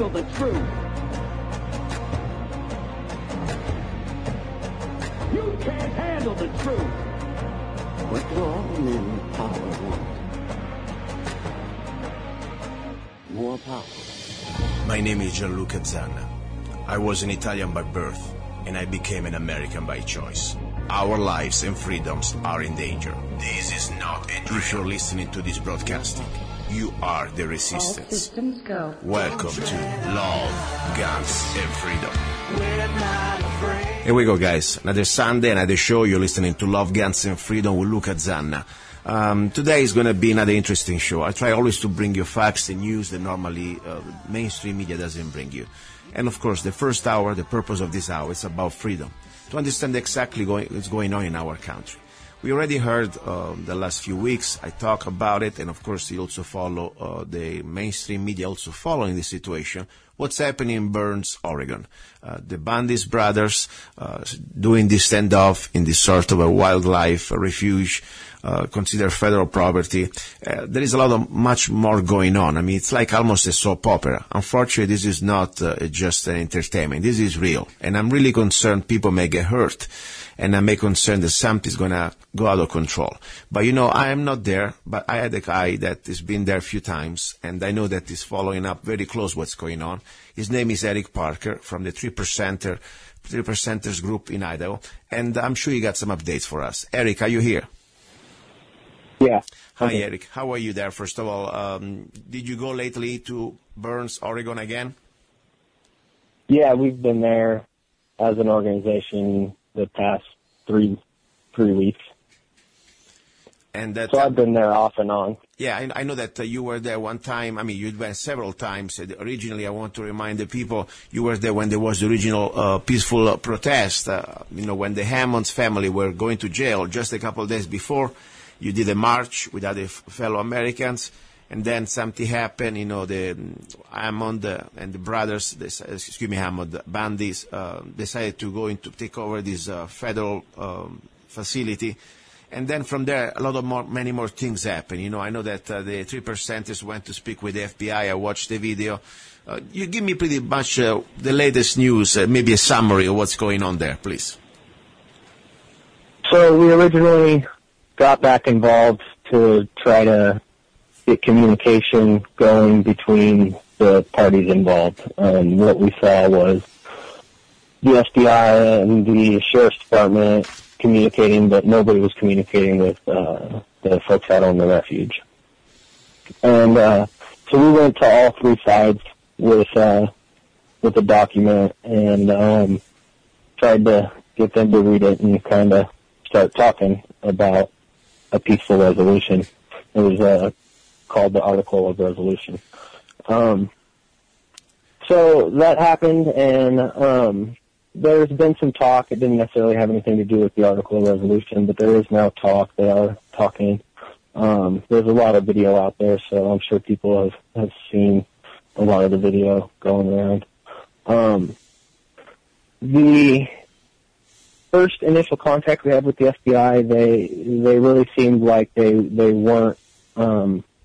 handle the truth. You can't handle the truth. What do all men with power want? More power. My name is Luca Zanna. I was an Italian by birth, and I became an American by choice. Our lives and freedoms are in danger. This is not a drill. If you're listening to this broadcasting, you are the resistance. All systems go. Welcome to Love, Guns, and Freedom. Here we go, guys. Another Sunday, another show. You're listening to Love, Guns, and Freedom with Luca Zanna. Today is going to be another interesting show. I try always to bring you facts and news that normally mainstream media doesn't bring you. And of course, the first hour, the purpose of this hour, is about freedom, to understand exactly what's going on in our country. We already heard the last few weeks, I talk about it, and of course you also follow the mainstream media also following the situation, what's happening in Burns, Oregon. The Bundy's brothers doing this standoff in this sort of a wildlife refuge, considered federal property. There is a lot of much more going on. I mean, it's like almost a soap opera. Unfortunately, this is not just an entertainment. This is real. And I'm really concerned people may get hurt. And I'm concerned that something's going to go out of control. But, you know, I am not there, but I had a guy that has been there a few times, and I know that he's following up very close what's going on. His name is Eric Parker from the 3%ers group in Idaho, and I'm sure you got some updates for us. Eric, are you here? Yeah. Hi, Eric. How are you there? First of all, did you go lately to Burns, Oregon again? Yeah, we've been there as an organization the past three weeks. And that, so I've been there off and on. Yeah, I know that you were there one time. I mean, you went several times. Originally, I want to remind the people, you were there when there was the original peaceful protest, when the Hammonds family were going to jail just a couple of days before. You did a march with other fellow Americans, and then something happened. The Hammond and the brothers, Hammond, Bundy's, decided to go to take over this federal facility. And then from there, many more things happened. I know that the 3%ers went to speak with the FBI. I watched the video. You give me pretty much the latest news, maybe a summary of what's going on there, please. So we originally got back involved to try to get communication going between the parties involved. What we saw was the FBI and the Sheriff's Department communicating, but nobody was communicating with the folks out on the refuge. And so we went to all three sides with a document and tried to get them to read it and kind of start talking about a peaceful resolution. It was called the Article of Resolution. So that happened, and there's been some talk. It didn't necessarily have anything to do with the Article of Resolution, but there is now talk. They are talking. There's a lot of video out there, so I'm sure people have seen a lot of the video going around. The first initial contact we had with the FBI, they really seemed like they weren't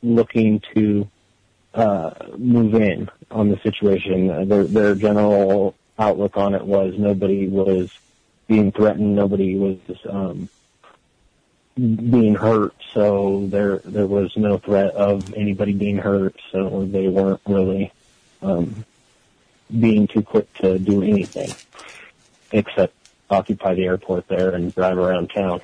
looking to move in on the situation. Their general outlook on it was nobody was being threatened, nobody was being hurt, so there was no threat of anybody being hurt, so they weren't really being too quick to do anything except occupy the airport there and drive around town.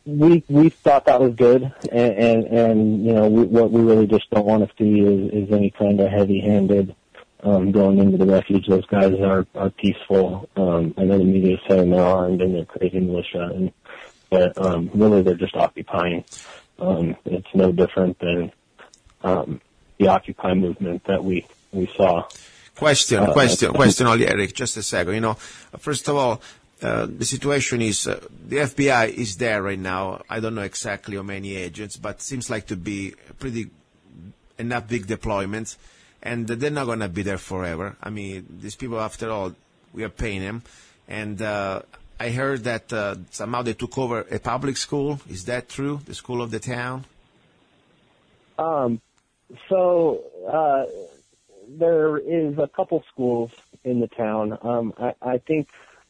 We thought that was good, and what we really just don't want to see is any kind of heavy-handed going into the refuge. Those guys are peaceful. I know the media is saying they're armed and they're crazy militia, but really they're just occupying. It's no different than the Occupy movement that we saw. Question only, Eric, just a second. First of all, the situation is the FBI is there right now. I don't know exactly how many agents, but seems like to be enough big deployments, and they're not going to be there forever. I mean, these people, after all, we are paying them. And I heard that somehow they took over a public school. Is that true? The school of the town? There is a couple schools in the town. I think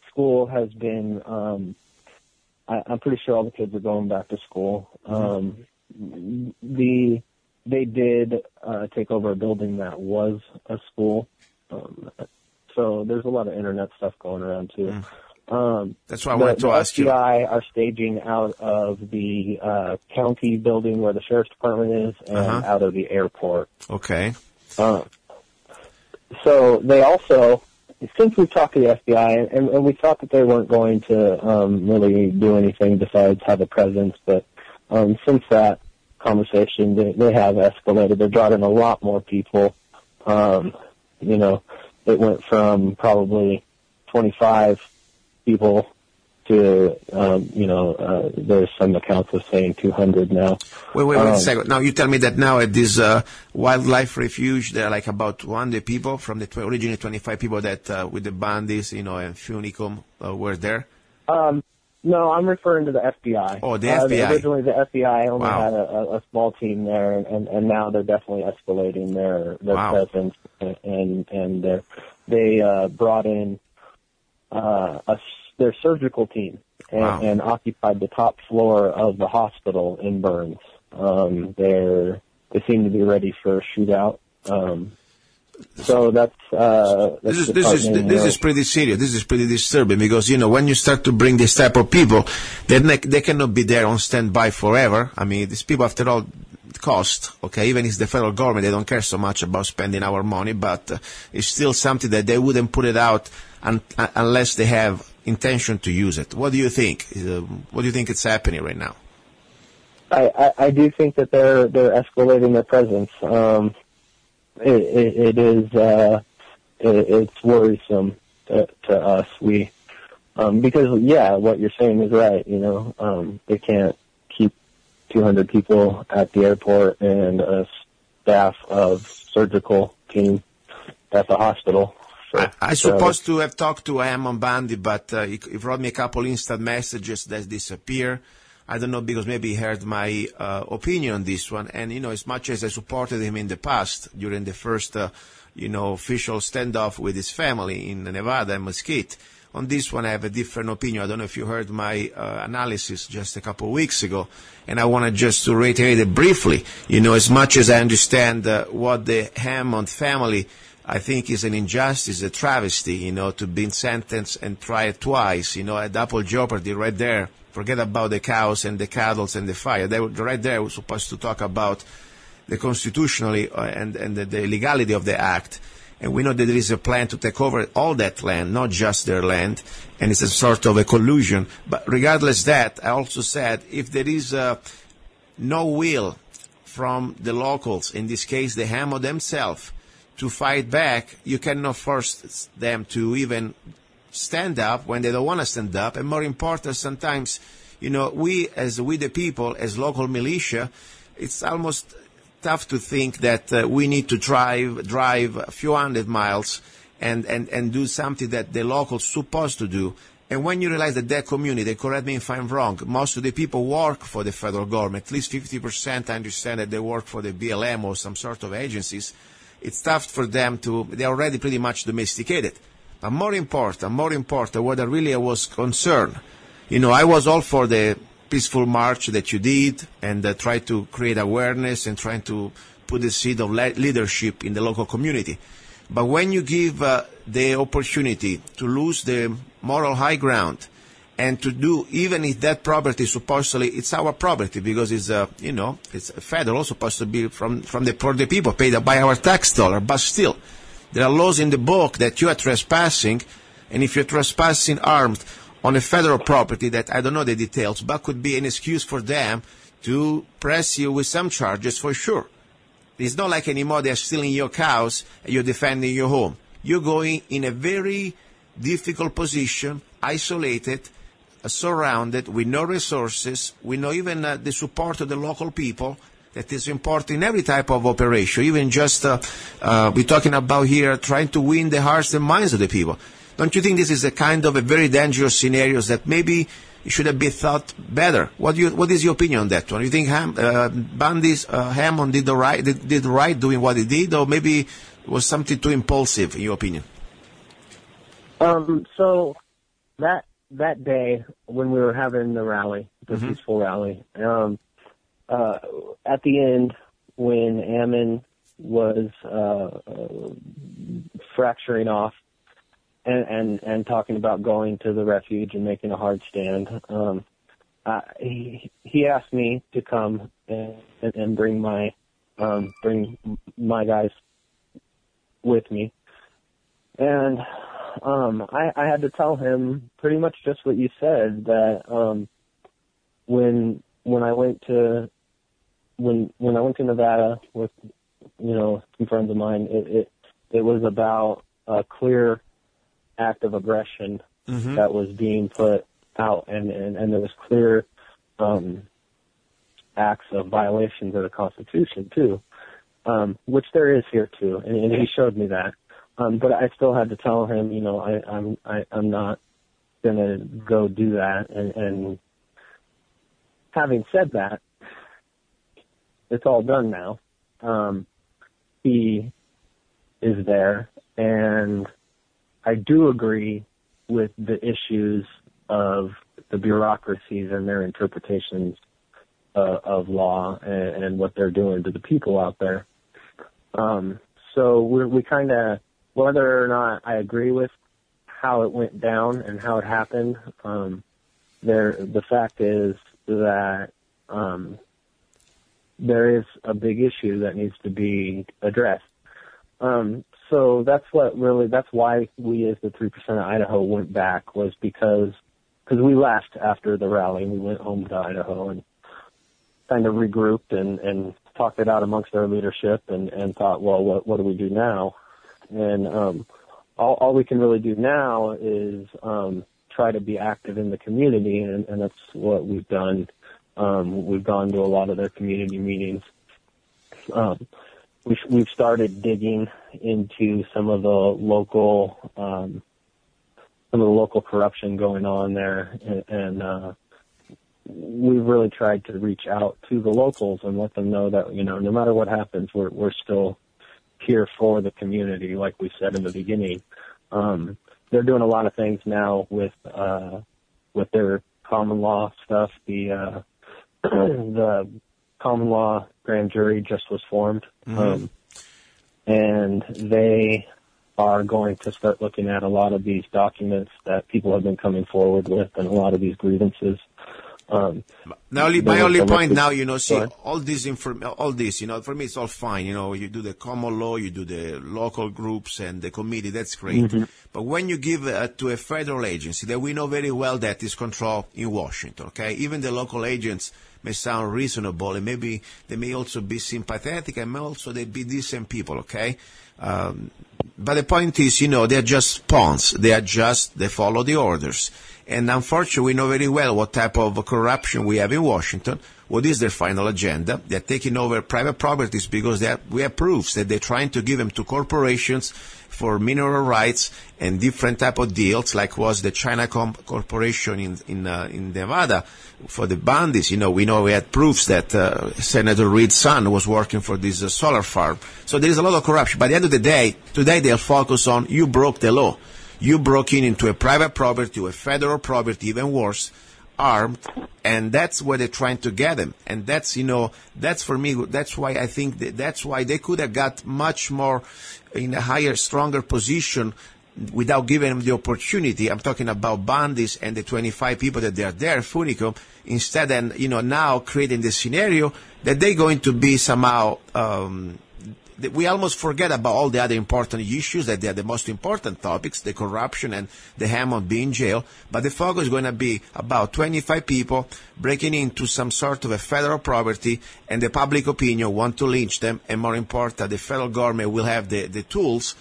school has been, I'm pretty sure all the kids are going back to school. They did take over a building that was a school. So there's a lot of internet stuff going around too. That's why I wanted to ask you. The FBI are staging out of the county building where the sheriff's department is and out of the airport. Okay. So they also, since we've talked to the FBI, and we thought that they weren't going to really do anything besides have a presence, but since that conversation, they have escalated. They brought in a lot more people. It went from probably 25 people to, there's some accounts of saying 200 now. Wait a second. Now, you tell me that now at this wildlife refuge, there are like about 200 people from the originally 25 people that with the bandits, and Finicum were there? No, I'm referring to the FBI. Oh, the FBI. Originally, the FBI only had a small team there, and now they're definitely escalating their presence, and they brought in their surgical team and occupied the top floor of the hospital in Burns. They seem to be ready for a shootout. So this is pretty serious. This is pretty disturbing because when you start to bring this type of people, then they cannot be there on standby forever. I mean, these people, after all, cost. Okay, even if it's the federal government, they don't care so much about spending our money, but it's still something that they wouldn't put it out unless they have intention to use it. What do you think? What do you think is happening right now? I do think that they're escalating their presence. It's worrisome to us. Because what you're saying is right. They can't keep 200 people at the airport and a staff of surgical team at the hospital. I supposed to have talked to Hammond Bandy, but he wrote me a couple instant messages that disappear. I don't know, because maybe he heard my opinion on this one. And, as much as I supported him in the past during the first, official standoff with his family in Nevada and Mesquite, on this one I have a different opinion. I don't know if you heard my analysis just a couple of weeks ago. And I wanted just to reiterate it briefly. As much as I understand what the Hammond family, I think, is an injustice, a travesty, to be sentenced and tried twice, a double jeopardy right there. Forget about the cows and the cattle and the fire. They were right there. We're supposed to talk about the constitutionally and the legality of the act. And we know that there is a plan to take over all that land, not just their land, and it's a sort of a collusion. But regardless of that, I also said if there is no will from the locals, in this case the Hammond themselves, to fight back, you cannot force them to even stand up when they don't want to stand up. And more important, sometimes, we the people, as local militia, it's almost tough to think that we need to drive a few hundred miles and do something that the locals supposed to do. And when you realize that community, correct me if I'm wrong, most of the people work for the federal government, at least 50% I understand that they work for the BLM or some sort of agencies, it's tough for them they're already pretty much domesticated. But more important, what I really was concerned, I was all for the peaceful march that you did and try to create awareness and trying to put the seed of leadership in the local community. But when you give the opportunity to lose the moral high ground and to do, even if that property supposedly it's our property because it's it's federal, supposed to be for the people paid by our tax dollar, but still there are laws in the book that you are trespassing, and if you're trespassing armed on a federal property that I don't know the details, but could be an excuse for them to press you with some charges for sure. It's not like anymore they're stealing your cows and you're defending your home. You're going in a very difficult position, isolated, surrounded, with no resources, with no even the support of the local people. That is important in every type of operation, even just we're talking about here trying to win the hearts and minds of the people. Don't you think this is a kind of a very dangerous scenario that maybe it should have been thought better. What is your opinion on that one? You think Hammond did right doing what he did, or maybe it was something too impulsive, in your opinion? So that day when we were having the rally, the peaceful rally, at the end when Ammon was fracturing off and talking about going to the refuge and making a hard stand, he asked me to come and bring my guys with me, and I had to tell him pretty much just what you said, that when I went to Nevada with some friends of mine, it was about a clear act of aggression that was being put out, and there was clear acts of violations of the Constitution too, which there is here too, and he showed me that. But I still had to tell him, I'm not gonna go do that. And having said that, it's all done now. He is there, and I do agree with the issues of the bureaucracies and their interpretations of law and what they're doing to the people out there. So we kind of, whether or not I agree with how it went down and how it happened, the fact is that there is a big issue that needs to be addressed. So that's why we as the 3% of Idaho went back, was because we left after the rally. We went home to Idaho and kind of regrouped and talked it out amongst our leadership and thought, well, what do we do now? And all we can really do now is try to be active in the community, and that's what we've done. We've gone to a lot of their community meetings. We've started digging into some of the local corruption going on there, and we've really tried to reach out to the locals and let them know that no matter what happens, we're still here for the community, like we said in the beginning. They're doing a lot of things now with their common law stuff. The common law grand jury just was formed, and they are going to start looking at a lot of these documents that people have been coming forward with and a lot of these grievances. My only point now, see, all this, for me it's all fine. You do the common law, you do the local groups and the committee, that's great. But when you give to a federal agency that we know very well that is controlled in Washington, okay, even the local agents may sound reasonable, and maybe they may also be sympathetic, and may also they be decent people, okay? But the point is, they're just pawns. They follow the orders. And unfortunately, we know very well what type of corruption we have in Washington. What is their final agenda? They're taking over private properties because we have proofs that they're trying to give them to corporations for mineral rights and different type of deals, like was the China Corporation in Nevada for the Bundys. We had proofs that Senator Reid's son was working for this solar farm. So there is a lot of corruption. By the end of the day, today they'll focus on you broke the law. You broke into a private property, to a federal property, even worse, armed, and that's where they're trying to get them. And that's, that's for me, that's why I think that's why they could have got much more in a higher, stronger position without giving them the opportunity. I'm talking about Bundys and the 25 people that they are there, Finicum, instead and, now creating the scenario that they're going to be somehow, we almost forget about all the other important issues, that they are the most important topics, the corruption and the Hammond being in jail. But the focus is going to be about 25 people breaking into some sort of a federal property, and the public opinion want to lynch them. And more important, the federal government will have the tools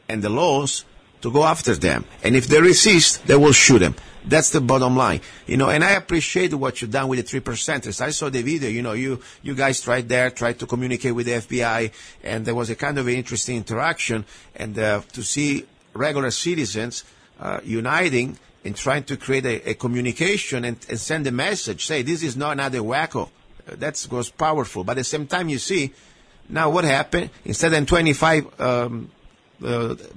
and the laws to go after them. And if they resist, they will shoot them. That's the bottom line. And I appreciate what you've done with the 3%ers. I saw the video, you guys tried to communicate with the FBI, and there was a kind of an interesting interaction, and to see regular citizens uniting in trying to create a communication and send a message, say this is not another wacko. That was powerful. But at the same time, you see, now what happened? Instead of 25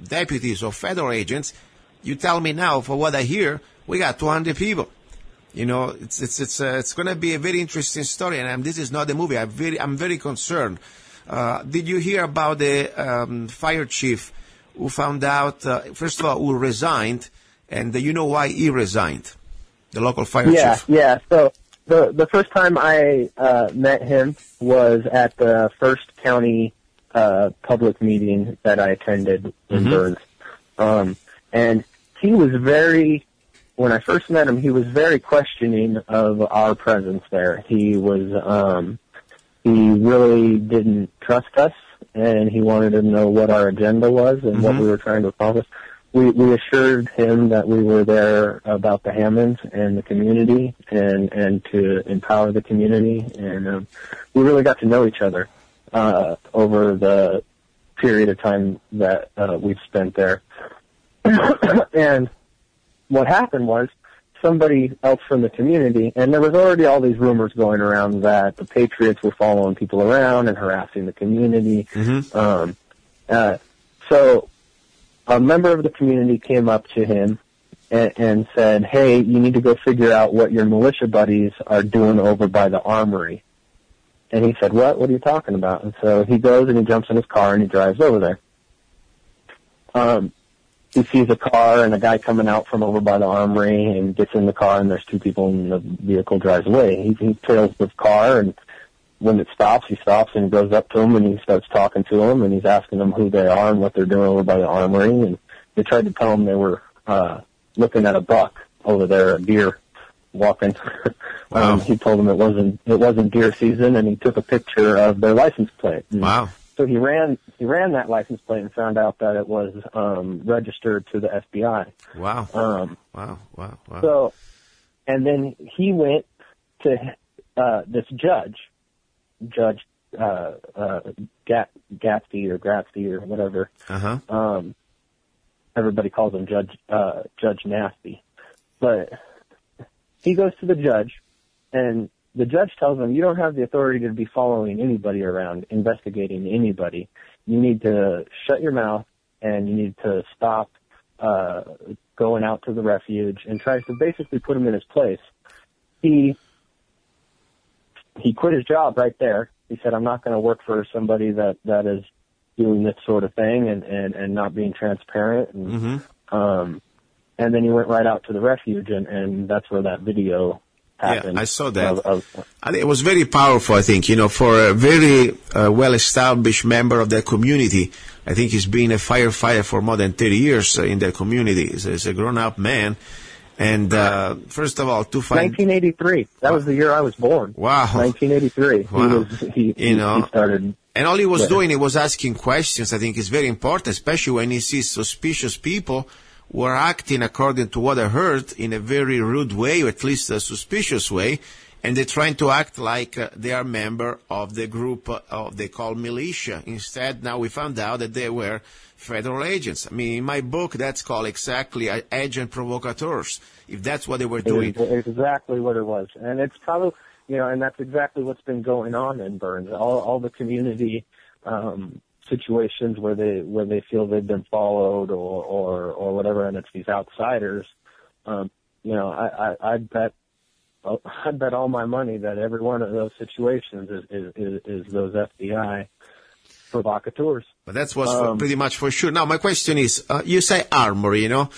deputies or federal agents, you tell me now, for what I hear, we got 200 people. You know, it's going to be a very interesting story, and this is not a movie. I'm very concerned. Did you hear about the fire chief who found out, first of all, who resigned, and you know why he resigned? The local fire chief. Yeah. So the first time I met him was at the first county public meeting that I attended in Burns, and he was when I first met him, he was very questioning of our presence there. He really didn't trust us, and he wanted to know what our agenda was and what we were trying to accomplish. We assured him that we were there about the Hammonds and the community and to empower the community, and we really got to know each other over the period of time that we've spent there. And what happened was somebody else from the community, and there was already all these rumors going around that the Patriots were following people around and harassing the community. So a member of the community came up to him and said, hey, you need to go figure out what your militia buddies are doing over by the armory. And he said, what? What are you talking about? And so he goes and he jumps in his car and he drives over there. He sees a car and a guy coming out from over by the armory and gets in the car, and there's two people and the vehicle drives away. He tails the car, and when it stops, he stops and goes up to him and he starts talking to him, and he's asking them who they are and what they're doing over by the armory. And they tried to tell him they were looking at a buck over there, a deer walking. Wow. He told them it wasn't deer season, and he took a picture of their license plate. And wow. so he ran that license plate and found out that it was registered to the FBI. Wow. Wow. So, and then he went to this Judge Gatsby or whatever. Everybody calls him Judge Nasty, but he goes to the judge, and the judge tells him, you don't have the authority to be following anybody around, investigating anybody. You need to shut your mouth, and you need to stop going out to the refuge, and tries to basically put him in his place. He quit his job right there. He said, I'm not going to work for somebody that is doing this sort of thing and not being transparent. And then he went right out to the refuge, and that's where that video happened. Yeah, I saw that. I think it was very powerful, I think, for a very well-established member of that community. I think he's been a firefighter for more than 30 years in that community. He's a grown-up man. And first of all, to find 1983. That was the year I was born. Wow. 1983. Wow. He started. And all he was doing, he was asking questions. I think is very important, especially when he sees suspicious people who are acting, according to what I heard, in a very rude way, or at least a suspicious way, and they're trying to act like they are a member of the group they call militia. Instead, now we found out that they were federal agents. I mean, in my book, that's called exactly agent provocateurs, if that's what they were doing. It's exactly what it was. And it's probably, and that's exactly what's been going on in Burns. All the community situations where they feel they've been followed or whatever, and it's these outsiders. I'd bet all my money that every one of those situations is those FBI provocateurs. But that was pretty much for sure. Now, my question is, you say armory, it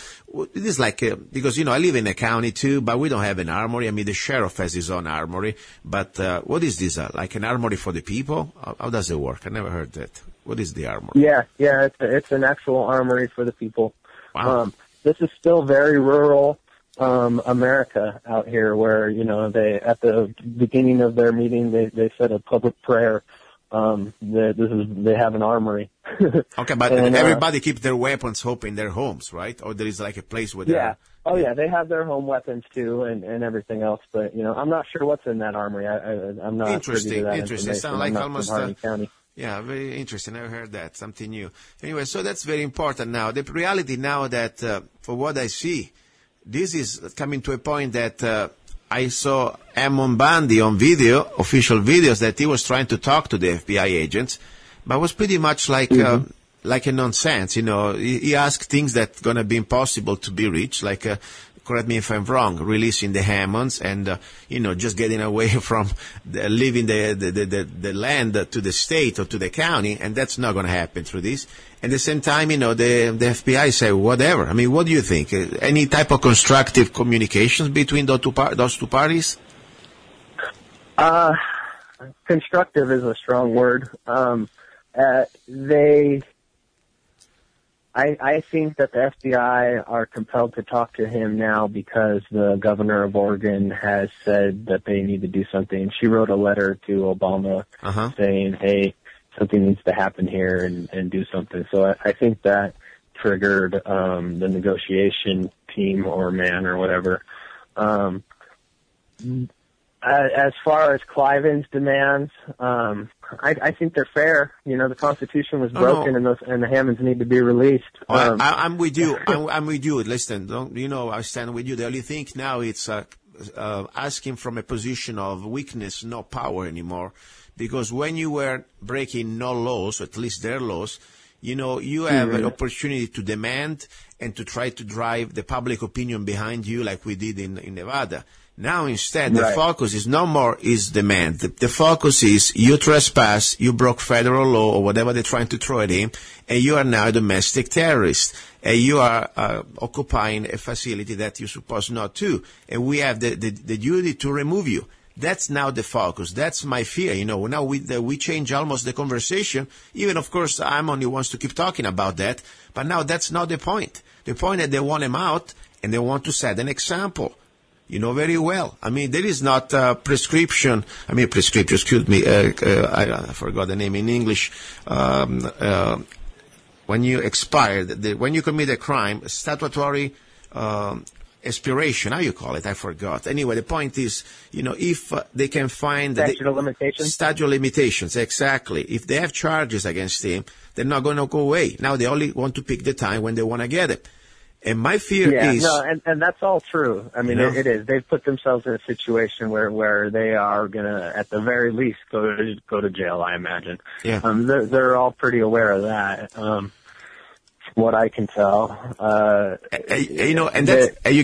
is like, because, I live in a county too, but we don't have an armory. I mean, the sheriff has his own armory. But what is this, like an armory for the people? How does it work? I never heard that. What is the armory? Yeah, it's an actual armory for the people. Wow. This is still very rural America out here, where, they, at the beginning of their meeting, they said a public prayer. They have an armory. Okay, but and, everybody keep their weapons in their homes, right? Or there is like a place where they have their home weapons too, and everything else. But I'm not sure what's in that armory. I'm not interesting. Sounds like almost County. Yeah, very interesting. Never heard that. Something new. Anyway, so that's very important now. The reality now that, for what I see, this is coming to a point that I saw Ammon Bundy on video, official videos, that he was trying to talk to the FBI agents, but it was pretty much like a nonsense. He asked things that going to be impossible to be reached, like, correct me if I'm wrong, releasing the Hammonds and, just getting away from leaving the land to the state or to the county, and that's not going to happen through this. At the same time, the FBI say whatever. I mean, what do you think? Any type of constructive communications between those two parties? Constructive is a strong word. I think that the FBI are compelled to talk to him now because the governor of Oregon has said that they need to do something. She wrote a letter to Obama saying, hey, something needs to happen here and do something. So I think that triggered the negotiation team or man or whatever. As far as Cliven's demands, I think they're fair. The Constitution was broken, and the Hammonds need to be released. I'm with you. I'm with you. Listen, I stand with you. The only thing now it's asking from a position of weakness, no power anymore. Because when you were breaking no laws, or at least their laws, you have an opportunity to demand and to try to drive the public opinion behind you, like we did in Nevada. Now, instead, the focus is no more is demand. The focus is you trespass, you broke federal law or whatever they're trying to throw at him, and you are now a domestic terrorist. And you are occupying a facility that you're supposed not to. And we have the duty to remove you. That's now the focus. That's my fear. Now we change almost the conversation. Even, of course, I'm only wants to keep talking about that. But now that's not the point. The point that they want him out and they want to set an example. Very well. I mean, there is not prescription, excuse me, I forgot the name in English. When you expire, when you commit a crime, statutory expiration, how you call it, I forgot. Anyway, the point is, if they can find... Statute of limitations? Statute of limitations, exactly. If they have charges against him, they're not going to go away. Now they only want to pick the time when they want to get it. And my fear is... and that's all true. I mean, it is. They've put themselves in a situation where they are going to, at the very least, go to jail, I imagine. Yeah. They're all pretty aware of that, from what I can tell. You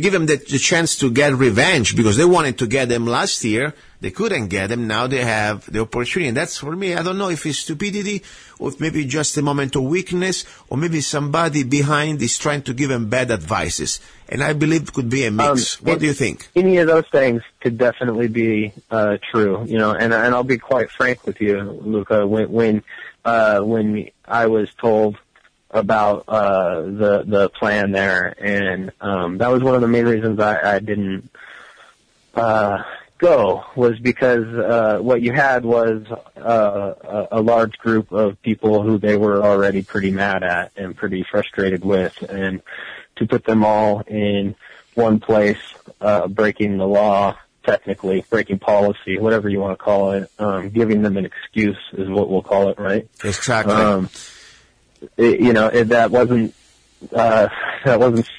give them the chance to get revenge because they wanted to get them last year. They couldn't get them. Now they have the opportunity. And that's, for me, I don't know if it's stupidity or if maybe just a moment of weakness or maybe somebody behind is trying to give them bad advices. And I believe it could be a mix. What do you think? Any of those things could definitely be true, and I'll be quite frank with you, Luca. When I was told about the plan there, and that was one of the main reasons I didn't go, was because what you had was a large group of people who they were already pretty mad at and pretty frustrated with, and to put them all in one place, breaking the law, technically breaking policy, whatever you want to call it, giving them an excuse is what we'll call it, right? Exactly. That wasn't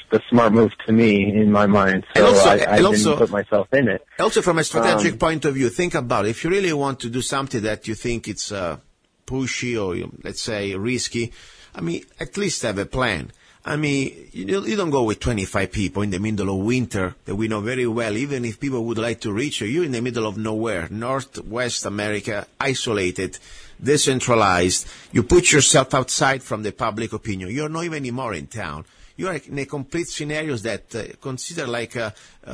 the smart move to me in my mind, so I didn't put myself in it. Also, from a strategic point of view, think about it. If you really want to do something that you think it's pushy or, let's say, risky, I mean, at least have a plan. I mean, you don't go with 25 people in the middle of winter that we know very well, even if people would like to reach you. You're in the middle of nowhere, Northwest America, isolated, decentralized. You put yourself outside from the public opinion. You're not even anymore in town. You are in a complete scenarios that consider like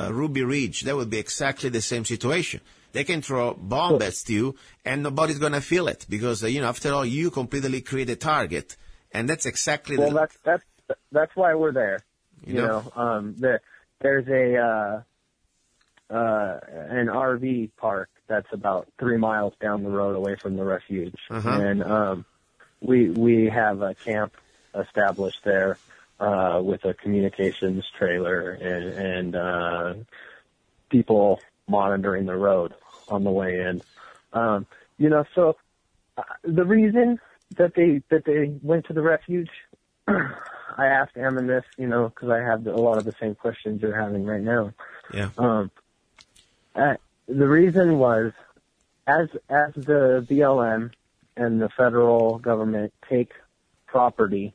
Ruby Ridge. That would be exactly the same situation. They can throw bombs at you, and nobody's going to feel it because, after all, you completely create a target. And that's exactly that's why we're there. There's an RV park that's about 3 miles down the road away from the refuge, and we have a camp established there with a communications trailer and people monitoring the road on the way in. So the reason that they went to the refuge, I asked Ammon this, because I have a lot of the same questions you're having right now. Yeah. The reason was, as the BLM and the federal government take property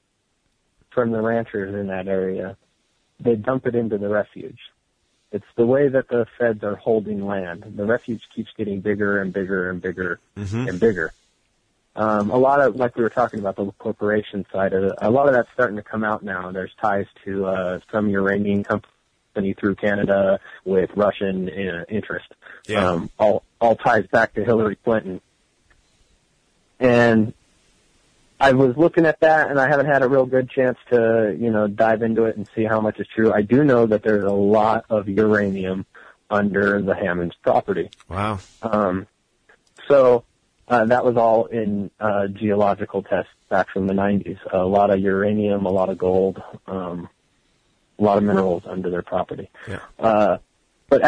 from the ranchers in that area, they dump it into the refuge. It's the way that the feds are holding land. The refuge keeps getting bigger and bigger and bigger and bigger. A lot of, like we were talking about, the corporation side of it, a lot of that's starting to come out now. There's ties to some uranium company through Canada with Russian interest. Yeah. All ties back to Hillary Clinton. And I was looking at that, and I haven't had a real good chance to, dive into it and see how much is true. I do know that there's a lot of uranium under the Hammond's property. Wow. So that was all in geological tests back from the 90s. A lot of uranium, a lot of gold, a lot of minerals under their property. Yeah. But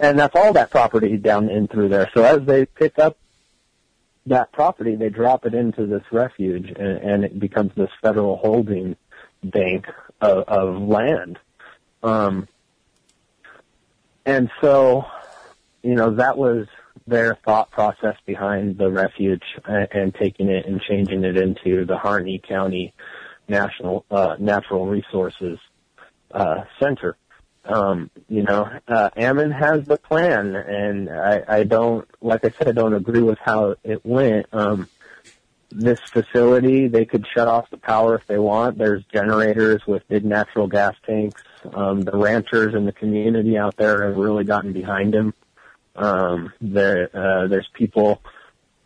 and that's all that property down in through there. So as they pick up that property, they drop it into this refuge, and it becomes this federal holding bank of land. And so, that was their thought process behind the refuge and taking it and changing it into the Harney County Natural Resources Center. Ammon has the plan, and I don't, like I said, I don't agree with how it went. This facility, they could shut off the power if they want. There's generators with big natural gas tanks. The ranchers in the community out there have really gotten behind him. There's people,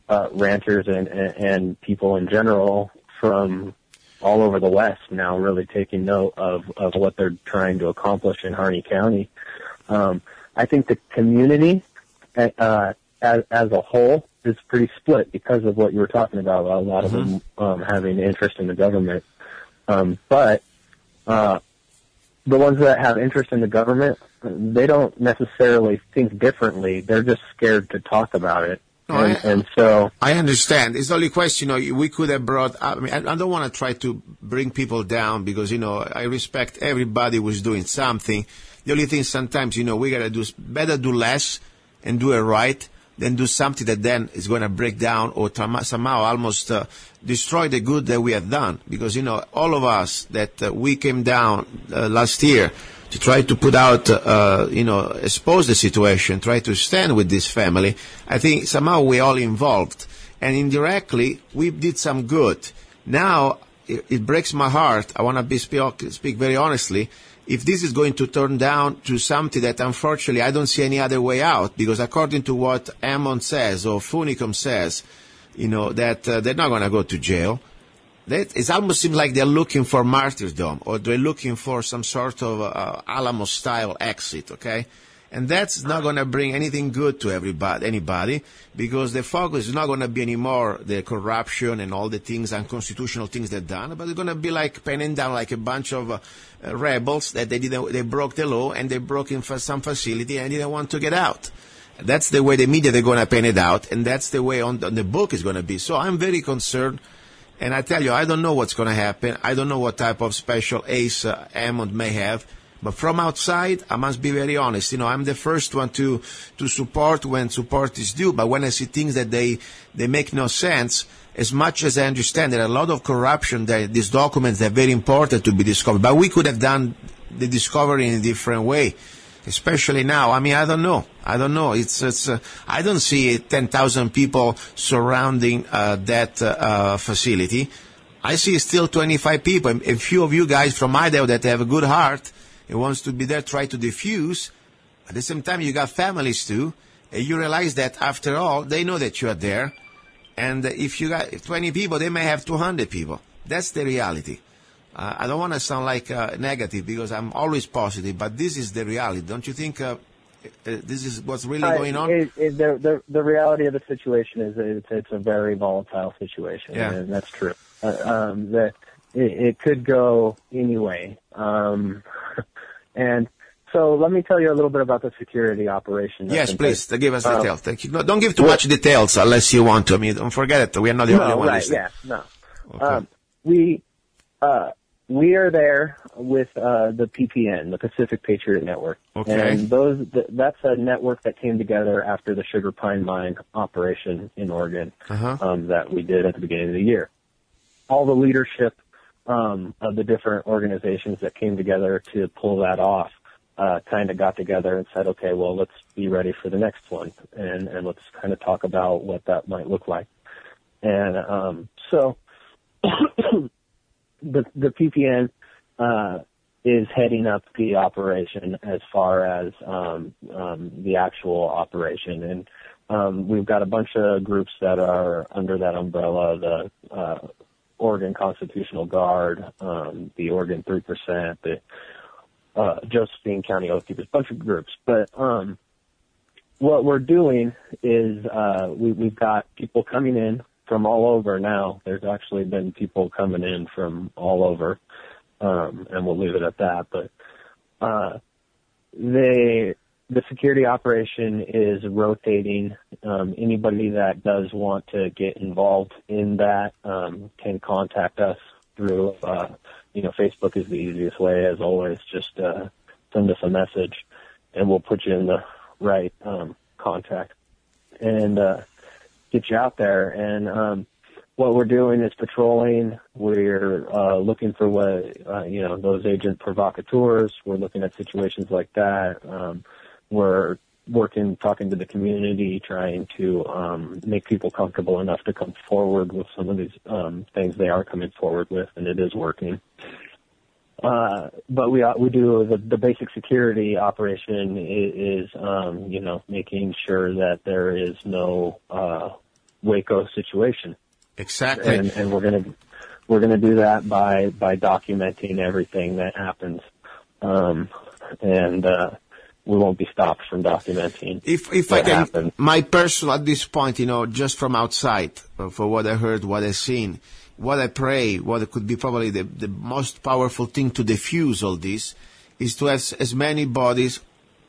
ranchers and people in general from all over the West now really taking note of what they're trying to accomplish in Harney County. I think the community as a whole is pretty split because of what you were talking about, a lot of them having interest in the government. But the ones that have interest in the government, they don't necessarily think differently. They're just scared to talk about it. And so I understand. It's only a question, we could have brought, I don't want to try to bring people down because, I respect everybody who's doing something. The only thing sometimes, we got to better do less and do it right than do something that then is going to break down or somehow almost destroy the good that we have done. Because, all of us that we came down last year to try to put out, expose the situation, try to stand with this family, I think somehow we're all involved. And indirectly, we did some good. Now, it breaks my heart. I want to speak very honestly. If this is going to turn down to something that, unfortunately, I don't see any other way out, because according to what Ammon says or Finicum says, that they're not going to go to jail. It almost seems like they're looking for martyrdom, or they're looking for some sort of Alamo-style exit, okay? And that's not going to bring anything good to anybody, because the focus is not going to be anymore the corruption and all the things, unconstitutional things they've done, but it's going to be like penning down like a bunch of rebels that they broke the law and they broke in some facility and didn't want to get out. That's the way the media, they're going to pen it out, and that's the way on the book is going to be. So I'm very concerned. And I tell you, I don't know what's going to happen. I don't know what type of special ace Ammon may have. But from outside, I must be very honest. I'm the first one to support when support is due. But when I see things that they make no sense, as much as I understand there are a lot of corruption, that these documents are very important to be discovered. But we could have done the discovery in a different way. Especially now. I don't know. I don't see 10,000 people surrounding that facility. I see still 25 people. A few of you guys from Idaho that have a good heart and wants to be there, try to diffuse. At the same time, you got families too. And you realize that after all, they know that you are there. And if you got 20 people, they may have 200 people. That's the reality. I don't want to sound like negative, because I'm always positive, but this is the reality. Don't you think this is what's really going on? The reality of the situation is it's a very volatile situation, and that's true. It could go anyway. And so let me tell you a little bit about the security operation. Yes, please, give us details. Thank you. No, don't give too much details unless you want to. Don't forget it. We are not the only one listening. No. Okay. We are there with the PPN, the Pacific Patriot Network. Okay. And that's a network that came together after the Sugar Pine Mine operation in Oregon that we did at the beginning of the year. All the leadership of the different organizations that came together to pull that off kind of got together and said, okay, well, let's be ready for the next one, and let's kind of talk about what that might look like. And so the PPN is heading up the operation as far as the actual operation. And we've got a bunch of groups that are under that umbrella, the Oregon Constitutional Guard, the Oregon 3%, the Josephine County Oath Keepers, a bunch of groups. But what we're doing is we've got people coming in from all over now. There's actually been people coming in from all over, and we'll leave it at that. But the security operation is rotating. Anybody that does want to get involved in that can contact us through, Facebook is the easiest way, as always. Just send us a message, and we'll put you in the right contact and get you out there. And what we're doing is patrolling. We're looking for those agent provocateurs. We're looking at situations like that. We're talking to the community, trying to make people comfortable enough to come forward with some of these things they are coming forward with, and it is working. But we do the basic security operation is making sure that there is no Waco situation. Exactly. And we're gonna do that by documenting everything that happens, and we won't be stopped from documenting. If what I can, happens. my personal at this point, just from outside, for what I heard, what I've seen, what I pray, what could be probably the most powerful thing to diffuse all this, is to have as many bodies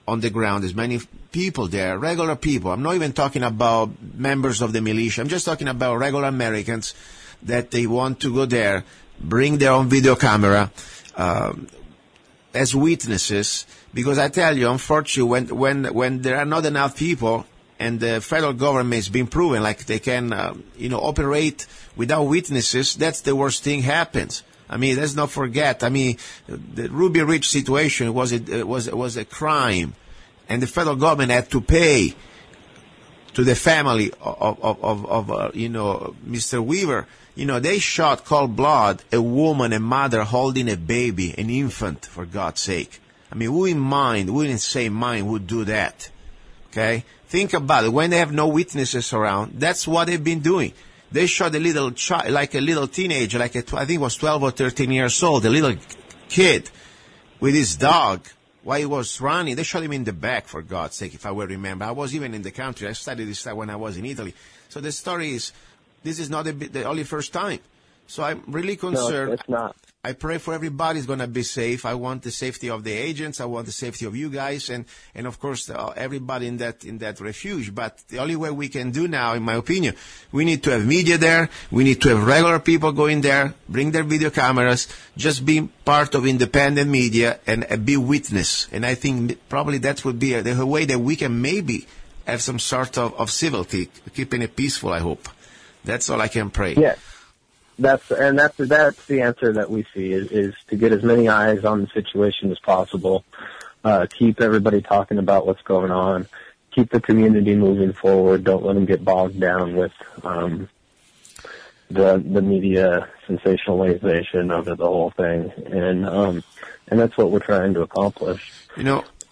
on the ground, as many people there, regular people. I'm not even talking about members of the militia. I'm just talking about regular Americans that they want to go there, bring their own video camera as witnesses. Because I tell you, unfortunately, when there are not enough people and the federal government has been proven like they can, operate without witnesses, that's the worst thing happens. I mean, let's not forget. I mean, the Ruby Ridge situation was a crime, and the federal government had to pay to the family of Mr. Weaver. They shot cold blood a woman, a mother holding a baby, an infant, for God's sake. I mean, who in sane mind would do that? Okay? Think about it. When they have no witnesses around, that's what they've been doing. They shot a little child, like a little teenager, I think it was 12 or 13 years old, a little kid with his dog while he was running. They shot him in the back, for God's sake, if I will remember. I was even in the country. I studied this stuff when I was in Italy. So the story is, this is not the only first time. So I'm really concerned. No, it's not. I pray for everybody's going to be safe. I want the safety of the agents. I want the safety of you guys, and of course everybody in that refuge. But the only way we can do now, in my opinion, we need to have media there. We need to have regular people going there, bring their video cameras, just be part of independent media and be witness. And I think probably that would be the way that we can maybe have some sort of civility, keeping it peaceful. I hope. That's all I can pray. Yeah. That's the answer that we see is to get as many eyes on the situation as possible, keep everybody talking about what's going on, keep the community moving forward. Don't let them get bogged down with the media sensationalization of the whole thing, and that's what we're trying to accomplish.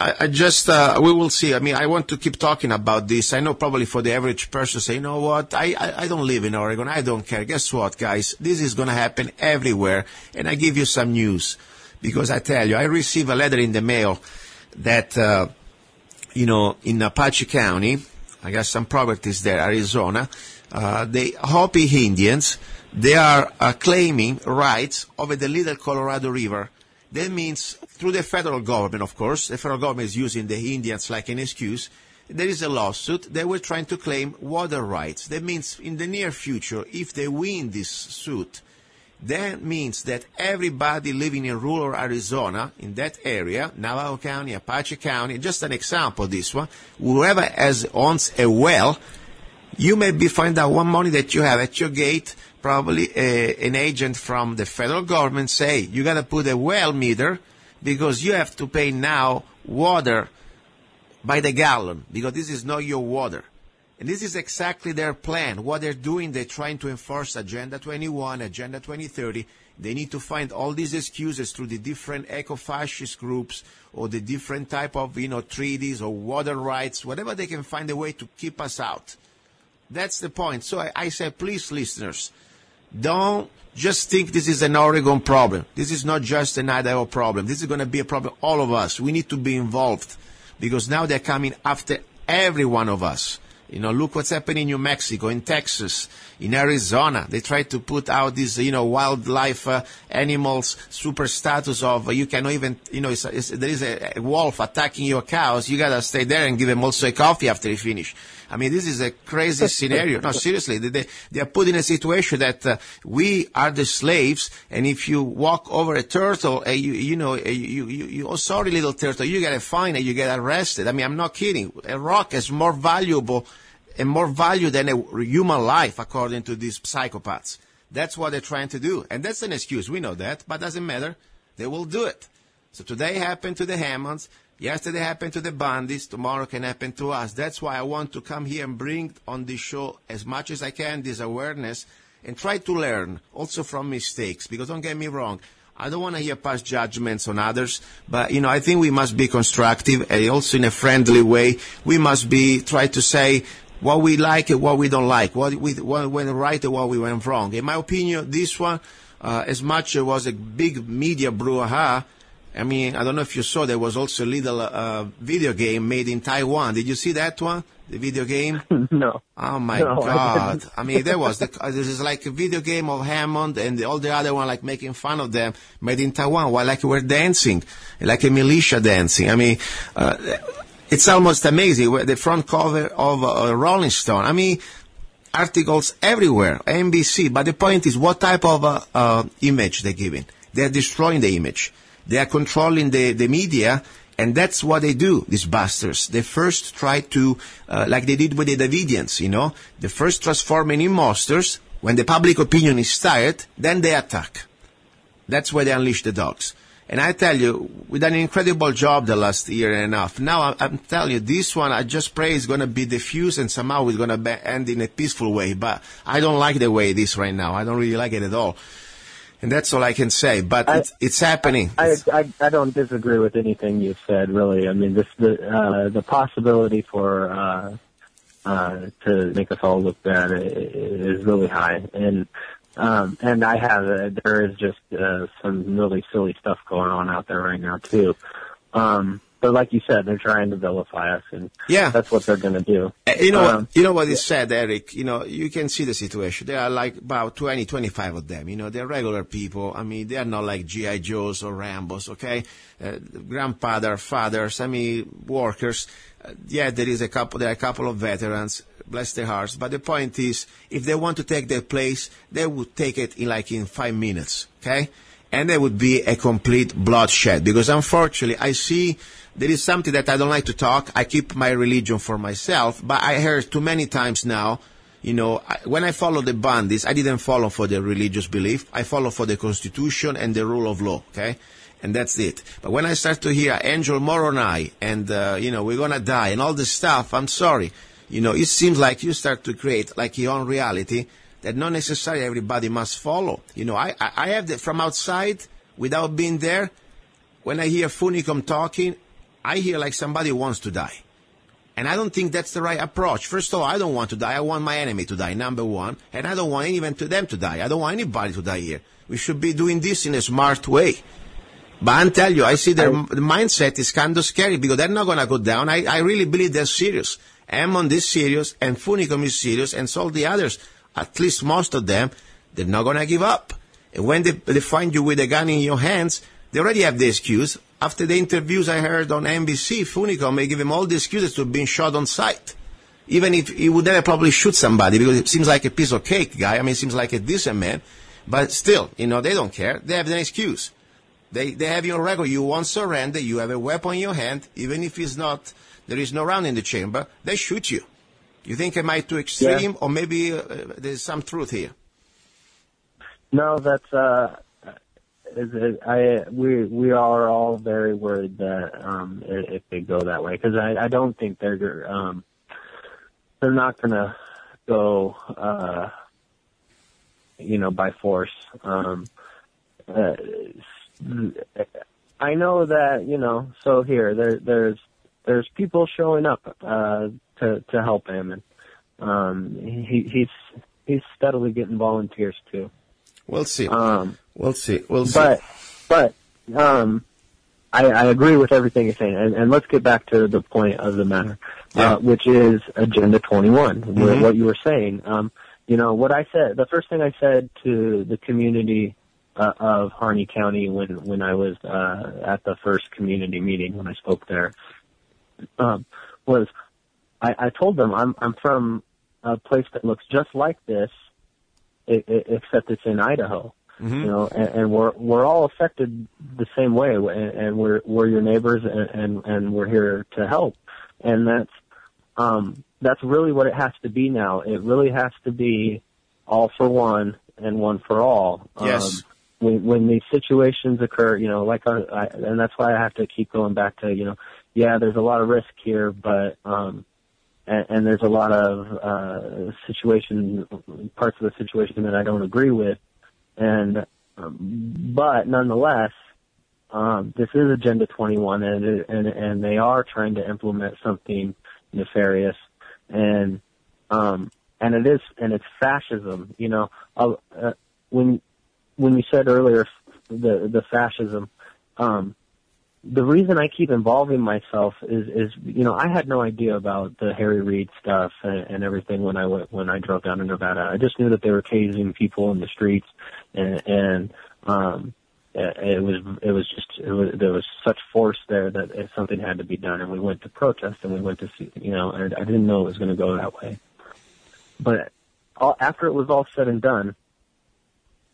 I just, we will see. I mean, I want to keep talking about this. I know probably for the average person say, you know what, I don't live in Oregon. I don't care. Guess what, guys? This is going to happen everywhere. And I give you some news. Because I tell you, I received a letter in the mail that, in Apache County, I got some properties there, Arizona, the Hopi Indians, they are claiming rights over the Little Colorado River. That means through the federal government, of course. The federal government is using the Indians like an excuse. There is a lawsuit. They were trying to claim water rights. That means in the near future, if they win this suit, that means that everybody living in rural Arizona, in that area, Navajo County, Apache County, just an example, this one, whoever owns a well, you may find out one morning that you have at your gate probably an agent from the federal government say, you got to put a well meter because you have to pay now water by the gallon because this is not your water. And this is exactly their plan. What they're doing, they're trying to enforce Agenda 21, Agenda 2030. They need to find all these excuses through the different eco-fascist groups or the different type of, treaties or water rights, whatever they can find a way to keep us out. That's the point. So I say, please, listeners, don't just think this is an Oregon problem. This is not just an Idaho problem. This is going to be a problem, all of us. We need to be involved because now they're coming after every one of us. Look what's happening in New Mexico, in Texas, in Arizona. They try to put out these, wildlife animals super status of you cannot even, there is a wolf attacking your cows. You got to stay there and give him also a coffee after he finish. I mean, this is a crazy scenario. No, seriously, they are put in a situation that we are the slaves, and if you walk over a turtle, oh, sorry, little turtle, you get a fine and you get arrested. I mean, I'm not kidding. A rock is more valuable and more value than a human life, according to these psychopaths. That's what they're trying to do. And that's an excuse. We know that, but doesn't matter. They will do it. So today happened to the Hammonds. Yesterday happened to the Bundys. Tomorrow can happen to us. That's why I want to come here and bring on this show as much as I can this awareness and try to learn also from mistakes. Because don't get me wrong, I don't want to hear past judgments on others, but I think we must be constructive and also in a friendly way. We must try to say what we like and what we don't like, what went right and what we went wrong. In my opinion, this one, as much as it was a big media brouhaha, I mean, I don't know if you saw, there was also a little video game made in Taiwan. Did you see that one? The video game? No. Oh, my God. I mean, this is like a video game of Hammond and all the other one, like making fun of them, made in Taiwan, while like we're dancing, like a militia dancing. I mean, it's almost amazing. The front cover of Rolling Stone. I mean, articles everywhere, NBC. But the point is, what type of image they're giving? They're destroying the image. They are controlling the media, and that's what they do, these bastards. They first try to, like they did with the Davidians, they first transform in monsters. When the public opinion is tired, then they attack. That's where they unleash the dogs. And I tell you, we've done an incredible job the last year and a half. Now, I'm telling you, this one, I just pray is going to be diffused and somehow it's going to end in a peaceful way. But I don't like the way it is right now. I don't really like it at all. And that's all I can say, but it's happening. I don't disagree with anything you said, really. I mean, the possibility for to make us all look bad is really high, and there is just some really silly stuff going on out there right now too. But like you said, they're trying to vilify us, and that's what they're going to do. You know what is said, Eric? You can see the situation. There are like about 20, 25 of them. They're regular people. I mean, they are not like G.I. Joes or Rambos, okay? Fathers, I mean, workers. There are a couple of veterans, bless their hearts. But the point is, if they want to take their place, they would take it in 5 minutes, okay? And there would be a complete bloodshed. Because unfortunately, I see there is something that I don't like to talk. I keep my religion for myself, but I heard too many times now, when I follow the Bundys, I didn't follow for the religious belief. I follow for the Constitution and the rule of law, okay? And that's it. But when I start to hear Angel Moroni and, we're going to die and all this stuff, I'm sorry. It seems like you start to create like your own reality that not necessarily everybody must follow. I have that from outside without being there. When I hear Finicum talking, I hear like somebody wants to die. And I don't think that's the right approach. First of all, I don't want to die. I want my enemy to die, number one. And I don't want even them to die. I don't want anybody to die here. We should be doing this in a smart way. But I tell you, I see the mindset is kind of scary because they're not going to go down. I really believe they're serious. Hammond is serious and Finicum is serious and so the others, at least most of them, they're not going to give up. And when they find you with a gun in your hands, they already have the excuse. After the interviews I heard on NBC, Finicum may give him all the excuses to being shot on sight. Even if he would never probably shoot somebody because it seems like a piece of cake guy. I mean, it seems like a decent man. But still, they don't care. They have an excuse. They have your record. You won't surrender. You have a weapon in your hand. Even if there is no round in the chamber, they shoot you. You think am I too extreme, or maybe there's some truth here? No, that's we are all very worried that if they go that way, because I don't think they're not going to go by force. I know that so here there's people showing up to help him, and he's steadily getting volunteers too. We'll see. We'll see. But I agree with everything you're saying, and let's get back to the point of the matter, which is Agenda 21. What you were saying. What I said. The first thing I said to the community of Harney County when I was at the first community meeting when I spoke there was I told them I'm from a place that looks just like this, except it's in Idaho. And we're all affected the same way, and we're your neighbors, and we're here to help, and that's really what it has to be now. It really has to be all for one and one for all. Yes. When these situations occur, and that's why I have to keep going back to, there's a lot of risk here, but and there's a lot of parts of the situation that I don't agree with. And, but nonetheless, this is Agenda 21, and they are trying to implement something nefarious, and it's fascism. When you said earlier the fascism, the reason I keep involving myself is I had no idea about the Harry Reid stuff and everything when I drove down to Nevada. I just knew that they were tasing people in the streets, and there was such force there that something had to be done, and we went to protest, and we went to see, and I didn't know it was going to go that way. But after it was all said and done,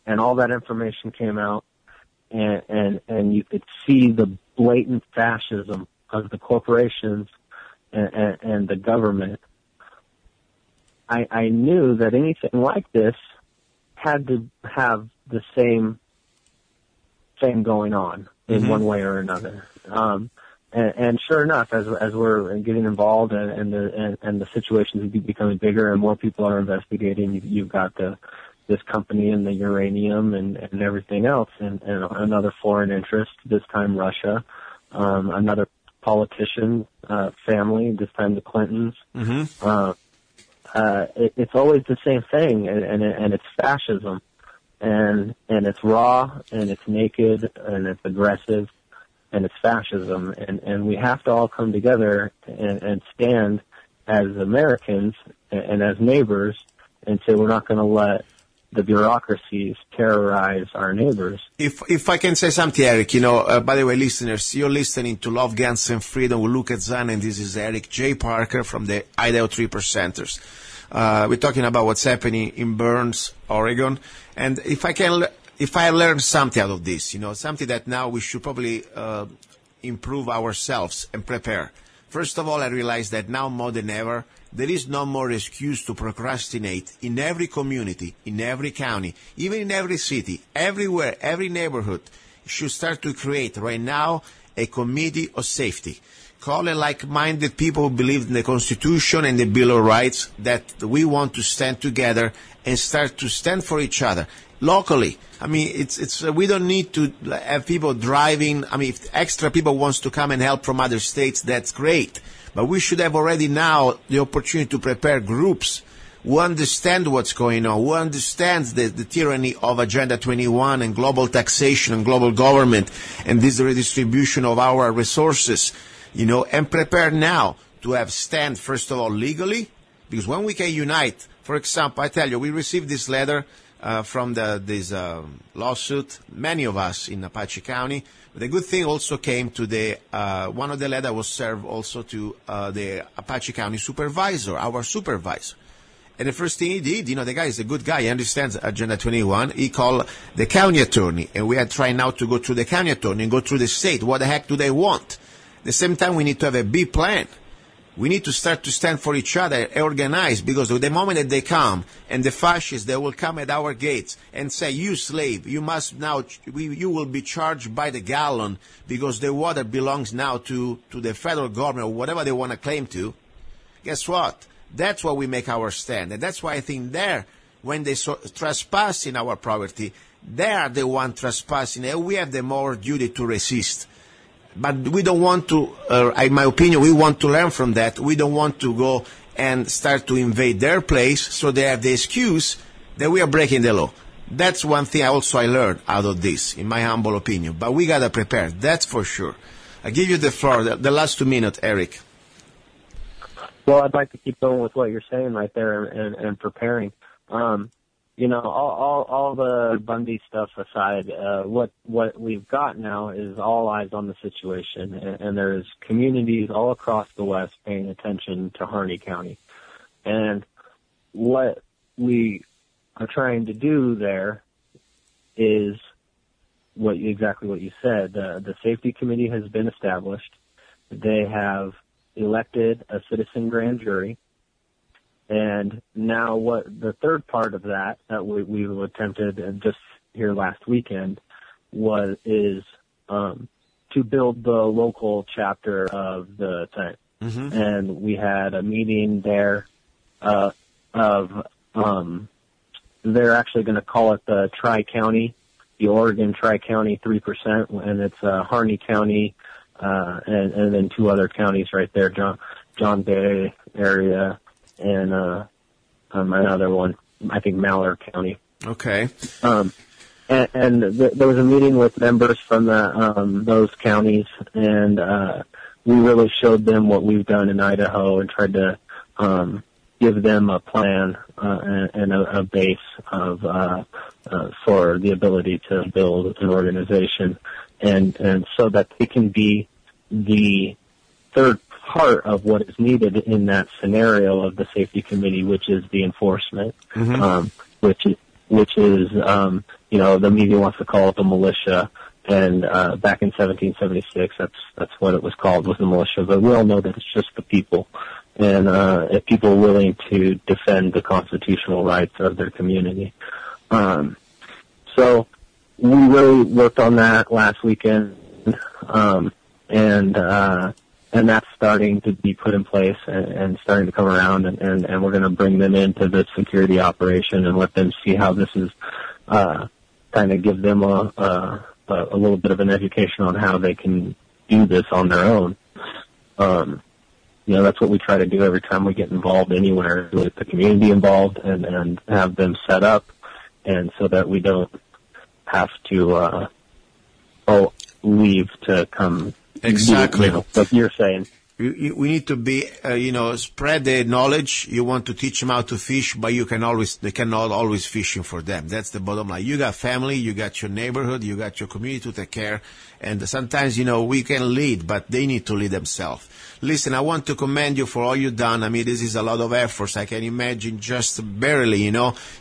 and all that information came out, and you could see the blatant fascism of the corporations and the government, I knew that anything like this had to have the same thing going on in one way or another. And sure enough, as we're getting involved and the situations are becoming bigger and more people are investigating, you've got this company and the uranium and everything else, and another foreign interest, this time Russia, another politician, family, this time the Clintons. It's always the same thing, and it's fascism, and it's raw, and it's naked, and it's aggressive, and it's fascism, and we have to all come together and stand as Americans and as neighbors and say we're not going to let the bureaucracies terrorize our neighbors. If I can say something, Eric, by the way, listeners, you're listening to Love, Guns, and Freedom with Luca Zanna, and this is Eric J. Parker from the Idaho 3%ers. We're talking about what's happening in Burns, Oregon, and if I learned something out of this, something that now we should probably improve ourselves and prepare. First of all, I realized that now more than ever, there is no more excuse to procrastinate in every community, in every county, even in every city, everywhere, every neighborhood. You should start to create right now a committee of safety. Call it like-minded people who believe in the Constitution and the Bill of Rights, that we want to stand together and start to stand for each other locally. I mean, it's we don't need to have people driving. I mean, if extra people wants to come and help from other states, that's great. But we should have already now the opportunity to prepare groups who understand what's going on, who understands the tyranny of Agenda 21 and global taxation and global government and this redistribution of our resources, and prepare now to have stand, first of all, legally, because when we can unite, for example, I tell you, we received this letter from this lawsuit, many of us in Apache County. The good thing also came to one of the letters was served also to the Apache County supervisor, our supervisor. And the first thing he did, the guy is a good guy. He understands Agenda 21. He called the county attorney, and we are trying now to go through the county attorney and go through the state. What the heck do they want? At the same time, we need to have a big plan. We need to start to stand for each other, organize, because the moment that they come, and the fascists, they will come at our gates and say, you slave, you must now, you will be charged by the gallon because the water belongs now to the federal government or whatever they want to claim to. Guess what? That's why we make our stand. And that's why I think when they trespass in our property, they are the one trespassing, and we have the more duty to resist. But we don't want to, in my opinion, we want to learn from that. We don't want to go and start to invade their place so they have the excuse that we are breaking the law. That's one thing I learned out of this, in my humble opinion. But we got to prepare, that's for sure. I give you the floor, the last 2 minutes, Eric. Well, I'd like to keep going with what you're saying right there and preparing. All the Bundy stuff aside, what we've got now is all eyes on the situation, and there's communities all across the West paying attention to Harney County. And what we are trying to do there is exactly what you said. The safety committee has been established. They have elected a citizen grand jury. And now what the third part of that we've attempted just here last weekend is to build the local chapter of the thing. Mm-hmm. And we had a meeting there they're actually going to call it the Tri-County, the Oregon Tri-County 3%, and it's Harney County, and then 2 other counties right there, John Bay area, and another one, I think Malheur County. Okay. There was a meeting with members from those counties, and we really showed them what we've done in Idaho and tried to give them a plan and a base for the ability to build an organization, and so that they can be the third part of what is needed in that scenario of the safety committee, which is the enforcement, mm-hmm. which is the media wants to call it the militia, and back in 1776, that's what it was called, was the militia. But we all know that it's just the people, and if people are willing to defend the constitutional rights of their community. So we really worked on that last weekend, and that's starting to be put in place and starting to come around, and we're going to bring them into the security operation and let them see how this is, kind of give them a little bit of an education on how they can do this on their own. That's what we try to do every time we get involved anywhere, with the community involved and have them set up, and so that we don't have to leave to come. Exactly. Like you're saying. We need to be, spread the knowledge. You want to teach them how to fish, but they cannot always fishing for them. That's the bottom line. You got family, you got your neighborhood, you got your community to take care. And sometimes, we can lead, but they need to lead themselves. Listen, I want to commend you for all you've done. I mean, this is a lot of efforts. I can imagine just barely,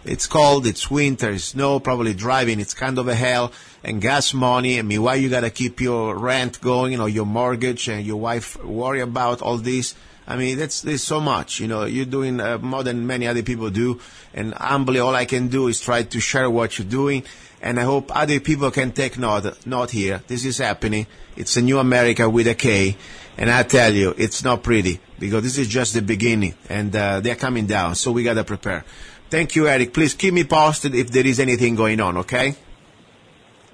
It's cold, it's winter, it's snow, probably driving. It's kind of a hell. And gas money. I mean, why you got to keep your rent going, your mortgage, and your wife worry about all this? I mean, there's so much. You're doing more than many other people do. And humbly, all I can do is try to share what you're doing. And I hope other people can take note here. This is happening. It's a new America with a K. And I tell you, it's not pretty, because this is just the beginning, and they're coming down. So we got to prepare. Thank you, Eric. Please keep me posted if there is anything going on, okay?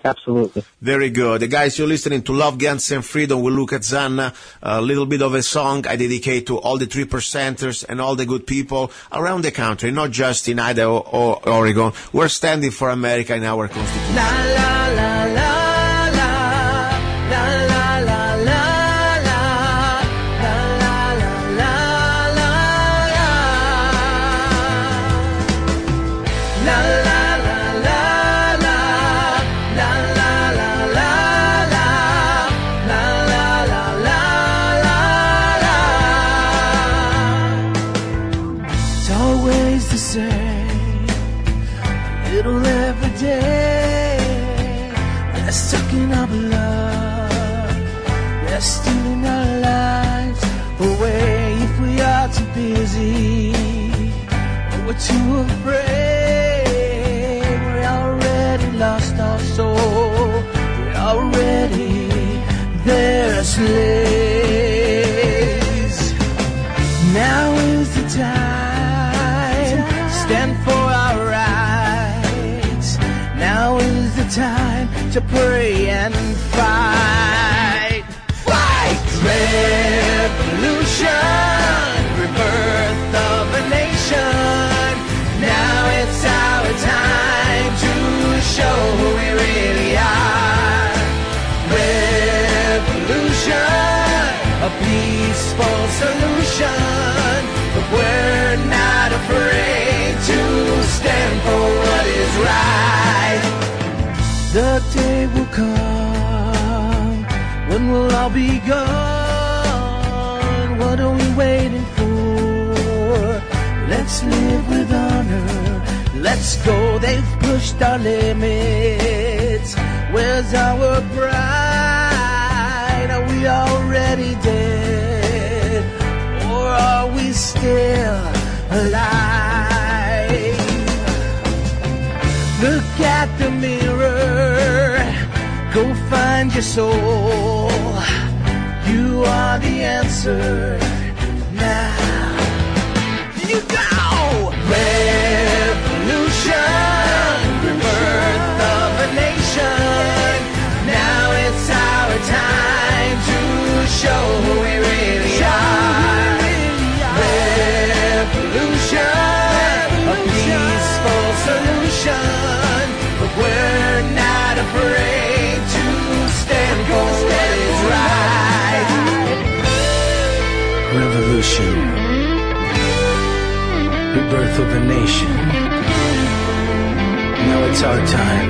Absolutely. Very good. Guys, you're listening to Love, Guns, and Freedom with Luca Zanna. A little bit of a song I dedicate to all the 3%ers and all the good people around the country, not just in Idaho or Oregon. We're standing for America in our Constitution. La, la, la, la. sucking our blood. They're stealing our lives away if we are too busy. We're too afraid. We already lost our soul. We already their slaves. Now is the time to stand for our rights. Now is the time to pray and fight. Fight! Revolution, rebirth of a nation. Now it's our time to show who we really are. Revolution, a peaceful solution, but we're not afraid to stand for what is right. The day will come when we'll all be gone. What are we waiting for? Let's live with honor. Let's go, they've pushed our limits. Where's our pride? Are we already dead? Or are we still alive? Look at the mirror. Go find your soul. You are the answer now. You go! Revolution, rebirth of a nation. Now it's our time to show who we really are. Revolution, a peaceful solution, but we're not afraid to stand for what is right. Revolution, rebirth of a nation. Now it's our time.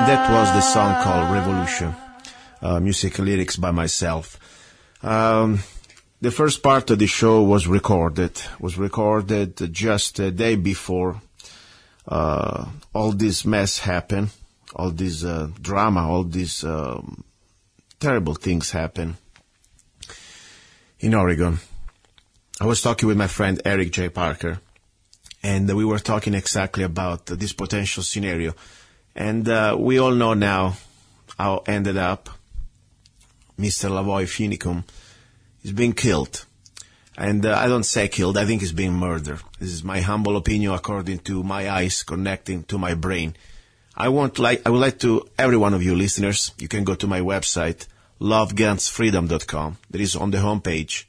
That was the song called Revolution, music and lyrics by myself. The first part of the show was recorded just a day before all this mess happened, all this drama, all these terrible things happened in Oregon. I was talking with my friend Eric J. Parker, and we were talking exactly about this potential scenario. And we all know now how it ended up. Mr. Lavoy-finicum is being killed. And I don't say killed, I think he's being murdered. This is my humble opinion according to my eyes connecting to my brain. I would like to, every one of you listeners, you can go to my website, lovegunsfreedom.com. There is on the homepage,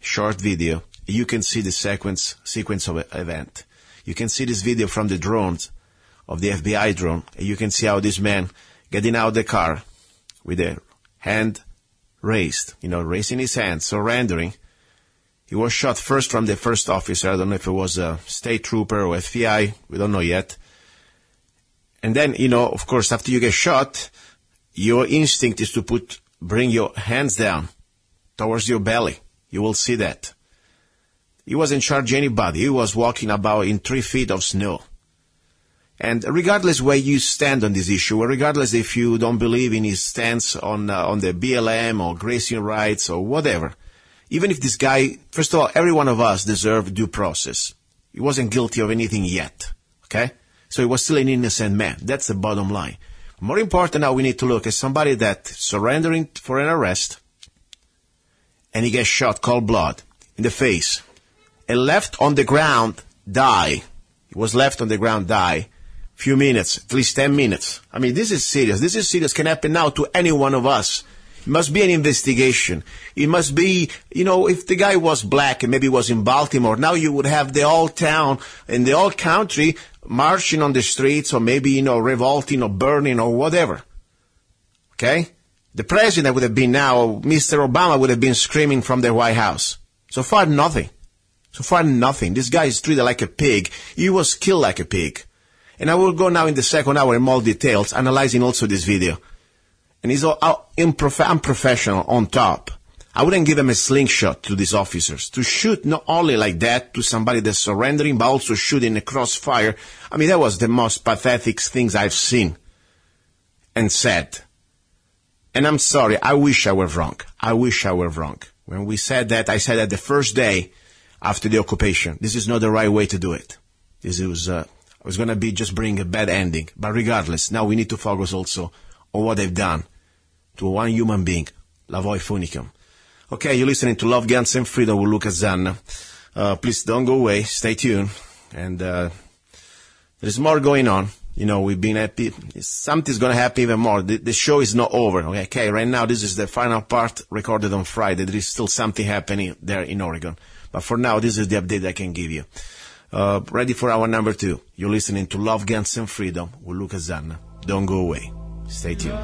short video. You can see the sequence of an event. You can see this video from the drones, of the FBI drone, and you can see how this man getting out of the car with a hand raised, raising his hand, surrendering. He was shot first from the first officer. I don't know if it was a state trooper or FBI. We don't know yet. And then, of course, after you get shot, your instinct is to bring your hands down towards your belly. You will see that. He wasn't charging anybody. He was walking about in 3 feet of snow. And regardless where you stand on this issue, regardless if you don't believe in his stance on the BLM or grazing rights or whatever, even if this guy, first of all, every one of us deserved due process. He wasn't guilty of anything yet, okay? So he was still an innocent man. That's the bottom line. More important now, we need to look at somebody that surrendering for an arrest, and he gets shot cold blood in the face, and left on the ground, die. He was left on the ground, die. Few minutes, at least 10 minutes. I mean, this is serious. This is serious. Can happen now to any one of us. It must be an investigation. It must be, if the guy was black and maybe was in Baltimore, now you would have the whole town and the whole country marching on the streets or maybe, revolting or burning or whatever. Okay? The president would have been now, Mr. Obama would have been screaming from the White House. So far, nothing. So far, nothing. This guy is treated like a pig. He was killed like a pig. And I will go now in the second hour in more details, analyzing also this video. And he's unprofessional on top. I wouldn't give him a slingshot to these officers. To shoot not only like that to somebody that's surrendering, but also shoot in a crossfire. I mean, that was the most pathetic things I've seen and said. And I'm sorry, I wish I were wrong. I wish I were wrong. When we said that, I said that the first day after the occupation. This is not the right way to do it. This was going to be just bring a bad ending. But regardless, now we need to focus also on what they've done to one human being, lavoy-finicum. Okay, you're listening to Love, Guns, and Freedom with Luca Zanna. Please don't go away. Stay tuned. And there's more going on. We've been happy. Something's going to happen even more. The show is not over. Okay, right now this is the final part recorded on Friday. There is still something happening there in Oregon. But for now, this is the update I can give you. Ready for hour number 2. You're listening to Love, Guns, and Freedom with Luca Zanna. Don't go away. Stay tuned.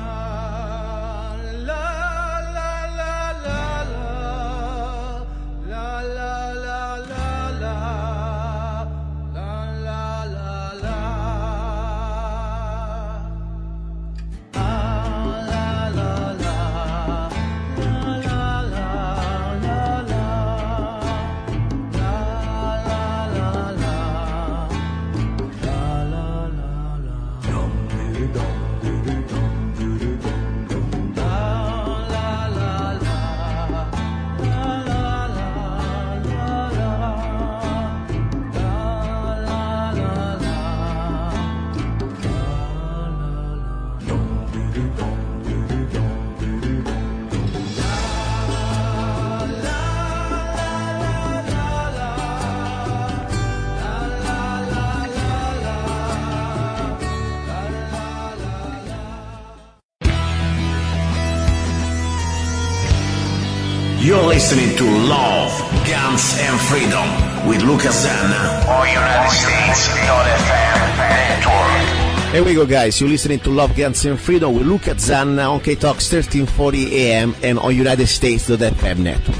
You're listening to Love, Guns, and Freedom with Luca Zanna on United States.FM network. Here we go, guys. You're listening to Love, Guns, and Freedom with Luca Zanna on K-Talks 1340 AM and on United States.FM network.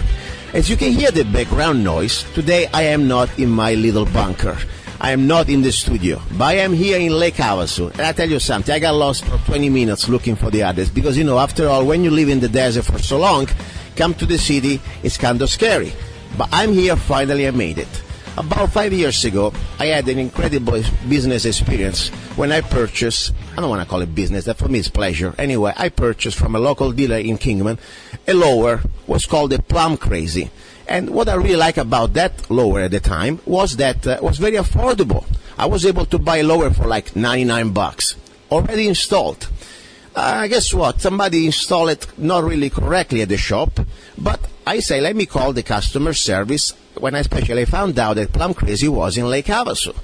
As you can hear the background noise, today I am not in my little bunker. I am not in the studio, but I am here in Lake Havasu. And I tell you something, I got lost for 20 minutes looking for the others because, after all, when you live in the desert for so long, come to the city, it's kind of scary. But I'm here, finally I made it. About 5 years ago, I had an incredible business experience when I purchased, I don't want to call it business, that for me is pleasure. Anyway, I purchased from a local dealer in Kingman a lower, was called the plumcrazy. And what I really like about that lower at the time was that it was very affordable. I was able to buy a lower for like $99, already installed. Guess what? Somebody installed it not really correctly at the shop, but I say, let me call the customer service when I especially found out that plumcrazy was in Lake Havasu.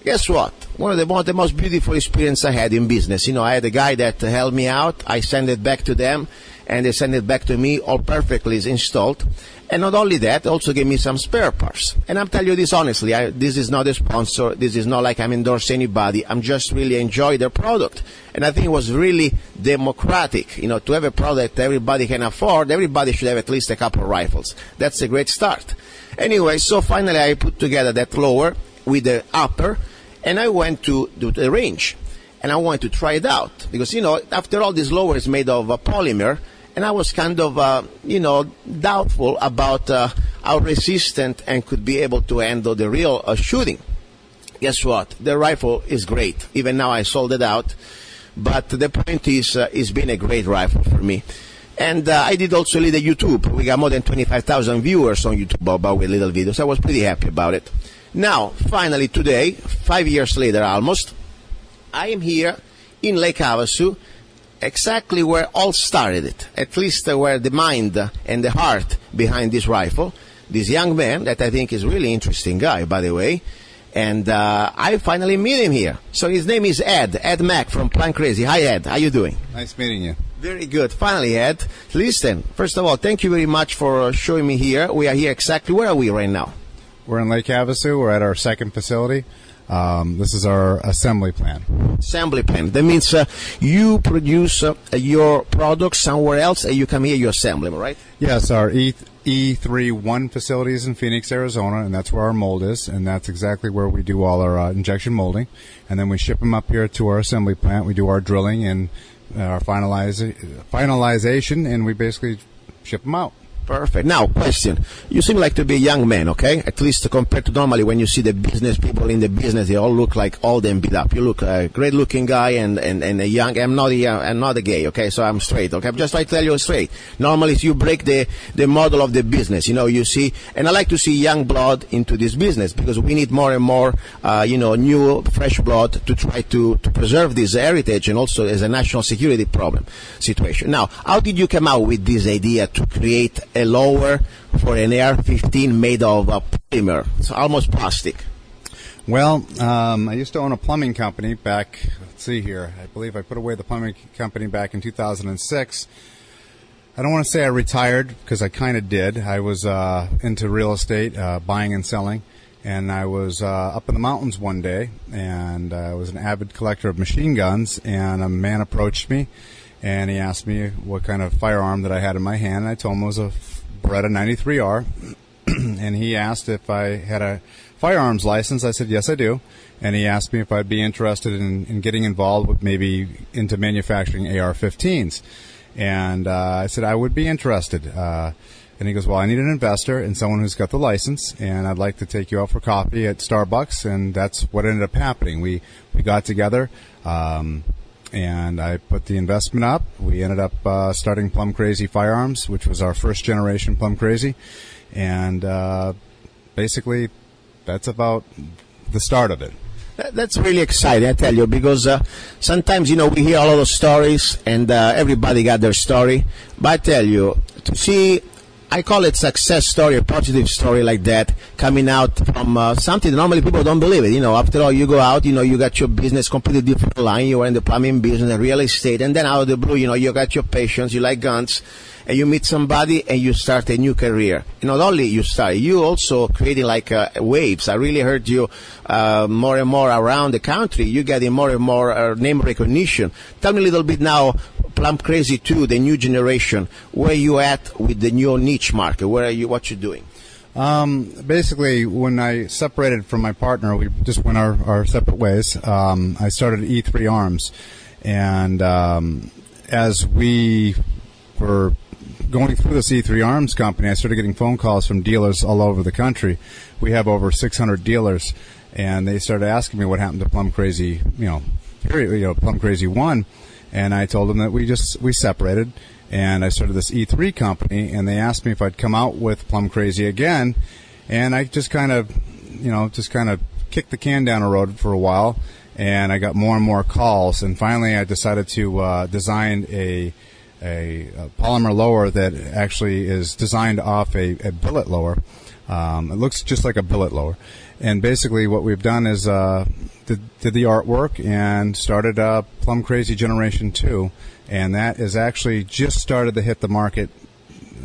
Guess what? One of the most beautiful experiences I had in business. I had a guy that helped me out. I sent it back to them, and they sent it back to me all perfectly installed. And not only that, also gave me some spare parts. And I'm telling you this honestly, this is not a sponsor. This is not like I'm endorsing anybody. I'm just really enjoy their product. And I think it was really democratic, to have a product everybody can afford. Everybody should have at least a couple of rifles. That's a great start. Anyway, so finally I put together that lower with the upper, and I went to the range. And I wanted to try it out. Because, after all, this lower is made of polymer. And I was kind of, doubtful about how resistant and could be able to handle the real shooting. guess what? The rifle is great. Even now I sold it out. But the point is, it's been a great rifle for me. And I did also lead a YouTube. We got more than 25,000 viewers on YouTube about with little videos. I was pretty happy about it. Now, finally today, 5 years later almost, I am here in Lake Havasu, exactly where all started it, at least where the mind and the heart behind this rifle. This young man that I think is a really interesting guy, by the way, and I finally meet him here. So his name is Ed Mack from Plum Crazy. Hi, Ed. How you doing? Nice meeting you. Very good. Finally, Ed. Listen, first of all, thank you very much for showing me here. We are here exactly. Where are we right now? We're in Lake Havasu. We're at our second facility. This is our assembly plant. Assembly plant. That means you produce your products somewhere else and you come here, you assemble them, right? Yes, our E31 facility is in Phoenix, Arizona, and that's where our mold is, and that's exactly where we do all our injection molding. And then we ship them up here to our assembly plant. We do our drilling and our finalization, and we basically ship them out. Perfect. Now, question. You seem like to be a young man, okay? At least compared to normally when you see the business people in the business, they all look like old and beat up. You look a great-looking guy and a young. I'm not a gay, okay? So I'm straight, okay? I'm just trying to tell you straight. Normally, you break the model of the business. You know, you see, and I like to see young blood into this business because we need more and more, new, fresh blood to try to preserve this heritage and also as a national security situation. Now, how did you come out with this idea to create a lower for an AR-15 made of polymer? It's almost plastic. Well, I used to own a plumbing company back, let's see here, I believe I put away the plumbing company back in 2006. I don't want to say I retired because I kind of did. I was into real estate, buying and selling, and I was up in the mountains one day, and I was an avid collector of machine guns, and a man approached me. And he asked me what kind of firearm that I had in my hand. And I told him it was a Beretta 93R. And he asked if I had a firearms license. I said, yes, I do. And he asked me if I'd be interested in getting involved with maybe into manufacturing AR-15s. And I said, I would be interested. And he goes, well, I need an investor and someone who's got the license. And I'd like to take you out for coffee at Starbucks. And that's what ended up happening. We got together. And I put the investment up. We ended up starting Plumcrazy-Firearms, which was our first generation Plum Crazy. And basically, that's about the start of it. That's really exciting, I tell you, because sometimes, we hear a lot of stories, and everybody got their story. But I tell you, to see, I call it success story, a positive story like that, coming out from something that normally people don't believe it. After all, you go out, you got your business completely different line. You are in the plumbing business and real estate, and then out of the blue, you got your passions, you like guns, and you meet somebody and you start a new career. Not only you start, you also creating like waves. I really heard you more and more around the country. You getting more and more name recognition. Tell me a little bit now, Plum Crazy 2, the new generation, where you at with the new niche market? Where are you? What you doing? Basically, when I separated from my partner, we just went our separate ways. I started E3 Arms, and as we were going through this E3 Arms company, I started getting phone calls from dealers all over the country. We have over 600 dealers, and they started asking me what happened to Plum Crazy, Plum Crazy 1. And I told them that we separated, and I started this E3 company, and they asked me if I'd come out with Plum Crazy again, and I just kind of kicked the can down the road for a while, and I got more and more calls, and finally I decided to design a polymer lower that actually is designed off a billet lower. It looks just like a billet lower. And basically what we've done is did the artwork and started Plum Crazy Generation 2. And that is actually just started to hit the market,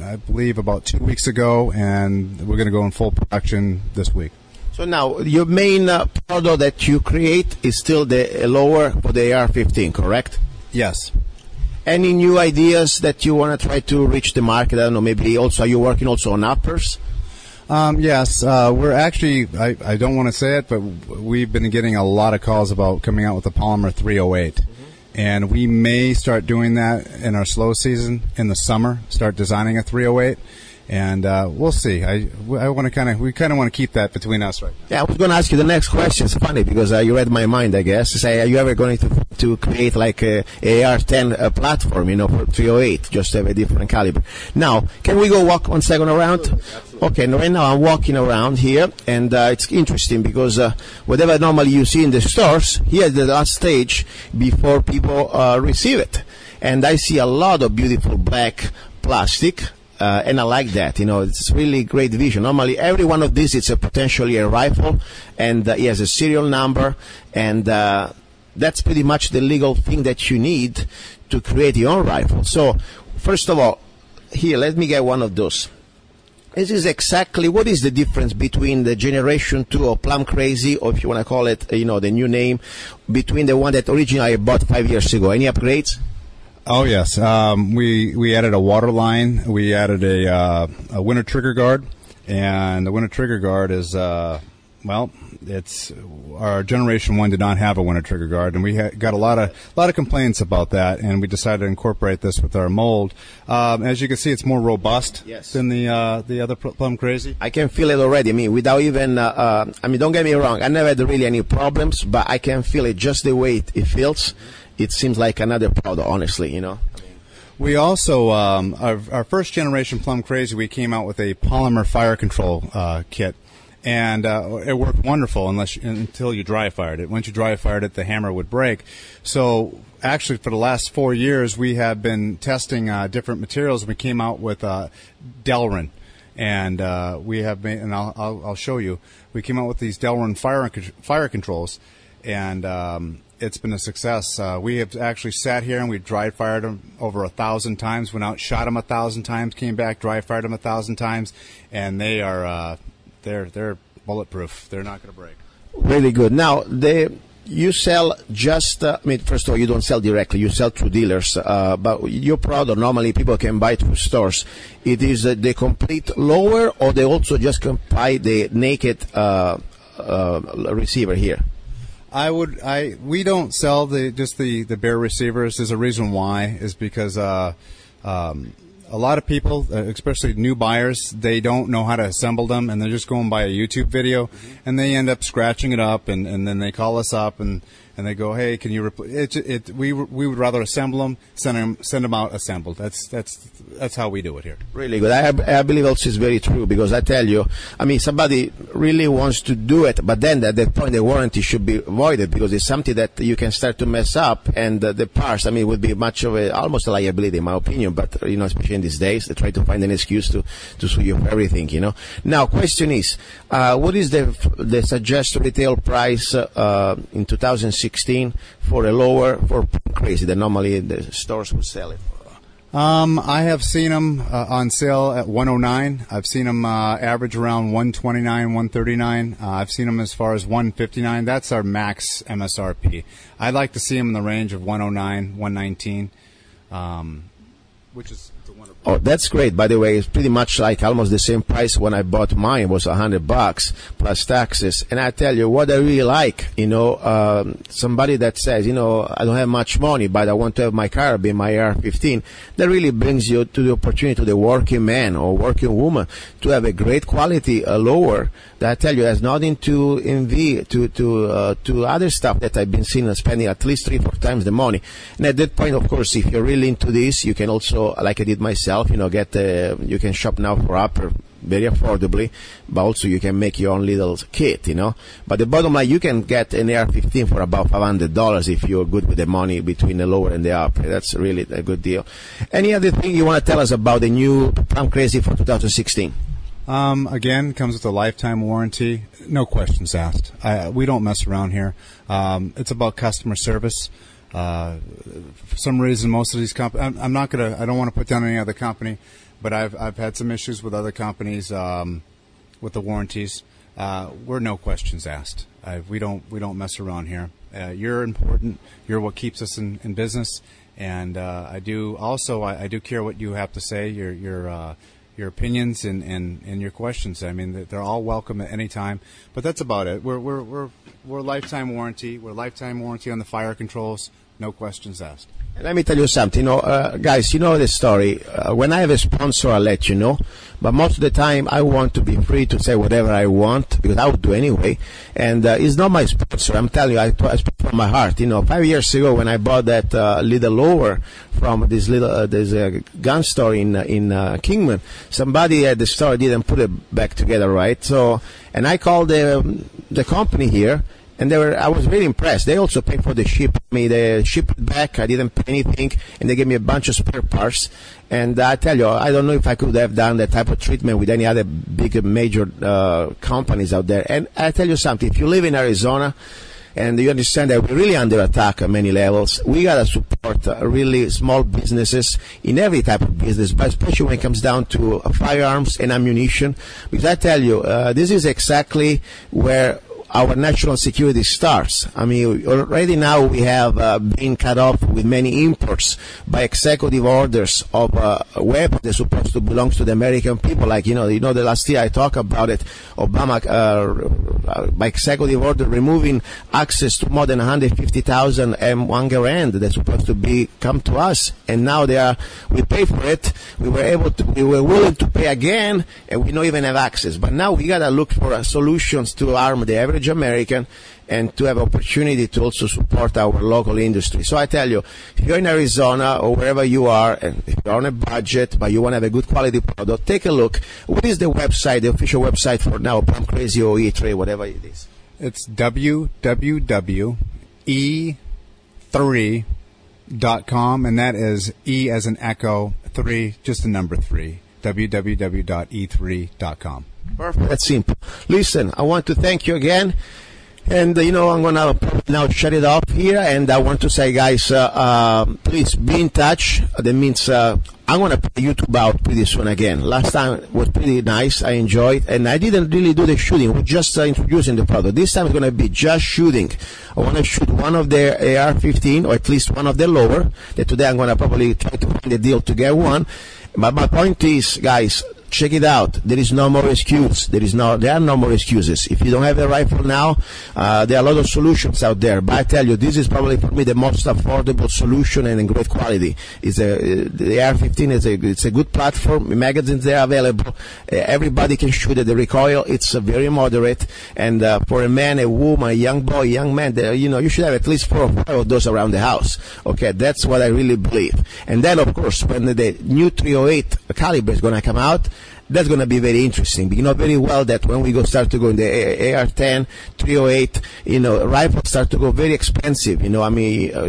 I believe, about 2 weeks ago. And we're going to go in full production this week. So now, your main product that you create is still the lower for the AR-15, correct? Yes. Any new ideas that you want to try to reach the market? I don't know, maybe also, are you working also on uppers? Yes, we're actually, I don't want to say it, but we've been getting a lot of calls about coming out with the Polymer 308. Mm-hmm. And we may start doing that in our slow season in the summer, start designing a 308. And we'll see. We kind of want to keep that between us right now. Yeah, I was going to ask you the next question. It's funny because you read my mind, I guess. Say, are you ever going to create like a AR-10 platform, for 308, just to have a different caliber? Now, can we go walk 1 second around? Okay, right now I'm walking around here, and it's interesting because whatever normally you see in the stores, here's the last stage before people receive it. And I see a lot of beautiful black plastic. And I like that, it's really great vision. Normally, every one of these is potentially a rifle, and he has a serial number, and that's pretty much the legal thing that you need to create your own rifle. So, first of all, here, let me get one of those. This is exactly what is the difference between the Generation 2 or Plum Crazy, or if you want to call it, the new name, between the one that originally I bought 5 years ago. Any upgrades? Oh yes, we added a water line. We added a winter trigger guard, and the winter trigger guard is it's our Generation 1 did not have a winter trigger guard, and we got a lot of complaints about that, and we decided to incorporate this with our mold. As you can see, it's more robust than the other Plum Crazy. I can feel it already. I mean, without even don't get me wrong, I never had really any problems, but I can feel it just the way it feels. It seems like another powder, honestly, We also, our first generation Plum Crazy, we came out with a polymer fire control kit, and it worked wonderful until you dry fired it. Once you dry fired it, the hammer would break. So actually, for the last 4 years, we have been testing different materials. We came out with Delrin, and we have made, and I'll show you. We came out with these Delrin fire controls, and it's been a success. We have actually sat here and we dry fired them over 1,000 times. Went out, shot them 1,000 times, came back, dry fired them 1,000 times, and they are they're bulletproof. They're not going to break. Really good. Now you sell just. First of all, you don't sell directly. You sell through dealers. But your product normally people can buy through stores. It is the complete lower, or they also just can buy the naked receiver here. We don't sell just the bare receivers. There's a reason why, is because a lot of people, especially new buyers, they don't know how to assemble them, and they're just going by a YouTube video, and they end up scratching it up, and then they call us up and they go, hey, can you we would rather assemble them, send them out assembled. That's how we do it here. Really good. I believe also it's very true, because I tell you, somebody really wants to do it, but then at that point the warranty should be voided, because it's something that you can start to mess up, and the parts, would be much of almost a liability in my opinion, but especially in these days, they try to find an excuse to sue you for everything, Now, question is, what is the suggested retail price in 2016 for a lower, for Crazy, that normally the stores would sell it for? I have seen them on sale at $109. I've seen them average around $129, $139. I've seen them as far as $159. That's our max MSRP. I'd like to see them in the range of $109, $119, which is wonderful. Oh, that's great. By the way, it's pretty much like almost the same price when I bought mine. It was $100 plus taxes. And I tell you what I really like, somebody that says, I don't have much money, but I want to have my carabine, my AR-15. That really brings you to the opportunity to the working man or working woman to have a great quality lower that I tell you has nothing to envy to other stuff that I've been seeing spending at least 3-4 times the money. And at that point, of course, if you're really into this, you can also, like I did myself, you can shop now for upper very affordably, but also you can make your own little kit, But the bottom line, you can get an AR-15 for about $500 if you're good with the money between the lower and the upper. That's really a good deal. Any other thing you want to tell us about the new Plum Crazy for 2016? Again, comes with a lifetime warranty. No questions asked. We don't mess around here. It's about customer service. For some reason, most of these companies, I don't want to put down any other company, but I've had some issues with other companies with the warranties. We're no questions asked. We don't mess around here. You're important. You're what keeps us in business, and I do care what you have to say. Your opinions and your questions. They're all welcome at any time. But that's about it. We're lifetime warranty. We're lifetime warranty on the fire controls. No questions asked. Let me tell you something, guys, you know the story. When I have a sponsor, I'll let you know. But most of the time, I want to be free to say whatever I want, because I would do anyway. And he's not my sponsor. I'm telling you, I speak from my heart. 5 years ago, when I bought that little lower from this little there's a gun store in Kingman, somebody at the store didn't put it back together right. So, and I called the company here. And I was really impressed. They also paid for the ship. They shipped it back. I didn't pay anything, and they gave me a bunch of spare parts. And I tell you, I don't know if I could have done that type of treatment with any other big major companies out there. And I tell you something, if you live in Arizona, and you understand that we're really under attack at many levels, we got to support really small businesses in every type of business, but especially when it comes down to firearms and ammunition. Because I tell you, this is exactly where our national security starts. I mean, already now we have been cut off with many imports by executive orders of weapons that are supposed to belong to the American people. Like, the last year I talked about it, Obama, by executive order, removing access to more than 150,000 M1 Garand that's supposed to come to us. And now we pay for it. We were willing to pay again, and we don't even have access. But now we got to look for solutions to arm the average American and to have opportunity to also support our local industry. So I tell you, if you're in Arizona or wherever you are, and if you're on a budget but you want to have a good quality product, take a look. What is the website, the official website for now, Plum Crazy or E3, whatever it is? It's www.e3.com, and that is E as in echo, 3, just the number 3, www.e3.com. Perfect. That's simple. Listen, I want to thank you again. And, I'm going to now shut it off here. And I want to say, guys, please be in touch. That means I'm going to put YouTube out pretty soon again. Last time was pretty nice. I enjoyed. And I didn't really do the shooting. We're just introducing the product. This time it's going to be just shooting. I want to shoot one of the AR-15, or at least one of the lower. That today I'm going to probably try to find a deal to get one. But my point is, guys, check it out. There is no more excuse. There are no more excuses. If you don't have a rifle now, there are a lot of solutions out there. But I tell you, this is probably for me the most affordable solution and in great quality. The AR-15 it's a good platform. Magazines there are available. Everybody can shoot it. The recoil it's very moderate. And for a man, a woman, a young boy, young man, you should have at least 4 or 5 of those around the house. Okay, that's what I really believe. And then, of course, when the new 308 caliber is going to come out, that's going to be very interesting. You know very well that when we start to go in the AR-10, 308, rifles start to go very expensive.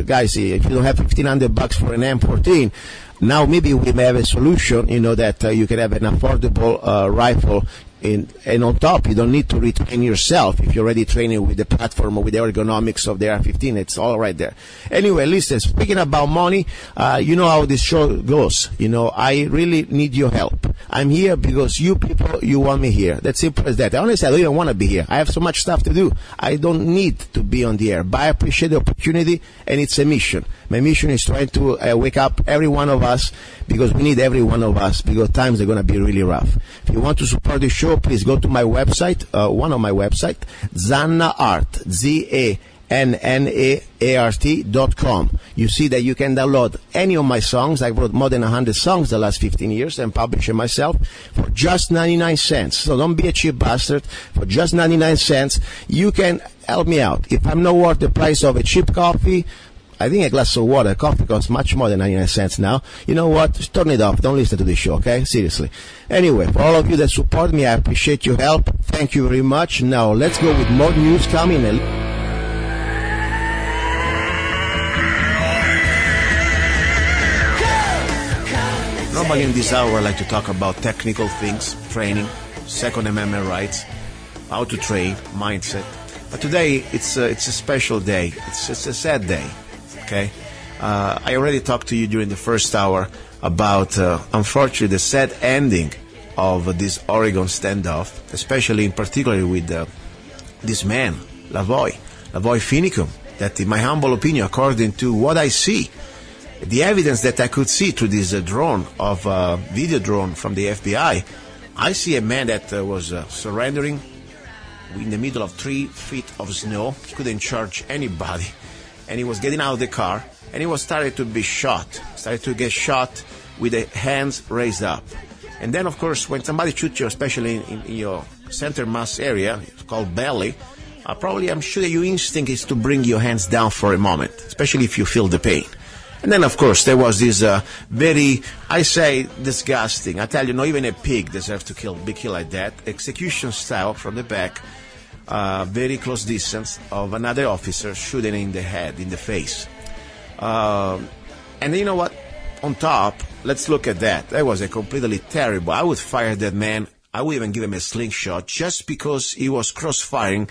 Guys, if you don't have $1,500 for an M14, now maybe we may have a solution, that you can have an affordable rifle. And on top, you don't need to retrain yourself if you're already training with the platform or with the ergonomics of the AR-15. It's all right there. Anyway, listen, speaking about money, you know how this show goes. I really need your help. I'm here because you people, you want me here. That's simple as that. Honestly, I don't even want to be here. I have so much stuff to do. I don't need to be on the air. But I appreciate the opportunity, and it's a mission. My mission is trying to wake up every one of us, because we need every one of us, because times are going to be really rough. If you want to support the show, please go to my website, one of my websites, ZannaArt, ZANNAART.com. You see that you can download any of my songs. I wrote more than 100 songs the last 15 years and published it myself for just 99 cents. So don't be a cheap bastard. For just 99 cents, you can help me out. If I'm not worth the price of a cheap coffee, I think a glass of water, coffee costs much more than 99 cents now. You know what? Just turn it off. Don't listen to the show, okay? Seriously. Anyway, for all of you that support me, I appreciate your help. Thank you very much. Now, let's go with more news coming. Normally in this hour, I like to talk about technical things, training, Second Amendment rights, how to train, mindset. But today, it's a special day. It's a sad day. Okay, I already talked to you during the first hour about, unfortunately, the sad ending of this Oregon standoff, especially in particular with this man, lavoy-finicum, that in my humble opinion, according to what I see, the evidence that I could see through this drone video drone from the FBI, I see a man that was surrendering in the middle of 3 feet of snow. He couldn't charge anybody. And he was getting out of the car, and he was started to get shot with the hands raised up. And then, of course, when somebody shoots you, especially in your center mass area, it's called belly, probably I'm sure your instinct is to bring your hands down for a moment, especially if you feel the pain. And then, of course, there was this very, I say, disgusting. I tell you, not even a pig deserves to be killed like that. Execution style from the back, very close distance of another officer shooting in the head, in the face. And you know what? On top, let's look at that. That was a completely terrible. I would fire that man. I would even give him a slingshot just because he was cross-firing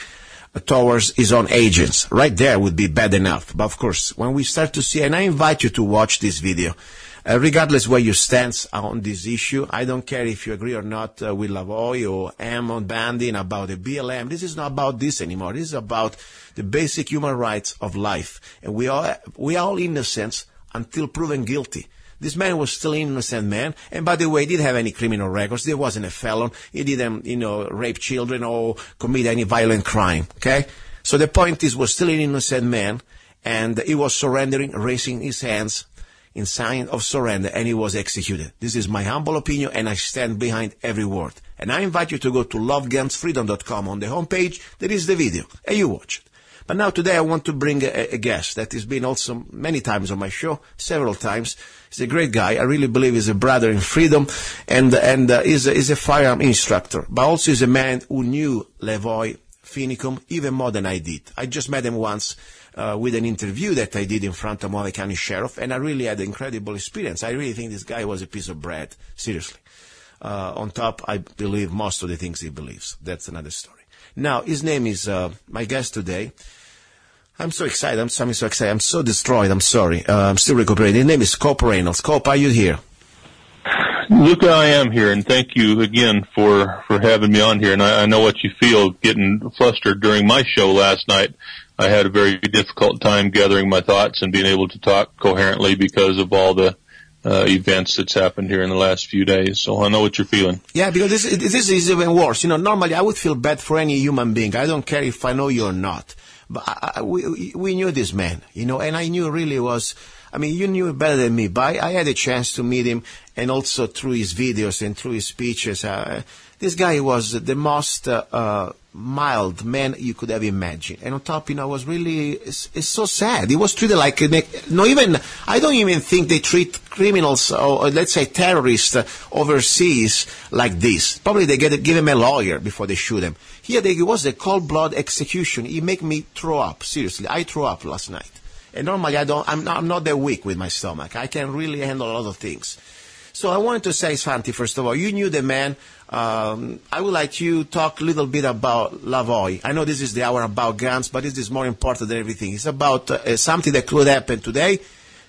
towards his own agents. Right there would be bad enough. But of course, when we start to see, and I invite you to watch this video, regardless where you stand on this issue, I don't care if you agree or not with Lavoy or am on banding about the BLM. This is not about this anymore. This is about the basic human rights of life. And we are all innocent until proven guilty. This man was still an innocent man, and by the way, he didn't have any criminal records. He wasn't a felon. He didn't, rape children or commit any violent crime, okay? So the point is, was still an innocent man, and he was surrendering, raising his hands in sign of surrender, and he was executed. This is my humble opinion, and I stand behind every word. And I invite you to go to lovegunsfreedom.com. On the homepage, there is the video, and you watch it. But now today I want to bring a guest that has been also many times on my show, several times. He's a great guy. I really believe he's a brother in freedom, and is a firearm instructor. But also is a man who knew lavoy-finicum even more than I did. I just met him once with an interview that I did in front of Monterey County Sheriff, and I really had an incredible experience. I really think this guy was a piece of bread, seriously. On top, I believe most of the things he believes. That's another story. Now, his name is my guest today. I'm so excited. I'm so excited. I'm so destroyed. I'm sorry. I'm still recuperating. His name is Cope Reynolds. Cope, are you here? Luca, I am here, and thank you again for having me on here. And I know what you feel getting flustered during my show last night. I had a very difficult time gathering my thoughts and being able to talk coherently because of all the events that's happened here in the last few days. So I know what you're feeling. Yeah, because this is even worse. Normally I would feel bad for any human being. I don't care if I know you or not. But we knew this man, and I knew really was, you knew better than me, but I had a chance to meet him, and also through his videos and through his speeches. This guy was the most mild man you could have imagined. And on top, was really, it's so sad. He was treated like, I don't even think they treat criminals, or let's say terrorists overseas like this. Probably they give him a lawyer before they shoot him. Here, it was a cold-blood execution. He make me throw up. Seriously, I threw up last night. And normally I'm not that weak with my stomach. I can really handle a lot of things. So I wanted to say, Santi, first of all, you knew the man. I would like you to talk a little bit about Lavoy. I know this is the hour about guns, but this is more important than everything. It's about something that could happen today.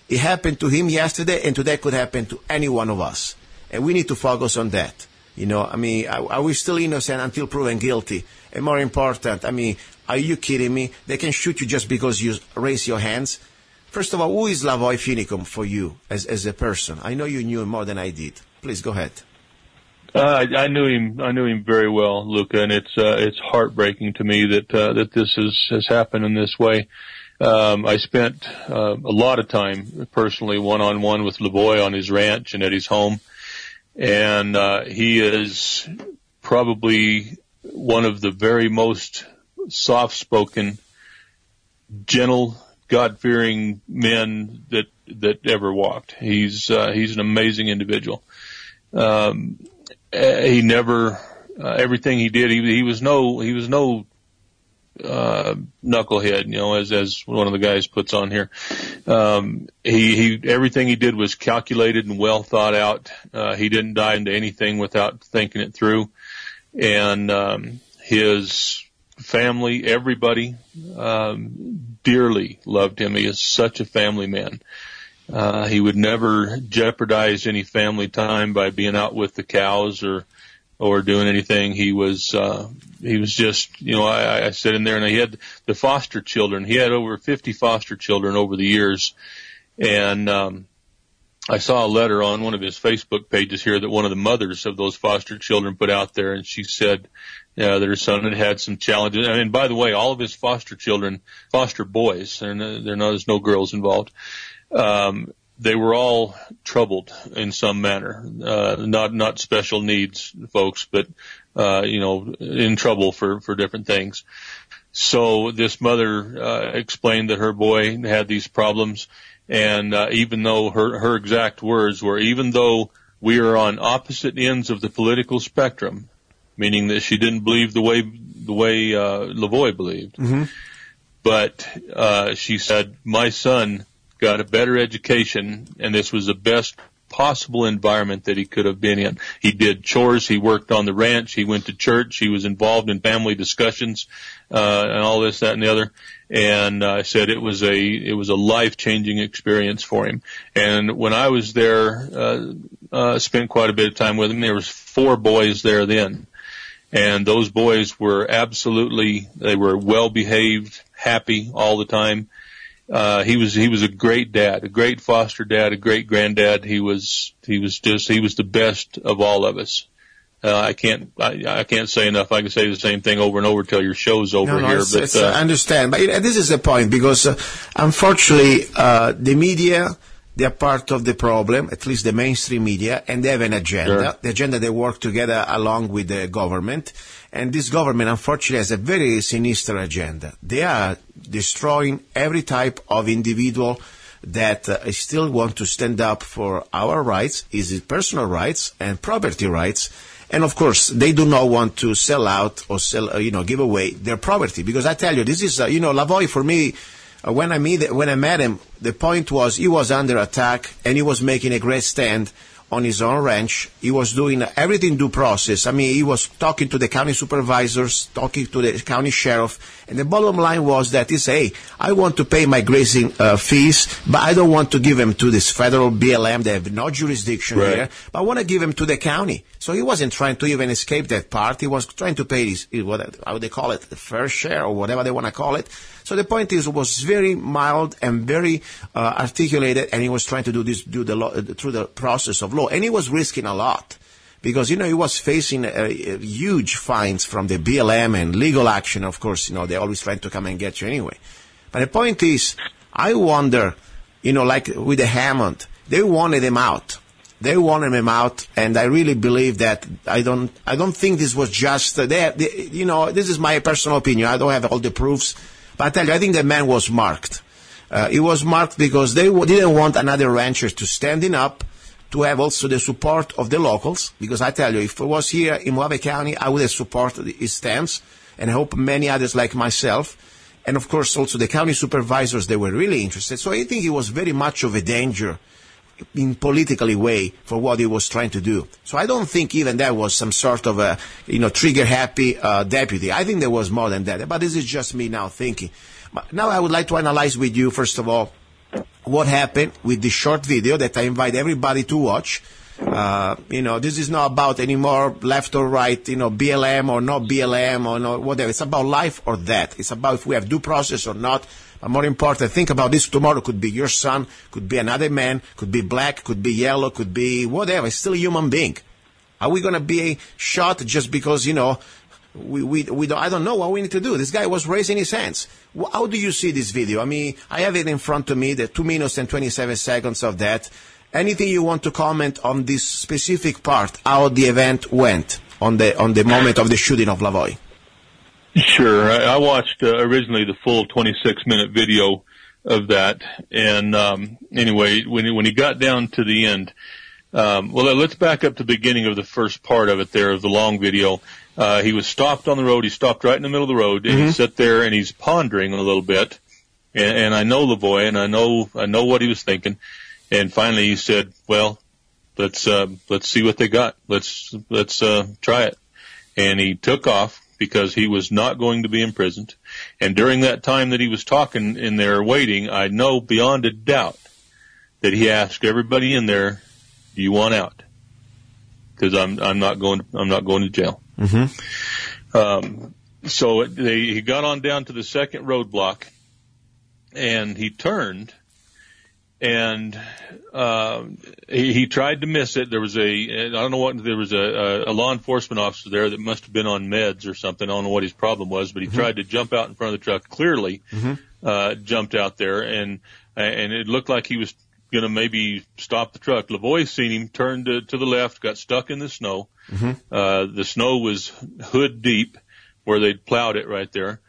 It happened to him yesterday, and today could happen to any one of us. And we need to focus on that. Are we still innocent until proven guilty? And more important, are you kidding me? They can shoot you just because you raise your hands. First of all, who is lavoy-finicum for you as a person? I know you knew him more than I did. Please go ahead. I knew him very well, Luca, and it's heartbreaking to me that this has happened in this way. I spent a lot of time personally one-on-one with Lavoy on his ranch and at his home. And he is probably one of the very most soft-spoken, gentle, God-fearing men that ever walked. He's an amazing individual. He never everything he did. He was no knucklehead, as one of the guys puts on here. He everything he did was calculated and well thought out. He didn't dive into anything without thinking it through. And his family, everybody, dearly loved him. He is such a family man. He would never jeopardize any family time by being out with the cows or doing anything. He was just, I sat in there and he had the foster children. He had over 50 foster children over the years. And, I saw a letter on one of his Facebook pages here that one of the mothers of those foster children put out there, and she said, that her son had some challenges. By the way, all of his foster children, foster boys, there's no girls involved, they were all troubled in some manner, not special needs folks, but, in trouble for different things. So this mother, explained that her boy had these problems. And, even though her exact words were, even though we are on opposite ends of the political spectrum, meaning that she didn't believe the way Lavoy believed. Mm-hmm. But, she said, my son got a better education, and this was the best possible environment that he could have been in. He did chores, he worked on the ranch, he went to church, he was involved in family discussions, and all this, that, and the other. And I said it was a life-changing experience for him. And when I was there, spent quite a bit of time with him. There was 4 boys there then. And those boys were they were well-behaved, happy all the time. He was a great dad, a great foster dad, a great granddad. He was the best of all of us. I can't say enough. I can say the same thing over and over till your show's over here. I understand. But this is the point, because unfortunately, the media, they are part of the problem, at least the mainstream media, and they have an agenda. Sure. The agenda, they work together along with the government. And this government, unfortunately, has a very sinister agenda. They are destroying every type of individual that still want to stand up for our rights, is it personal rights and property rights. And of course, they do not want to sell out or give away their property. Because I tell you, this is, Lavoy, for me, when I met him, the point was he was under attack and he was making a great stand on his own ranch. He was doing everything due process. I mean, he was talking to the county supervisors, talking to the county sheriff, and the bottom line was that he said, hey, I want to pay my grazing fees, but I don't want to give them to this federal BLM. They have no jurisdiction here, but I want to give them to the county. So he wasn't trying to even escape that part. He was trying to pay his, how they call it, the fair share or whatever they want to call it. So the point is, it was very mild and very articulated, and he was trying to do this through the process of law, and he was risking a lot, because he was facing huge fines from the BLM and legal action. Of course, they're always trying to come and get you anyway. But the point is, I wonder, like with the Hammond, they wanted him out. They wanted him out, and I really believe that I don't think this was just this is my personal opinion. I don't have all the proofs. But I tell you, I think the man was marked. He was marked because they didn't want another rancher to standing up, to have also the support of the locals. Because I tell you, if I was here in Mojave County, I would have supported his stance, and I hope many others like myself. And of course, also the county supervisors, they were really interested. So I think he was very much of a danger in politically way for what he was trying to do. So I don't think even that was some sort of a, trigger-happy deputy. I think there was more than that. But this is just me now thinking. But now I would like to analyze with you, first of all, what happened with this short video that I invite everybody to watch. This is not about anymore left or right, BLM or not BLM or not whatever. It's about life or death. It's about if we have due process or not. But more important, think about this tomorrow. Could be your son, could be another man, could be black, could be yellow, could be whatever. It's still a human being. Are we going to be shot just because, we don't, I don't know what we need to do. This guy was raising his hands. How do you see this video? I mean, I have it in front of me, the 2 minutes and 27 seconds of that. Anything you want to comment on this specific part, how the event went on the moment of the shooting of Lavoy? Sure. I watched originally the full 26-minute video of that, and anyway, when he got down to the end, let's back up to the beginning of the first part of it there, of the long video. He was stopped on the road. He stopped right in the middle of the road, and he sat there and he's pondering a little bit. And I know Lavoy, and I know what he was thinking. And finally he said, well, let's see what they got. Let's try it. And he took off, because he was not going to be imprisoned. And during that time that he was talking in there waiting, I know beyond a doubt that he asked everybody in there, do you want out? Because I'm not going to jail. Mm-hmm. So he got on down to the second roadblock, and he turned, and he tried to miss it. There was a law enforcement officer there that must have been on meds or something. I don't know what his problem was, but he tried to jump out in front of the truck. Clearly, jumped out there, and and it looked like he was going to maybe stop the truck. Lavoy seen him, turned to the left, got stuck in the snow. The snow was hood deep where they'd plowed it right there,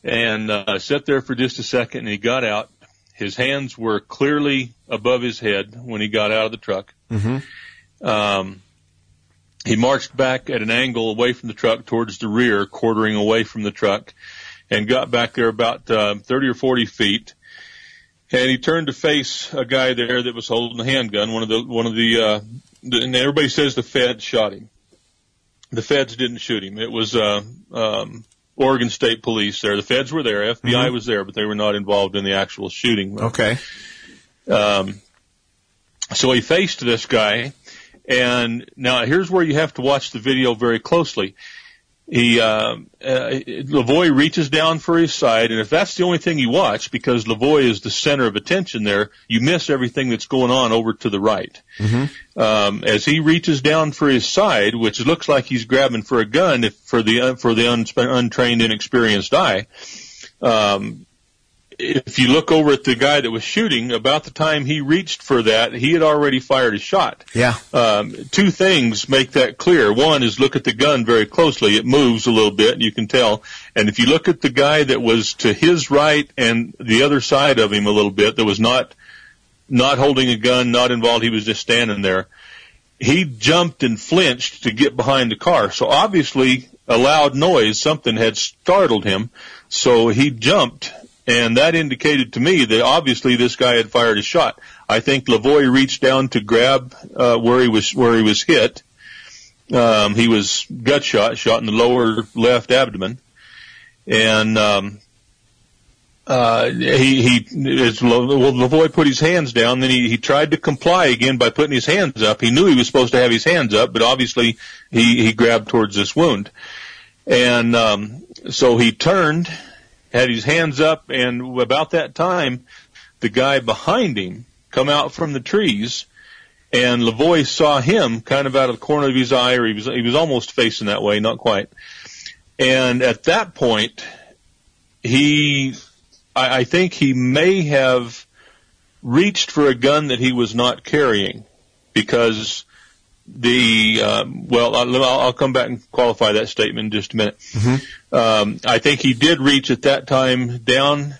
and sat there for just a second, and he got out. His hands were clearly above his head when he got out of the truck. He marched back at an angle away from the truck towards the rear, quartering away from the truck, and got back there about 30 or 40 feet. And he turned to face a guy there that was holding a handgun. And everybody says the feds shot him. The feds didn't shoot him. It was Oregon State Police there. The feds were there. FBI was there, but they were not involved in the actual shooting. Okay. So he faced this guy, and now here's where you have to watch the video very closely. Lavoy reaches down for his side, and if that's the only thing you watch, because Lavoy is the center of attention there, you miss everything that's going on over to the right. As he reaches down for his side, which looks like he's grabbing for a gun for the untrained, inexperienced eye, if you look over at the guy that was shooting, about the time he reached for that, he had already fired a shot. Yeah. Two things make that clear. One is look at the gun very closely. It moves a little bit, you can tell. And if you look at the guy that was to his right and the other side of him a little bit, that was not holding a gun, not involved, he was just standing there, he jumped and flinched to get behind the car. So obviously a loud noise, something had startled him, so he jumped. And that indicated to me that obviously this guy had fired a shot. I think Lavoy reached down to grab where he was hit. He was gut shot in the lower left abdomen, and Lavoy put his hands down. Then he tried to comply again by putting his hands up. He knew he was supposed to have his hands up, but obviously he grabbed towards this wound, and so he turned, had his hands up, and about that time, the guy behind him come out from the trees, and Lavoy saw him kind of out of the corner of his eye, or he was almost facing that way, not quite. And at that point, I think he may have reached for a gun that he was not carrying, because I'll come back and qualify that statement in just a minute. I think he did reach at that time down,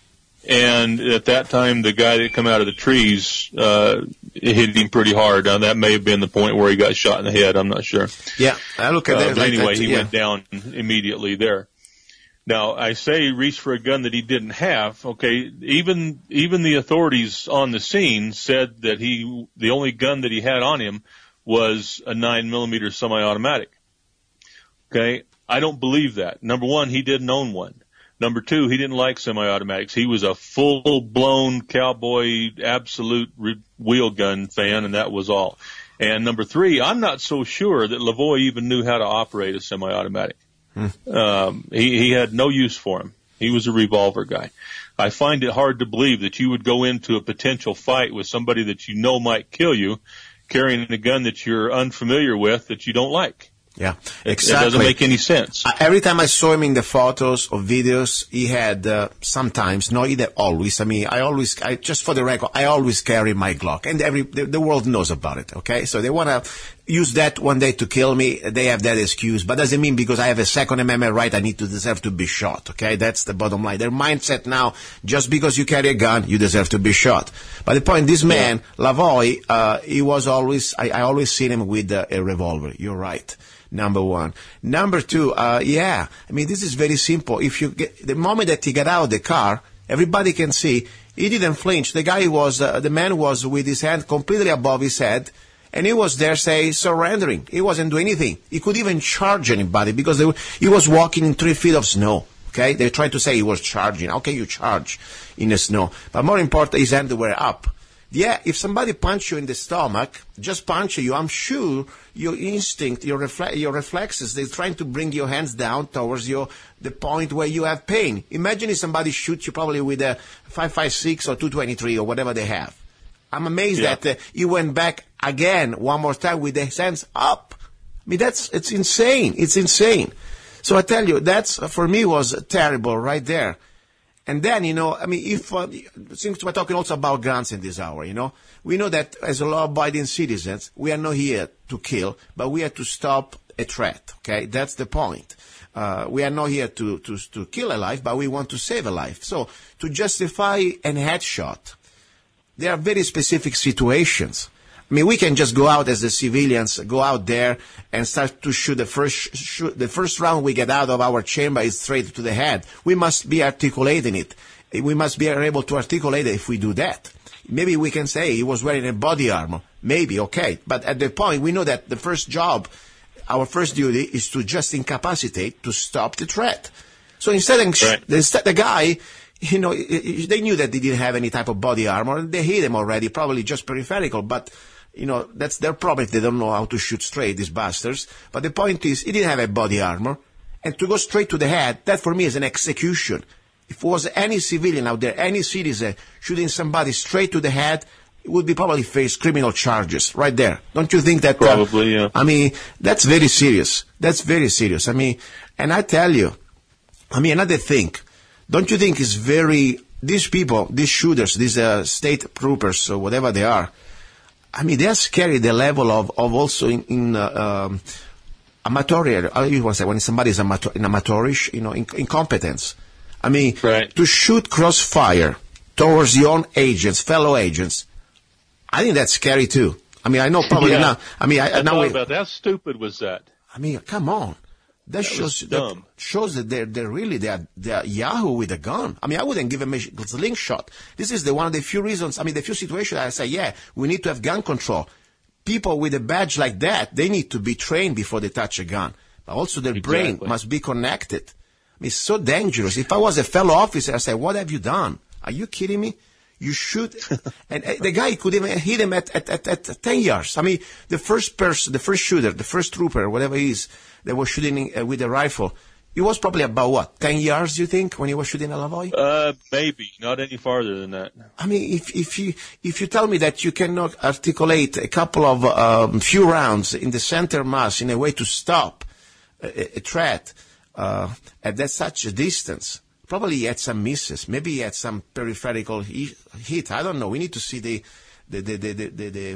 and at that time the guy that come out of the trees hit him pretty hard. Now that may have been the point where he got shot in the head. I'm not sure. Yeah, I look at that. But anyway, he went down immediately there. Now I say he reached for a gun that he didn't have. Okay, even the authorities on the scene said that the only gun that he had on him was a 9mm semi-automatic. Okay, I don't believe that. Number one, he didn't own one. Number two, he didn't like semi-automatics. He was a full-blown cowboy, absolute wheel gun fan, and that was all. And number three, I'm not so sure that Lavoy even knew how to operate a semi-automatic. He had no use for him. He was a revolver guy. I find it hard to believe that you would go into a potential fight with somebody that you know might kill you, carrying a gun that you're unfamiliar with, that you don't like. Yeah, exactly. It doesn't make any sense. Every time I saw him in the photos or videos, he had sometimes, not either always. I mean, just for the record, I always carry my Glock, and the world knows about it. Okay, so they want to use that one day to kill me. They have that excuse, but doesn't mean because I have a Second Amendment right, I deserve to be shot. Okay, that's the bottom line. Their mindset now, just because you carry a gun, you deserve to be shot. But the point, this man, Lavoy, he was always, I always seen him with a revolver. You're right. Number one. Number two, I mean, this is very simple. If you the moment that he got out of the car, everybody can see he didn't flinch. The man was with his hand completely above his head, and he was there, surrendering. He wasn't doing anything. He could even charge anybody because he was walking in 3 feet of snow. Okay, they tried to say he was charging. How can you charge in the snow? But more important, his hands were up. Yeah, if somebody punch you in the stomach, just punch you, I'm sure your instinct, your reflexes, they're trying to bring your hands down towards the point where you have pain. Imagine if somebody shoots you probably with a 5.56 or 223 or whatever they have. I'm amazed that he went back again one more time with his hands up. I mean, it's insane. It's insane. So I tell you, that's, for me, was terrible right there. And then, if, since we're talking also about guns in this hour, we know that as a law-abiding citizens, we are not here to kill, but we are to stop a threat, okay? That's the point. We are not here to kill a life, but we want to save a life. So, to justify an headshot, there are very specific situations. We can just go out as the civilians, go out there and start to shoot the first round we get out of our chamber is straight to the head. We must be articulating it. We must be able to articulate it if we do that. Maybe we can say he was wearing a body armor. Maybe, okay. But at the point, we know that the first job, our first duty is to just incapacitate, to stop the threat. So instead, the guy, they knew that they didn't have any type of body armor. They hit him already, probably just peripheral, but that's their problem if they don't know how to shoot straight, these bastards. But the point is, he didn't have a body armor. And to go straight to the head, that for me is an execution. If it was any civilian out there, any citizen shooting somebody straight to the head, it would be probably face criminal charges right there. Don't you think that? Probably, yeah. That's very serious. That's very serious. And I tell you, another thing, don't you think is these people, these shooters, these state troopers, or whatever they are, they are scary the level of also in amateur, you want to say when somebody is amateurish, incompetence. To shoot crossfire towards your own agents, fellow agents, I think that's scary too. I know probably not. I thought about that. How stupid was that? Come on. That shows that they're Yahoo with a gun. I wouldn't give him a slingshot. This is one of the few reasons, the few situations I say, we need to have gun control. People with a badge like that, they need to be trained before they touch a gun. But also their brain must be connected. It's so dangerous. If I was a fellow officer, I'd say, what have you done? Are you kidding me? You shoot, and the guy could even hit him at 10 yards. The first person, the first shooter, the first trooper, whatever he is, that was shooting with a rifle, he was probably about 10 yards, you think, when he was shooting a lavoy? Maybe, not any farther than that. If you tell me that you cannot articulate a couple of few rounds in the center mass in a way to stop a threat at such a distance, probably he had some misses. Maybe he had some peripheral hit. I don't know. We need to see the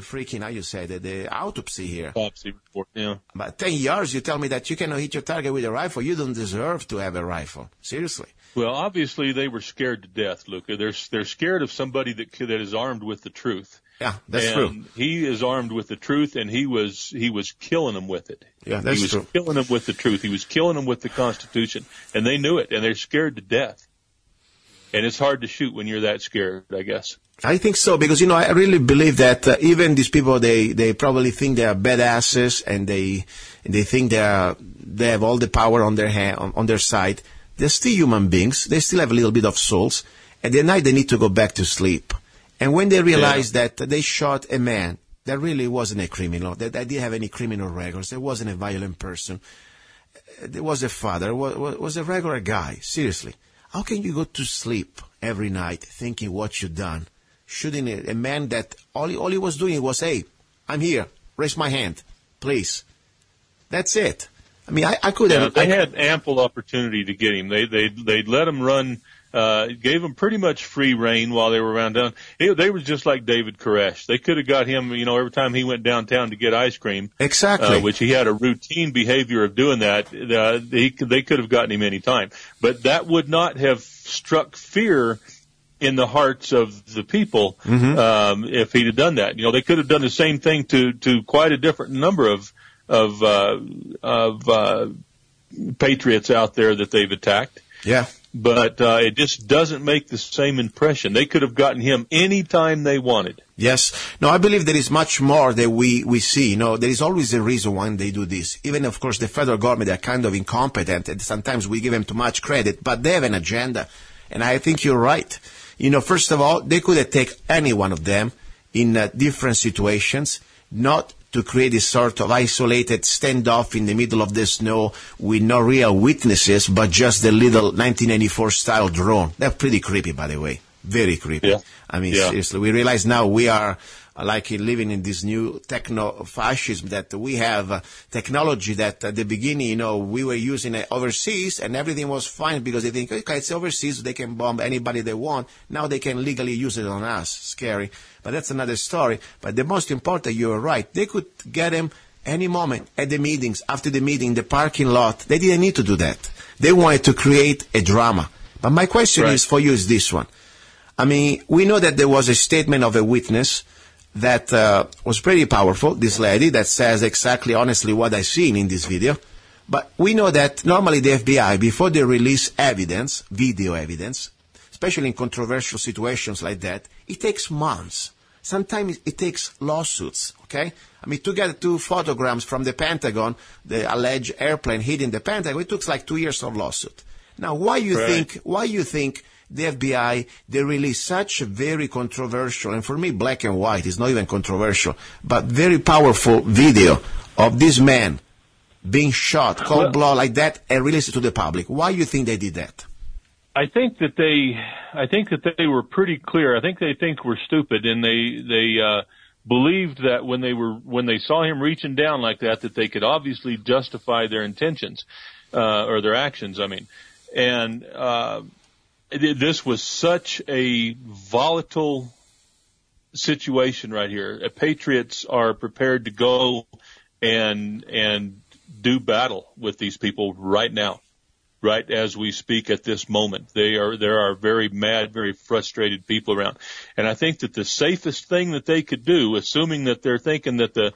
freaking, how you say, the autopsy here. Autopsy report, yeah. But 10 yards, you tell me that you cannot hit your target with a rifle. You don't deserve to have a rifle. Seriously. Well, obviously they were scared to death, Luca. They're scared of somebody that is armed with the truth. Yeah, that's true. He is armed with the truth, and he was killing them with it. Yeah, that's true. He was killing them with the truth. He was killing them with the Constitution, and they knew it, and they're scared to death. And it's hard to shoot when you're that scared, I guess. I think so, because, I really believe that even these people, they probably think they are badasses, and they think they have all the power on their side. They're still human beings. They still have a little bit of souls. And at night they need to go back to sleep. And when they realized that they shot a man that really wasn't a criminal, that didn't have any criminal records, there wasn't a violent person, there was a father, was a regular guy, seriously. How can you go to sleep every night thinking what you've done? Shooting a man that all he was doing was, hey, I'm here, raise my hand, please. That's it. I could have... They had ample opportunity to get him. They let him run... gave him pretty much free reign while they were around town. They were just like David Koresh. They could have got him, every time he went downtown to get ice cream. Exactly. Which he had a routine behavior of doing that. They could have gotten him any time. But that would not have struck fear in the hearts of the people, if he'd have done that. They could have done the same thing to quite a different number of patriots out there that they've attacked. Yeah. But it just doesn't make the same impression. They could have gotten him any time they wanted. Yes. No, I believe there is much more that we see. There is always a reason why they do this. Even, of course, the federal government, they're kind of incompetent, and sometimes we give them too much credit, but they have an agenda. And I think you're right. First of all, they could have taken any one of them in different situations, not to create this sort of isolated standoff in the middle of the snow with no real witnesses, but just the little 1984 style drone. They're pretty creepy, by the way. Very creepy. Yeah. Seriously, we realize now we are like living in this new techno-fascism that we have, technology that at the beginning, we were using it overseas and everything was fine because they think, okay, it's overseas, they can bomb anybody they want. Now they can legally use it on us. Scary. But that's another story. But the most important, you're right. They could get him any moment at the meetings, after the meeting, the parking lot. They didn't need to do that. They wanted to create a drama. But my question is for you is this one. I mean, we know that there was a statement of a witness that was pretty powerful, this lady that says exactly, honestly, what I've seen in this video. But we know that normally the FBI, before they release evidence, video evidence, especially in controversial situations like that, it takes months. Sometimes it takes lawsuits, okay? I mean, to get 2 photograms from the Pentagon, the alleged airplane hitting the Pentagon, it took like 2 years of lawsuit. Now, why you think the FBI, they release such a very controversial, and for me, black and white is not even controversial, but very powerful video of this man being shot, cold blood like that, and release it to the public? Why you think they did that? I think that they were pretty clear. I think they think we're stupid, and they believed that when they saw him reaching down like that they could obviously justify their intentions, or their actions, I mean. And, this was such a volatile situation right here. Patriots are prepared to go and do battle with these people right now, right as we speak at this moment. There are very mad, very frustrated people around. And I think that the safest thing that they could do, assuming that they're thinking that the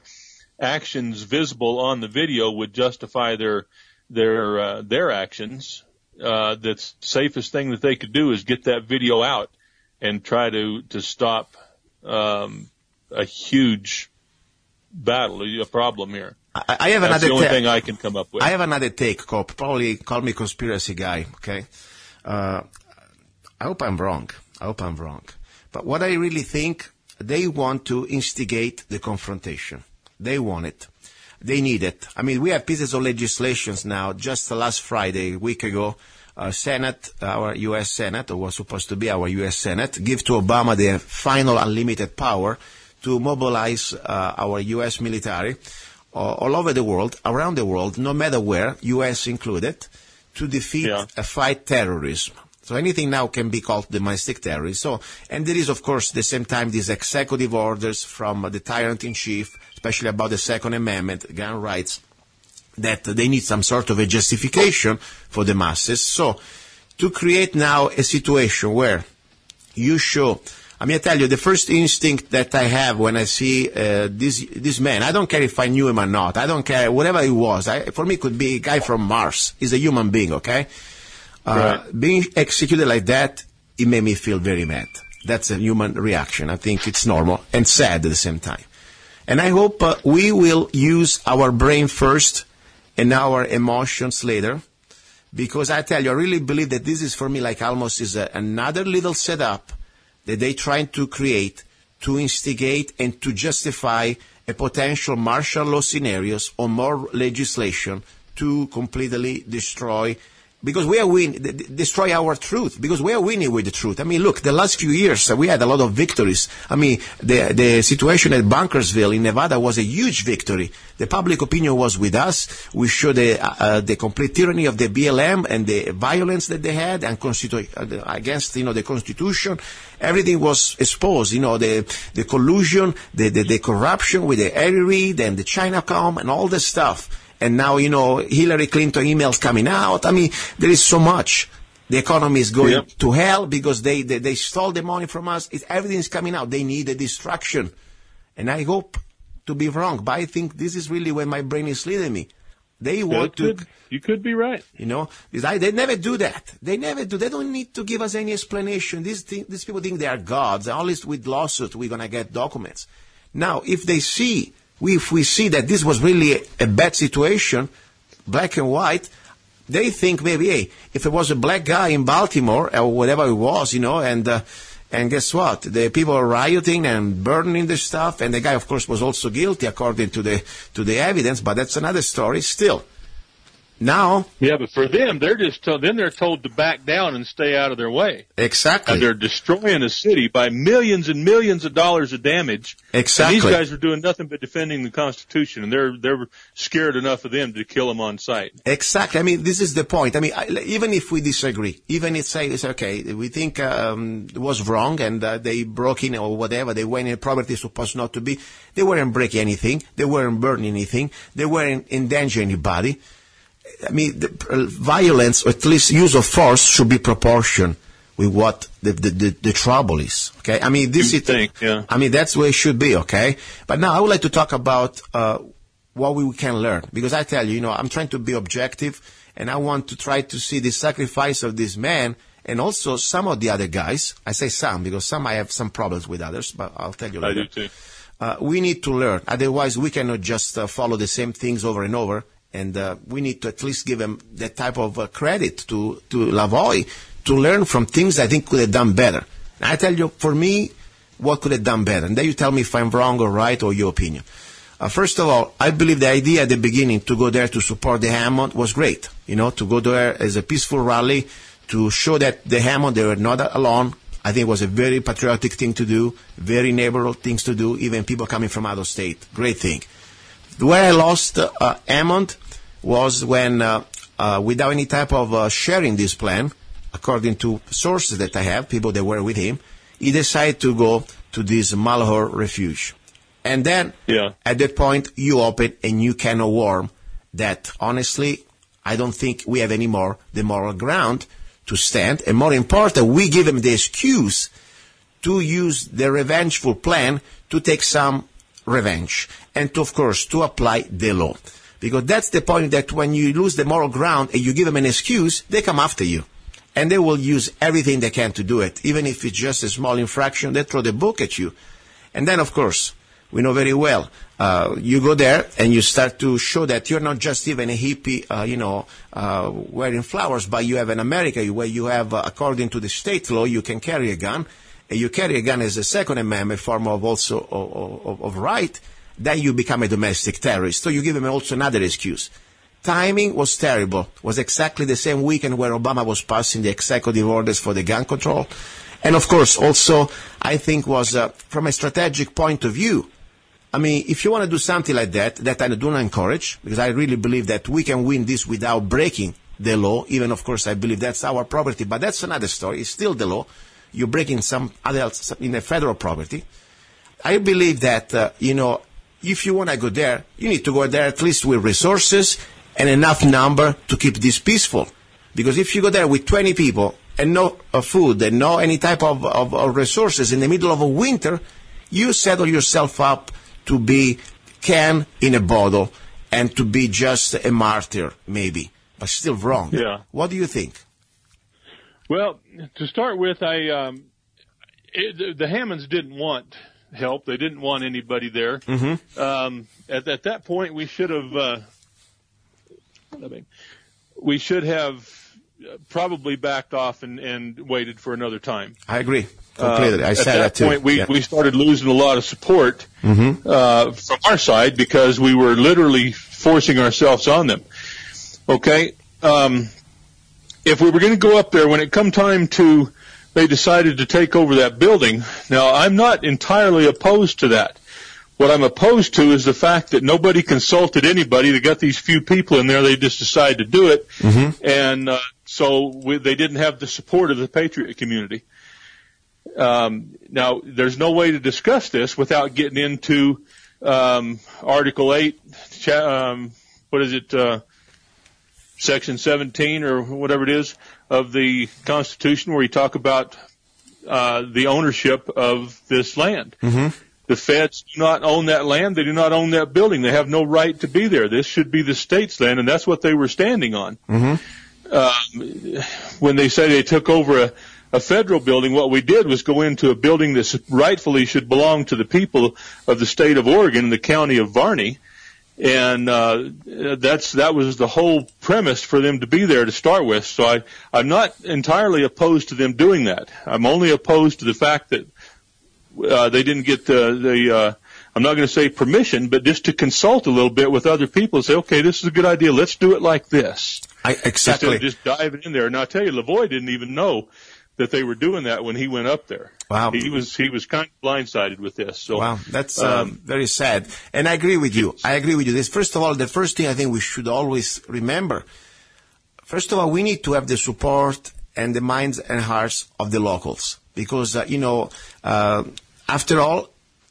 actions visible on the video would justify their actions, the safest thing that they could do is get that video out and try to stop a huge battle, a problem here. I have That's the only thing I can come up with. I have another take, Cope. Probably call me conspiracy guy, okay? I hope I'm wrong. But what I really think, they want to instigate the confrontation. They want it. They need it. I mean, we have pieces of legislations now. Just last Friday, a week ago, Senate, our U.S. Senate, or was supposed to be our U.S. Senate, give to Obama the final unlimited power to mobilize our U.S. military all over the world, around the world, no matter where, U.S. included, to defeat, fight terrorism. So anything now can be called domestic terrorism. So, and there is, of course, at the same time, these executive orders from the tyrant-in-chief, especially about the Second Amendment, gun rights, that they need some sort of a justification for the masses. So, to create now a situation where you show, I mean, I tell you, the first instinct that I have when I see this man, I don't care if I knew him or not, I don't care, whatever he was, for me it could be a guy from Mars. He's a human being, okay? Being executed like that, it made me feel very mad. That's a human reaction. I think it's normal and sad at the same time. And I hope we will use our brain first and our emotions later, because I tell you, I really believe that this is for me like almost is another little setup that they're trying to create to instigate and to justify a potential martial law scenarios or more legislation to completely destroy, because we are winning, destroy our truth, because we are winning with the truth. I mean, look, the last few years, we had a lot of victories. I mean, the situation at Bunkersville in Nevada was a huge victory. The public opinion was with us. We showed the complete tyranny of the BLM and the violence that they had and against, the Constitution. Everything was exposed, the collusion, the corruption with the Harry Reid and the Chinacom and all this stuff. And now, Hillary Clinton emails coming out. I mean, there is so much. The economy is going to hell because they stole the money from us. Everything is coming out. They need a distraction. And I hope to be wrong, but I think this is really where my brain is leading me. They want to... You could be right. They never do that. They never do. They don't need to give us any explanation. These people think they are gods. At least with lawsuits, we're going to get documents. Now, if we see that this was really a bad situation, black and white, they think maybe, hey, if it was a black guy in Baltimore or whatever it was, and guess what? The people are rioting and burning the stuff, and the guy, of course, was also guilty according to the evidence, but that's another story. Still, Now, yeah, but for them, they're just then they're told to back down and stay out of their way. Exactly. And they're destroying a city by millions and millions of dollars of damage. Exactly. And these guys are doing nothing but defending the Constitution, and they're scared enough of them to kill them on sight. Exactly. I mean, this is the point. I mean, even if we disagree, even if say it's okay, we think it was wrong and they broke in or whatever, they went in property supposed not to be. They weren't breaking anything. They weren't burning anything. They weren't endangering anybody. I mean, the violence, or at least use of force, should be proportional with what the trouble is. Okay, I mean, this is. Yeah. I mean, that's where it should be. Okay, but now I would like to talk about what we can learn, because I tell you, I'm trying to be objective, and I want to try to see the sacrifice of this man and also some of the other guys. I say some because some I have some problems with others, but I'll tell you later. I do too. We need to learn, otherwise we cannot just follow the same things over and over. And we need to at least give him that type of credit to Lavoy to learn from things I think could have done better. And I tell you, for me, what could have done better? And then you tell me if I'm wrong or right or your opinion. First of all, I believe the idea at the beginning to go there to support the Hammond was great. To go there as a peaceful rally to show that the Hammond, they were not alone. I think it was a very patriotic thing to do, very neighborhood things to do, even people coming from out of state. Great thing. Where I lost Hammond was when, without any type of sharing this plan, according to sources that I have, people that were with him, he decided to go to this Malheur refuge. And then, at that point, you open a new can of worm that, honestly, I don't think we have any more the moral ground to stand. And more important, we give him the excuse to use the revengeful plan to take some revenge. And, of course, to apply the law. Because that's the point, that when you lose the moral ground and you give them an excuse, they come after you. And they will use everything they can to do it. Even if it's just a small infraction, they throw the book at you. And then, of course, we know very well, you go there and you start to show that you're not just even a hippie, wearing flowers, but you have an America where you have, according to the state law, you can carry a gun. And you carry a gun as a Second Amendment form of also of right. Then you become a domestic terrorist. So you give him also another excuse. Timing was terrible. It was exactly the same weekend where Obama was passing the executive orders for the gun control. And of course, also, I think was, from a strategic point of view, I mean, if you want to do something like that I do not encourage, because I really believe that we can win this without breaking the law. Even, of course, I believe that's our property, but that's another story. It's still the law. You're breaking some other, in a federal property. I believe that, if you want to go there, you need to go there at least with resources and enough number to keep this peaceful. Because if you go there with 20 people and no food and no any type of resources in the middle of a winter, you settle yourself up to be can in a bottle and to be just a martyr, maybe, but still wrong. Yeah. What do you think? Well, to start with, the Hammonds didn't want help. They didn't want anybody there. Mm-hmm. At that point, we should have probably backed off and waited for another time. I agree completely. I said that too. At that point, we started losing a lot of support mm-hmm. From our side because we were literally forcing ourselves on them. Okay, if we were going to go up there, when it come time to, they decided to take over that building. Now, I'm not entirely opposed to that. What I'm opposed to is the fact that nobody consulted anybody. They got these few people in there. They just decided to do it. Mm-hmm. And they didn't have the support of the Patriot community. Now, there's no way to discuss this without getting into Article 8, Section 17 or whatever it is of the Constitution, where you talk about the ownership of this land. Mm-hmm. The feds do not own that land. They do not own that building. They have no right to be there. This should be the state's land, and that's what they were standing on. Mm-hmm. When they say they took over a federal building, what we did was go into a building that rightfully should belong to the people of the state of Oregon and the county of Varney. And that was the whole premise for them to be there to start with. So I'm not entirely opposed to them doing that. I'm only opposed to the fact that they didn't get the I'm not going to say permission, but just to consult a little bit with other people and say, okay, this is a good idea. Let's do it like this. Exactly. Instead of just diving in there. And I'll tell you, Lavoy didn't even know that they were doing that when he went up there. Wow. He was kind of blindsided with this. So, wow, that's very sad. And I agree with you. This, first of all, the first thing I think we should always remember, first of all, we need to have the support and the minds and hearts of the locals. Because, after all,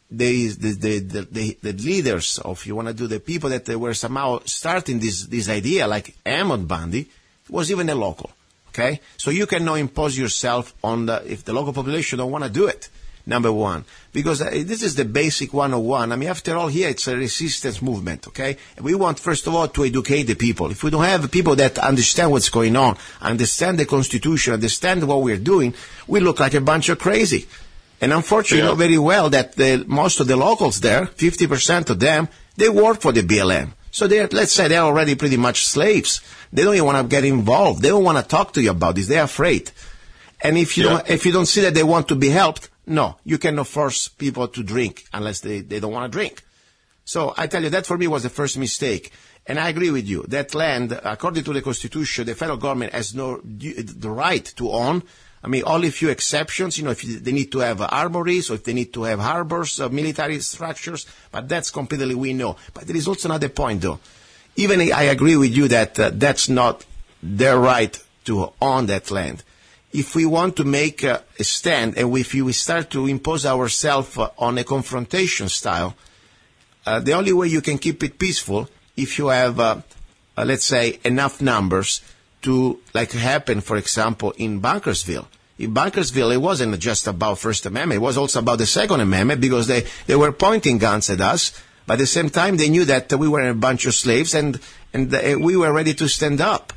the leaders, or if you want to do the people that they were somehow starting this idea, like Emmett Bundy, was even a local. Okay, so you cannot impose yourself on if the local population don't want to do it. Number one, because this is the basic 101. I mean, after all, here it's a resistance movement. Okay, and we want first of all to educate the people. If we don't have people that understand what's going on, understand the Constitution, understand what we're doing, we look like a bunch of crazy. And unfortunately, you know very well that most of the locals there, 50% of them, they work for the BLM. So let's say they're already pretty much slaves. They don't even want to get involved. They don't want to talk to you about this. They're afraid. And if you don't see that they want to be helped, no, you cannot force people to drink unless they don't want to drink. So I tell you, that for me was the first mistake. And I agree with you. That land, according to the Constitution, the federal government has the right to own. I mean, only a few exceptions, if they need to have armories or if they need to have harbors, military structures, but that's completely we know. But there is also another point, though. Even I agree with you that that's not their right to own that land. If we want to make a stand and if we start to impose ourselves on a confrontation style, the only way you can keep it peaceful if you have, let's say, enough numbers to, like happened, for example, in Bunkersville. In Bunkersville, it wasn't just about First Amendment. It was also about the Second Amendment because they were pointing guns at us. But at the same time, they knew that we were a bunch of slaves and we were ready to stand up.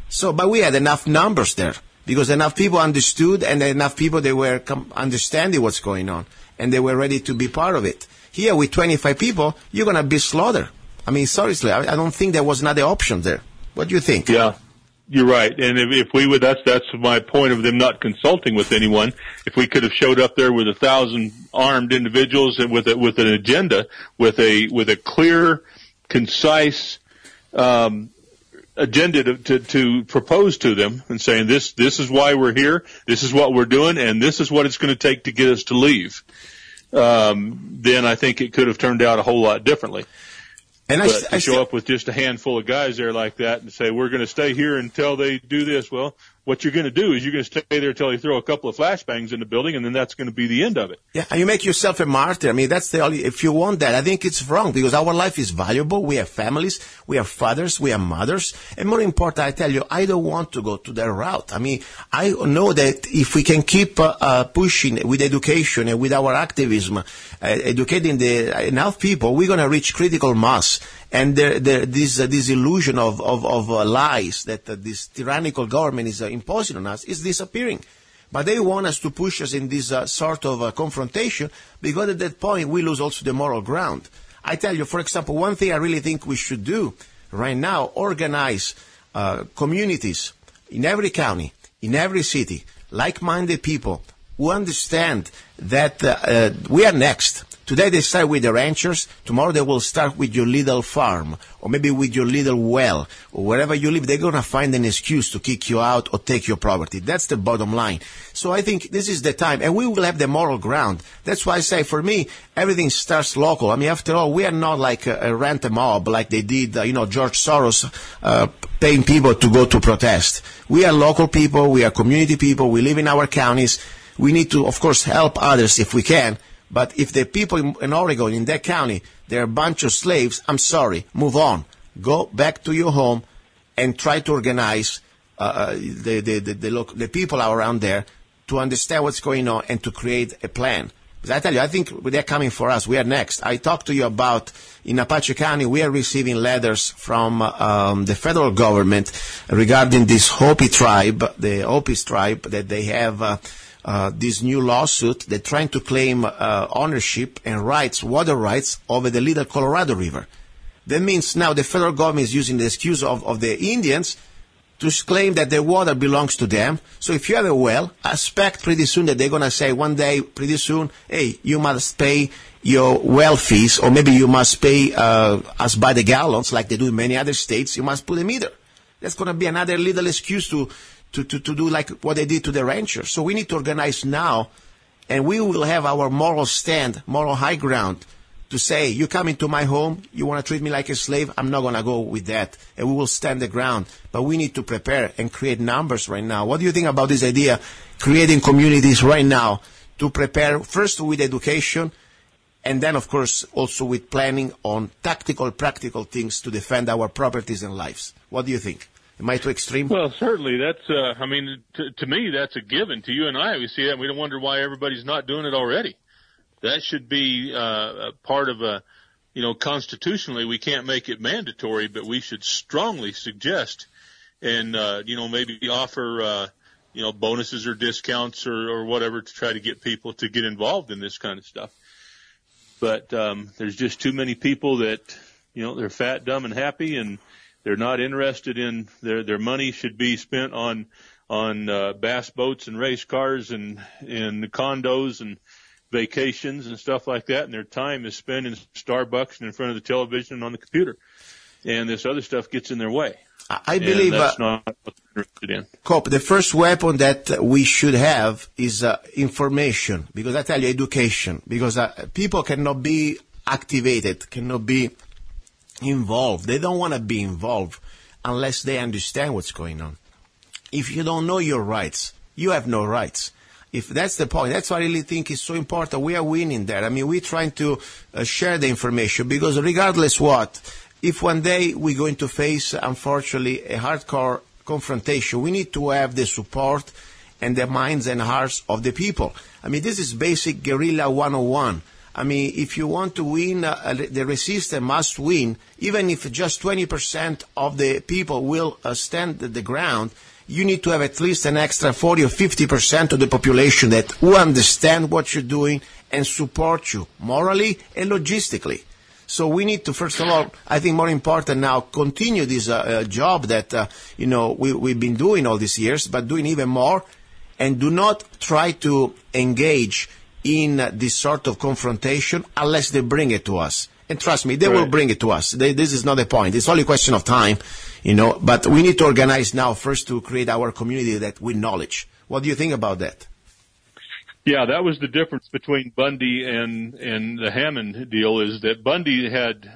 So, but we had enough numbers there because enough people understood and enough people, they were understanding what's going on and they were ready to be part of it. Here with 25 people, you're going to be slaughtered. I mean, seriously, I don't think there was another option there. What do you think? Yeah. You're right, and if we would, that's my point of them not consulting with anyone. If we could have showed up there with 1,000 armed individuals and with an agenda, with a clear, concise agenda to propose to them, and saying this is why we're here, this is what we're doing, and this is what it's going to take to get us to leave, then I think it could have turned out a whole lot differently. And to show up with just a handful of guys there like that and say, we're going to stay here until they do this. Well, what you're going to do is you're going to stay there until they throw a couple of flashbangs in the building, and then that's going to be the end of it. Yeah, and you make yourself a martyr. I mean, that's the only, if you want that, I think it's wrong because our life is valuable. We have families, we have fathers, we have mothers. And more important, I tell you, I don't want to go to that route. I mean, I know that if we can keep pushing with education and with our activism, educating enough people, we're going to reach critical mass. And this illusion of lies that this tyrannical government is imposing on us is disappearing. But they want us to push us in this sort of confrontation because at that point we lose also the moral ground. I tell you, for example, one thing I really think we should do right now, organize communities in every county, in every city, like-minded people who understand that we are next. Today they start with the ranchers. Tomorrow they will start with your little farm or maybe with your little well or wherever you live. They're going to find an excuse to kick you out or take your property. That's the bottom line. So I think this is the time and we will have the moral ground. That's why I say for me, everything starts local. I mean, after all, we are not like a rent mob like they did, George Soros paying people to go to protest. We are local people. We are community people. We live in our counties. We need to, of course, help others if we can. But if the people in Oregon, in that county, they're a bunch of slaves, I'm sorry, move on. Go back to your home and try to organize the people around there to understand what's going on and to create a plan. Because I tell you, I think they're coming for us. We are next. I talked to you about, in Apache County, we are receiving letters from the federal government regarding this Hopi tribe, the Hopi tribe, that they have this new lawsuit. They're trying to claim ownership and rights, water rights, over the Little Colorado River. That means now the federal government is using the excuse of the Indians to claim that the water belongs to them. So if you have a well, I expect pretty soon that they're going to say one day, pretty soon, hey, you must pay your well fees, or maybe you must pay us by the gallons like they do in many other states. You must put a meter. That's going to be another little excuse to do like what they did to the ranchers. So we need to organize now, and we will have our moral stand, moral high ground, to say, you come into my home, you want to treat me like a slave, I'm not going to go with that. And we will stand the ground. But we need to prepare and create numbers right now. What do you think about this idea, creating communities right now to prepare first with education, and then, of course, also with planning on tactical, practical things to defend our properties and lives? What do you think? Am I too extreme? Well, certainly. That's, to me, that's a given. To you and I, we see that, and we don't wonder why everybody's not doing it already. That should be a part of a, constitutionally, we can't make it mandatory, but we should strongly suggest and, maybe offer, bonuses or discounts or whatever to try to get people to get involved in this kind of stuff. But there's just too many people that, they're fat, dumb, and happy, and they're not interested in their money should be spent on bass boats and race cars and condos and vacations and stuff like that, and their time is spent in Starbucks and in front of the television and on the computer. And this other stuff gets in their way. I believe that's not what they're interested in. Cope, the first weapon that we should have is information, because I tell you, education, because people cannot be activated, cannot be involved. They don't want to be involved unless they understand what's going on. If you don't know your rights, you have no rights. If that's the point, that's why I really think is so important. We are winning there. I mean, we're trying to share the information, because regardless what, if one day we're going to face, unfortunately, a hardcore confrontation, we need to have the support and the minds and hearts of the people. I mean, this is basic guerrilla 101. I mean, if you want to win, the resistance must win, even if just 20% of the people will stand the ground. You need to have at least an extra 40 or 50% of the population that will understand what you're doing and support you morally and logistically. So we need to, first of all, I think more important now, continue this job that, we've been doing all these years, but doing even more, and do not try to engage in this sort of confrontation unless they bring it to us. And trust me, they will bring it to us. This is not the point. It's only a question of time, but we need to organize now first to create our community that with knowledge. What do you think about that? Yeah, that was the difference between Bundy and the Hammond deal, is that Bundy had,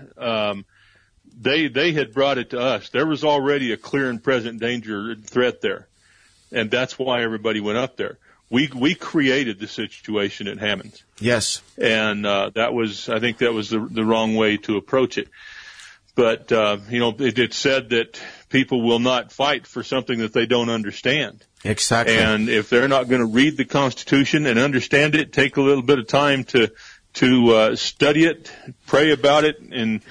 they had brought it to us. There was already a clear and present danger threat there. And that's why everybody went up there. We created the situation at Hammond's. Yes. And, I think that was the wrong way to approach it. But, it said that people will not fight for something that they don't understand. Exactly. And if they're not going to read the Constitution and understand it, take a little bit of time to study it, pray about it, and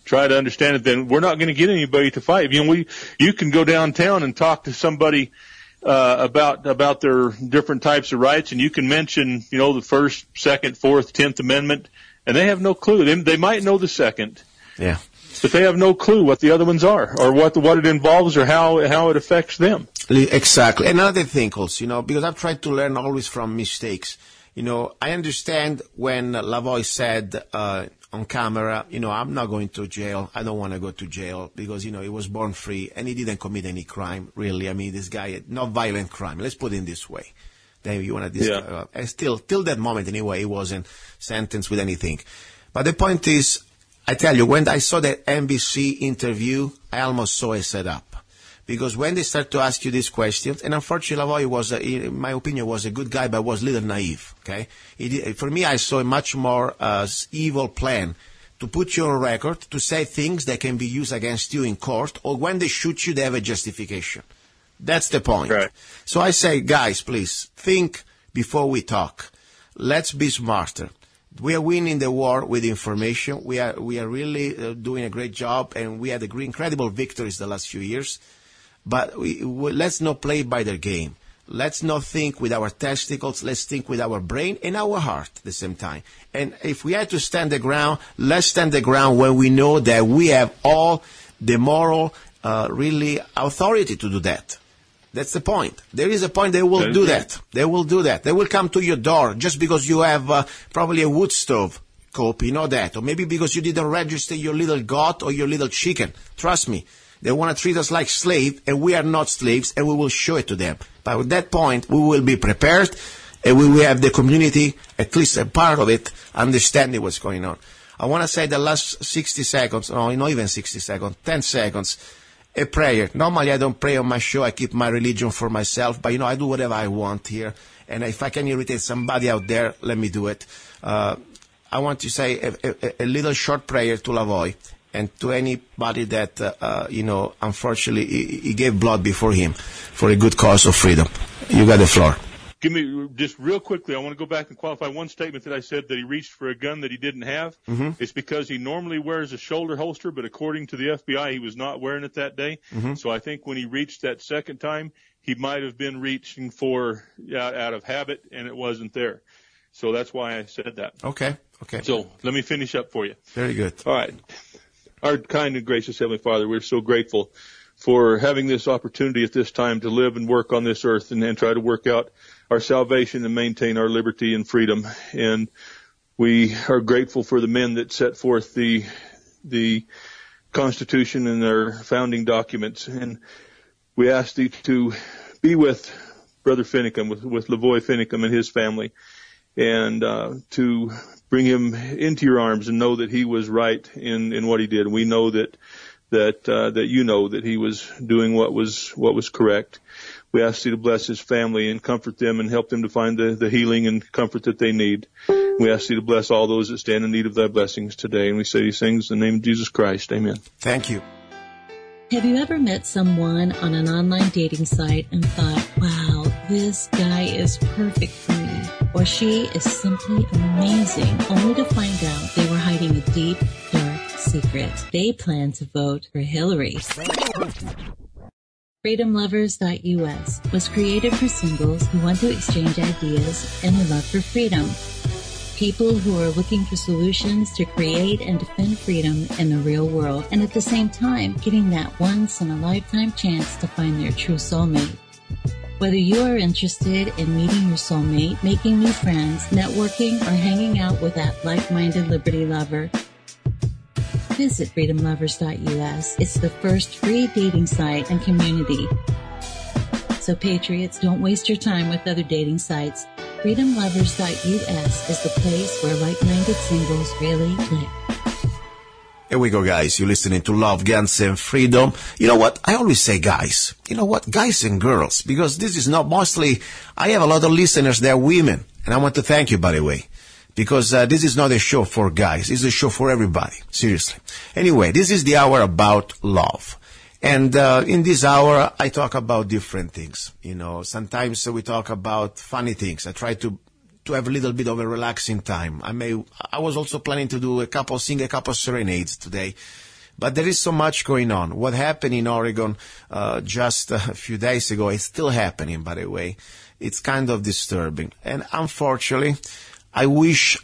try to understand it, then we're not going to get anybody to fight. You can go downtown and talk to somebody about their different types of rights, and you can mention, the First, Second, Fourth, 10th Amendment, and they have no clue. They might know the Second. Yeah. But they have no clue what the other ones are, or what it involves, or how it affects them. Exactly. Another thing also, because I've tried to learn always from mistakes. I understand when Lavoy said on camera, I'm not going to jail. I don't want to go to jail because, he was born free and he didn't commit any crime, really. I mean, this guy, not violent crime. Let's put it in this way. Then you want to and still, till that moment anyway, he wasn't sentenced with anything. But the point is, I tell you, when I saw that NBC interview, I almost saw a setup. Because when they start to ask you these questions, and unfortunately Lavoy was, in my opinion, was a good guy, but was a little naive, okay? For me, I saw a much more evil plan to put you on record, to say things that can be used against you in court, or when they shoot you, they have a justification. That's the point. Right. So I say, guys, please, think before we talk. Let's be smarter. We are winning the war with information. We are really doing a great job, and we had incredible victories the last few years. But let's not play by their game. Let's not think with our testicles. Let's think with our brain and our heart at the same time. And if we had to stand the ground, let's stand the ground when we know that we have all the moral, really, authority to do that. That's the point. There is a point they will do that. They will do that. They will come to your door just because you have probably a wood stove. Cope, you know that. Or maybe because you didn't register your little goat or your little chicken. Trust me. They want to treat us like slaves, and we are not slaves, and we will show it to them. But at that point, we will be prepared, and we will have the community, at least a part of it, understanding what's going on. I want to say the last 60 seconds, no, not even 60 seconds, 10 seconds, a prayer. Normally, I don't pray on my show. I keep my religion for myself, but, I do whatever I want here. And if I can irritate somebody out there, let me do it. I want to say a little short prayer to Lavoy and to anybody that, unfortunately, he gave blood before him for a good cause of freedom. You got the floor. Give me, just real quickly, I want to go back and qualify one statement that I said that he reached for a gun that he didn't have. Mm-hmm. It's because he normally wears a shoulder holster, but according to the FBI, he was not wearing it that day. Mm-hmm. So I think when he reached that second time, he might have been reaching for out of habit, and it wasn't there. So that's why I said that. Okay. So let me finish up for you. Very good. All right. Our kind and gracious Heavenly Father, we're so grateful for having this opportunity at this time to live and work on this earth and try to work out our salvation and maintain our liberty and freedom. And we are grateful for the men that set forth the Constitution and their founding documents. And we ask thee to be with Brother Finicum, with lavoy-finicum and his family, and to bring him into your arms and know that he was right in what he did. We know that you know that he was doing what was correct. We ask thee to bless his family and comfort them and help them to find the healing and comfort that they need. We ask thee to bless all those that stand in need of thy blessings today. And we say these things in the name of Jesus Christ. Amen. Thank you. Have you ever met someone on an online dating site and thought, wow, this guy is perfect for me, or she is simply amazing, only to find out they were hiding a deep, dark secret? They plan to vote for Hillary. FreedomLovers.us was created for singles who want to exchange ideas and who love for freedom. People who are looking for solutions to create and defend freedom in the real world, and at the same time, getting that once-in-a-lifetime chance to find their true soulmate. Whether you are interested in meeting your soulmate, making new friends, networking, or hanging out with that like-minded liberty lover, visit FreedomLovers.us. It's the first free dating site and community. So patriots, don't waste your time with other dating sites. FreedomLovers.us is the place where like-minded singles really live. Here we go, guys. You're listening to Love, Guns, and Freedom. You know what? I always say guys. You know what? Guys and girls. Because this is not mostly... I have a lot of listeners that are women. And I want to thank you, by the way. Because this is not a show for guys. It's a show for everybody. Seriously. Anyway, this is the hour about love. And in this hour, I talk about different things. Sometimes we talk about funny things. I try to have a little bit of a relaxing time. I was also planning to sing a couple serenades today. But there is so much going on. What happened in Oregon just a few days ago is still happening, by the way. It's kind of disturbing. And unfortunately, I wish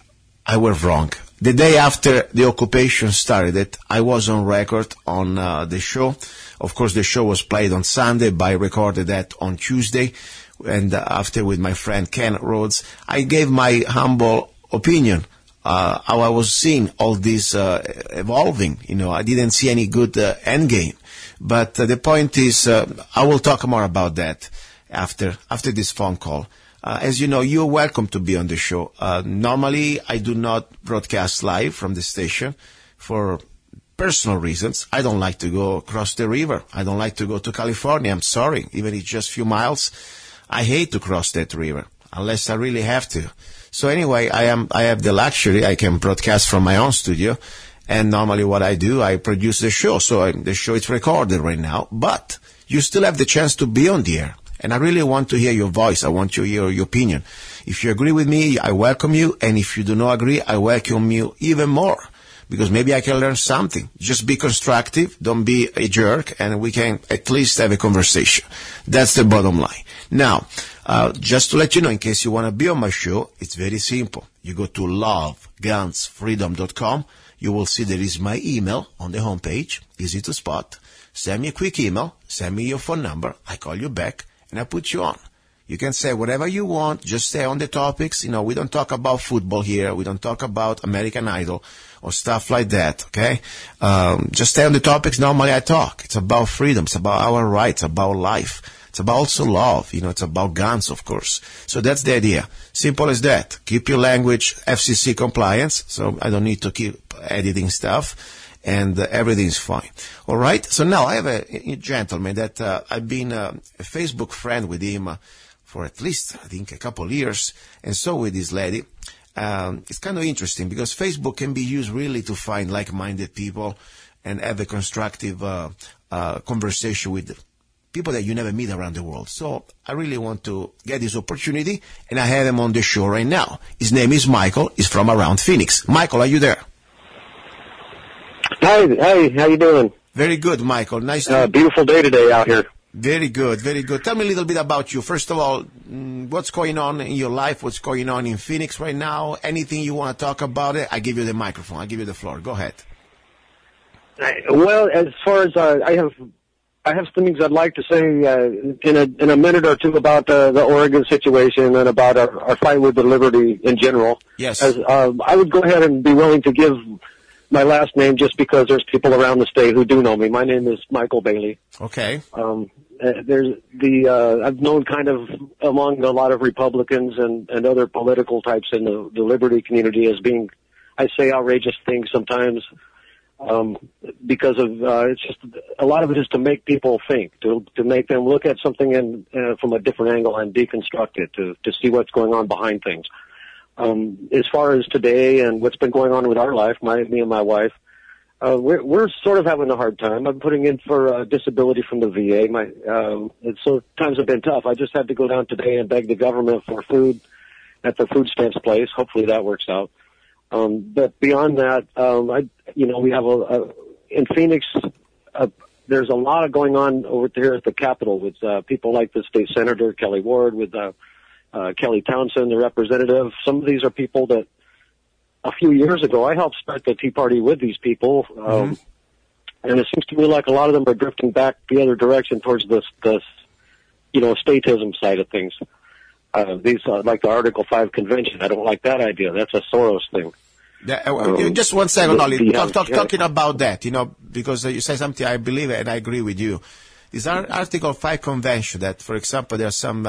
I were wrong. The day after the occupation started, I was on record on the show. Of course, the show was played on Sunday, but I recorded that on Tuesday. And after, with my friend Ken Rhodes, I gave my humble opinion, how I was seeing all this evolving. I didn't see any good end game. But the point is, I will talk more about that after this phone call. As you know, you're welcome to be on the show. Normally, I do not broadcast live from the station for personal reasons. I don't like to go across the river. I don't like to go to California. I'm sorry. Even if it's just a few miles, I hate to cross that river unless I really have to. So anyway, I have the luxury. I can broadcast from my own studio. And normally what I do, I produce the show. So the show is recorded right now, but you still have the chance to be on the air. And I really want to hear your voice. I want to hear your opinion. If you agree with me, I welcome you. And if you do not agree, I welcome you even more. Because maybe I can learn something. Just be constructive. Don't be a jerk. And we can at least have a conversation. That's the bottom line. Now, just to let you know, in case you want to be on my show, it's very simple. You go to lovegunsfreedom.com. You will see there is my email on the homepage. Easy to spot. Send me a quick email. Send me your phone number. I call you back. and I put you on. You can say whatever you want, just stay on the topics. We don't talk about football here. We don't talk about American Idol or stuff like that, okay? Just stay on the topics normally I talk. It's about freedom. It's about our rights, about life. It's about also love. It's about guns, of course. So that's the idea. Simple as that. Keep your language FCC compliance, so I don't need to keep editing stuff. And everything's fine. All right? So now I have a gentleman that I've been a Facebook friend with him for at least, I think, a couple of years, and so with this lady. It's kind of interesting because Facebook can be used really to find like-minded people and have a constructive conversation with people that you never meet around the world. So I really want to get this opportunity, and I have him on the show right now. His name is Michael. He's from around Phoenix. Michael, are you there? Hi, how you doing? Very good, Michael. Nice to... beautiful day today out here. Very good, very good. Tell me a little bit about you. First of all, what's going on in your life? What's going on in Phoenix right now? Anything you want to talk about it? I give you the microphone. I give you the floor. Go ahead. Well, as far as I have some things I'd like to say in a minute or two about the Oregon situation and about our fight with the liberty in general. Yes. As, I would go ahead and be willing to give my last name just because there's people around the state who do know me. My name is Michael Bailey. Okay. There's I've known kind of among a lot of Republicans and other political types in the liberty community as being, I say, outrageous things sometimes, because of it's just a lot of it is to make people think, to make them look at something from a different angle and deconstruct it, to see what's going on behind things. As far as today and what's been going on with our life, me and my wife, we're sort of having a hard time. I'm putting in for disability from the VA. So times have been tough. I just had to go down today and beg the government for food at the food stamps place. Hopefully that works out. But beyond that, we have in Phoenix, there's a lot going on over here at the Capitol with people like the state senator, Kelly Ward, with Kelly Townsend, the representative. Some of these are people that a few years ago I helped start the Tea Party with these people. And it seems to me like a lot of them are drifting back the other direction towards the statism side of things. These like the Article 5 convention. I don't like that idea. That's a Soros thing. Just 1 second, Ollie. Talking about that, because you say something I believe and I agree with you. This Article 5 convention that, for example, there are some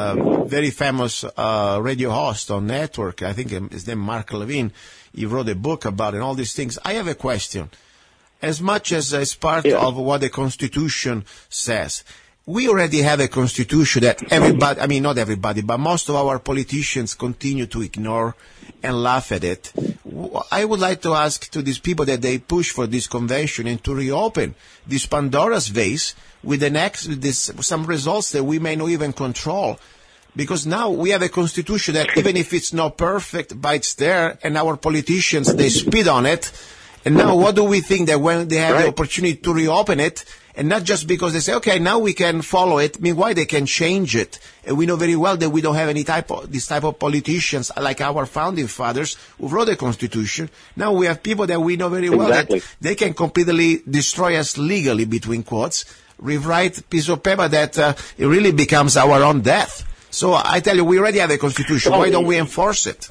very famous radio host on network. I think his name Mark Levine. He wrote a book about it and all these things. I have a question. As much as it's part of what the Constitution says, we already have a Constitution that everybody, not everybody, but most of our politicians continue to ignore and laugh at it. I would like to ask to these people that they push for this convention and to reopen this Pandora's vase with some results that we may not even control. Because now we have a constitution that even if it's not perfect, but it's there, and our politicians, they spit on it. And now what do we think that when they have the opportunity to reopen it, and not just because they say, okay, now we can follow it, meanwhile they can change it. And we know very well that we don't have this type of politicians like our founding fathers who wrote the Constitution. Now we have people that we know very well that they can completely destroy us legally, between quotes, rewrite piece of paper that it really becomes our own death. So I tell you, we already have a Constitution. Why don't we enforce it?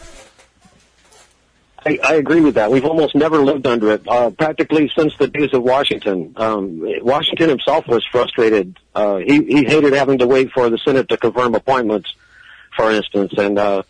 I agree with that. We've almost never lived under it, practically since the days of Washington. Washington himself was frustrated. He hated having to wait for the Senate to confirm appointments, for instance, and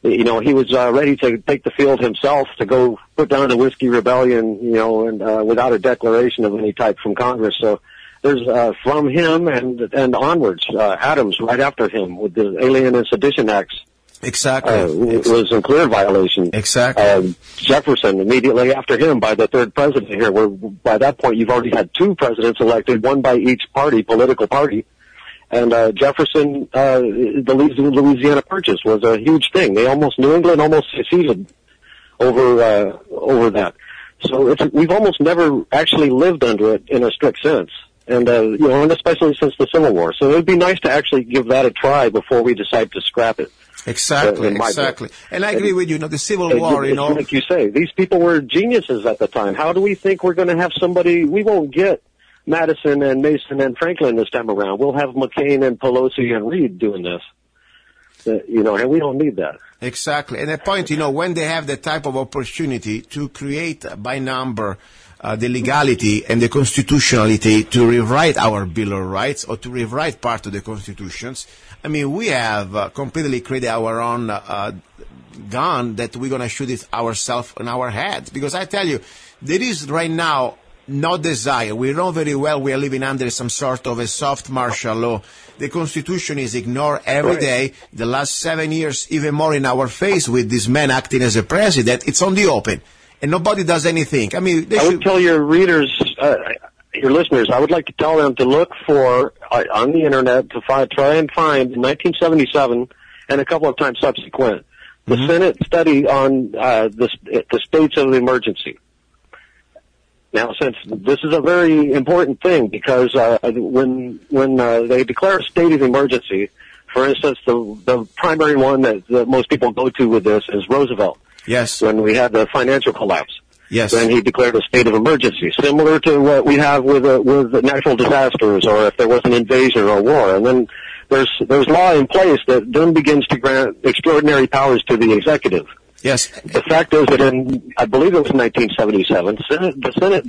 he was ready to take the field himself to go put down a whiskey rebellion, and without a declaration of any type from Congress. So there's from him and onwards, Adams right after him with the Alien and Sedition Acts. Exactly. It was in clear violation. Exactly. Jefferson immediately after him by the third president here, where by that point you've already had two presidents elected, one by each political party. And Jefferson, the Louisiana Purchase was a huge thing. New England almost seceded over that. So we've almost never actually lived under it in a strict sense. And, and especially since the Civil War. So it would be nice to actually give that a try before we decide to scrap it. Exactly. And I agree with you. The Civil War, It's like you say, these people were geniuses at the time. How do we think we're going to have somebody? We won't get Madison and Mason and Franklin this time around. We'll have McCain and Pelosi and Reid doing this. And we don't need that. Exactly. And the point, when they have the type of opportunity to create by number the legality and the constitutionality to rewrite our Bill of Rights or to rewrite part of the constitutions, we have completely created our own gun that we're going to shoot it ourselves in our head. Because I tell you, there is right now no desire. We know very well we are living under some sort of a soft martial law. The Constitution is ignored every day. The last 7 years, even more in our face with this man acting as a president. It's on the open, and nobody does anything. I would tell your readers, your listeners, I would like to tell them to look for, on the Internet, to try and find, in 1977 and a couple of times subsequent, the Senate study on the states of emergency. Now, since this is a very important thing, because when they declare a state of emergency, for instance, the primary one that most people go to with this is Roosevelt. Yes. When we had the financial collapse. Yes. Then he declared a state of emergency, similar to what we have with natural disasters, or if there was an invasion or war. And then there's law in place that then begins to grant extraordinary powers to the executive. Yes. The fact is that I believe it was 1977, the Senate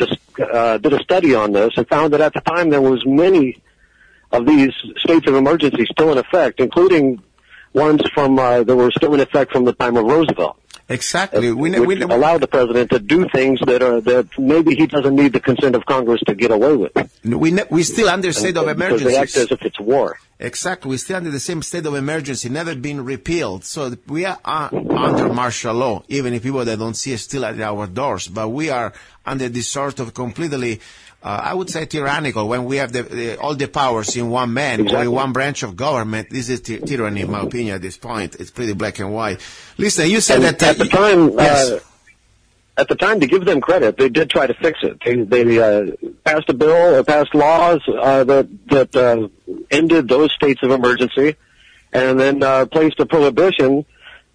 did a study on this and found that at the time there was many of these states of emergency still in effect, including ones that were still in effect from the time of Roosevelt. Exactly. Which allow the president to do things that maybe he doesn't need the consent of Congress to get away with. We still under state of emergency. Because they act as if it's war. Exactly. We're still under the same state of emergency, never been repealed. So we are under martial law, even if people that don't see it still at our doors. But we are under this sort of completely, I would say, tyrannical, when we have all the powers in one man, exactly, or in one branch of government. This is tyranny, in my opinion, at this point. It's pretty black and white. Listen, you said that at the time, yes. At the time, to give them credit, they did try to fix it. They passed a bill or passed laws that ended those states of emergency, and then placed a prohibition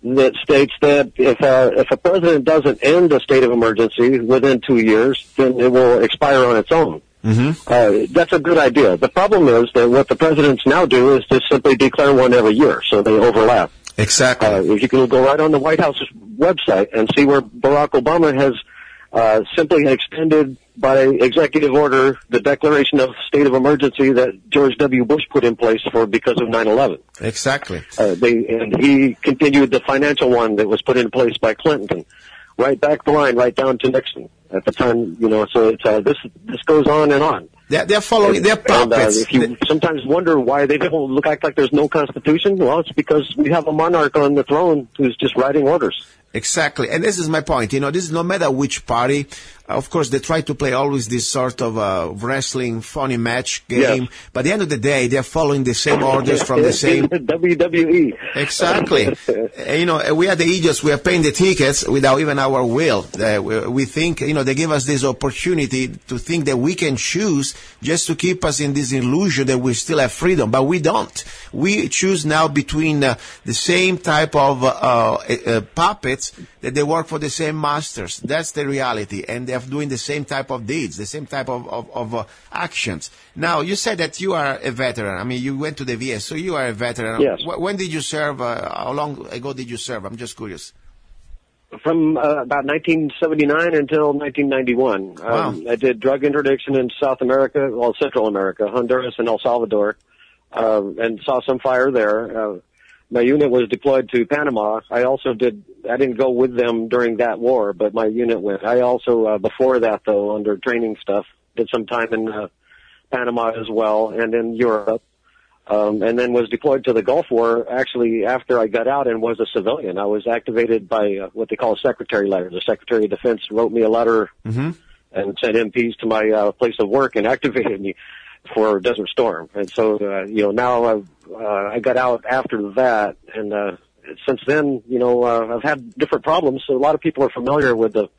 that states that if a president doesn't end a state of emergency within 2 years, then it will expire on its own. Mm-hmm. That's a good idea. The problem is that what the presidents now do is just simply declare one every year, so they overlap. Exactly. You can go right on the White House's website and see where Barack Obama has simply extended by executive order the declaration of state of emergency that George W. Bush put in place because of 9/11. Exactly. And he continued the financial one that was put in place by Clinton, right back the line, right down to Nixon at the time. So it's this goes on and on. They're following their puppets. If you sometimes act why they don't act like there's no constitution, well, it's because we have a monarch on the throne who's just writing orders. Exactly, and this is my point. This is no matter which party. Of course, they try to play always this sort of wrestling funny match game. Yes. But at the end of the day, they're following the same orders from the same WWE. Exactly. We are the idiots. We are paying the tickets without even our will. We think, they give us this opportunity to think that we can choose just to keep us in this illusion that we still have freedom, but we don't. We choose now between the same type of puppets that they work for the same masters. That's the reality, and they're doing the same type of deeds, the same type of actions. Now, you said that you are a veteran. You went to the VA, so you are a veteran. Yes. When did you serve? How long ago did you serve? I'm just curious. From about 1979 until 1991. Wow. I did drug interdiction in South America, Central America, Honduras and El Salvador, and saw some fire there. My unit was deployed to Panama. I didn't go with them during that war, but my unit went. I also, before that though, under training stuff, did some time in Panama as well, and in Europe. And then was deployed to the Gulf War, actually, after I got out and was a civilian. I was activated by what they call a secretary letter. The Secretary of Defense wrote me a letter and sent MPs to my place of work and activated me for Desert Storm. And so, now I got out after that, and since then, I've had different problems. So a lot of people are familiar with the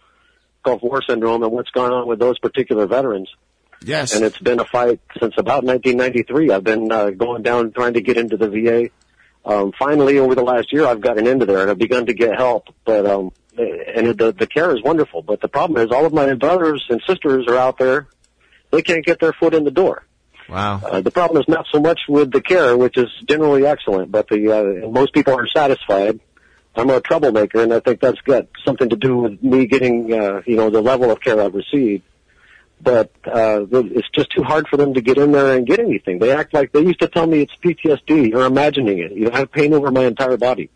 Gulf War syndrome and what's gone on with those particular veterans. Yes. And it's been a fight since about 1993. I've been going down trying to get into the VA. Finally, over the last year, I've gotten into there and I've begun to get help. But and the care is wonderful. But the problem is all of my brothers and sisters are out there they can't get their foot in the door. Wow. The problem is not so much with the care, which is generally excellent, but most people aren't satisfied. I'm a troublemaker, and I think that's got something to do with me getting, the level of care I've received. But it's just too hard for them to get in there and get anything. They act like they used to tell me it's PTSD. You're imagining it. I have pain over my entire body.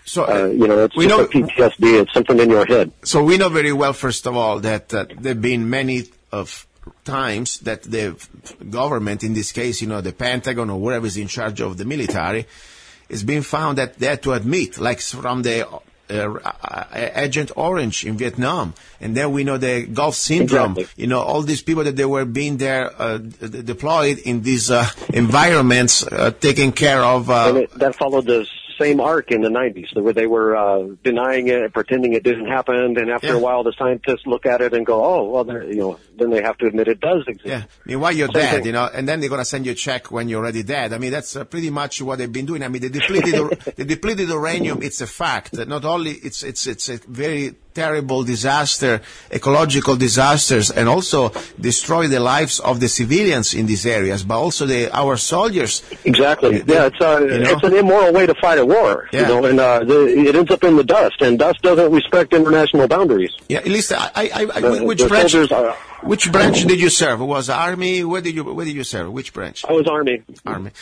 So it's just a PTSD. It's something in your head. So we know very well, first of all, that there've been many of times that the government, in this case, the Pentagon or whoever is in charge of the military, is being found that they had to admit, like from the Agent Orange in Vietnam, and then we know the Gulf Syndrome. Exactly. All these people that they were being there deployed in these environments, taking care of. And that followed the same arc in the 90s, where they were denying it, pretending it didn't happen, and after a while, the scientists look at it and go, "Oh, well, then they have to admit it does exist." Yeah, meanwhile you're dead, and then they're going to send you a check when you're already dead. I mean, that's pretty much what they've been doing. I mean, the depleted uranium, it's a fact. Not only it's a very terrible disaster, ecological disasters, and also destroy the lives of the civilians in these areas, but also our soldiers. Exactly. It's an immoral way to fight a war. Yeah. And it ends up in the dust, and dust doesn't respect international boundaries. Yeah, at least which branch did you serve? Was Army? Where did you serve? Which branch? I was Army. Army.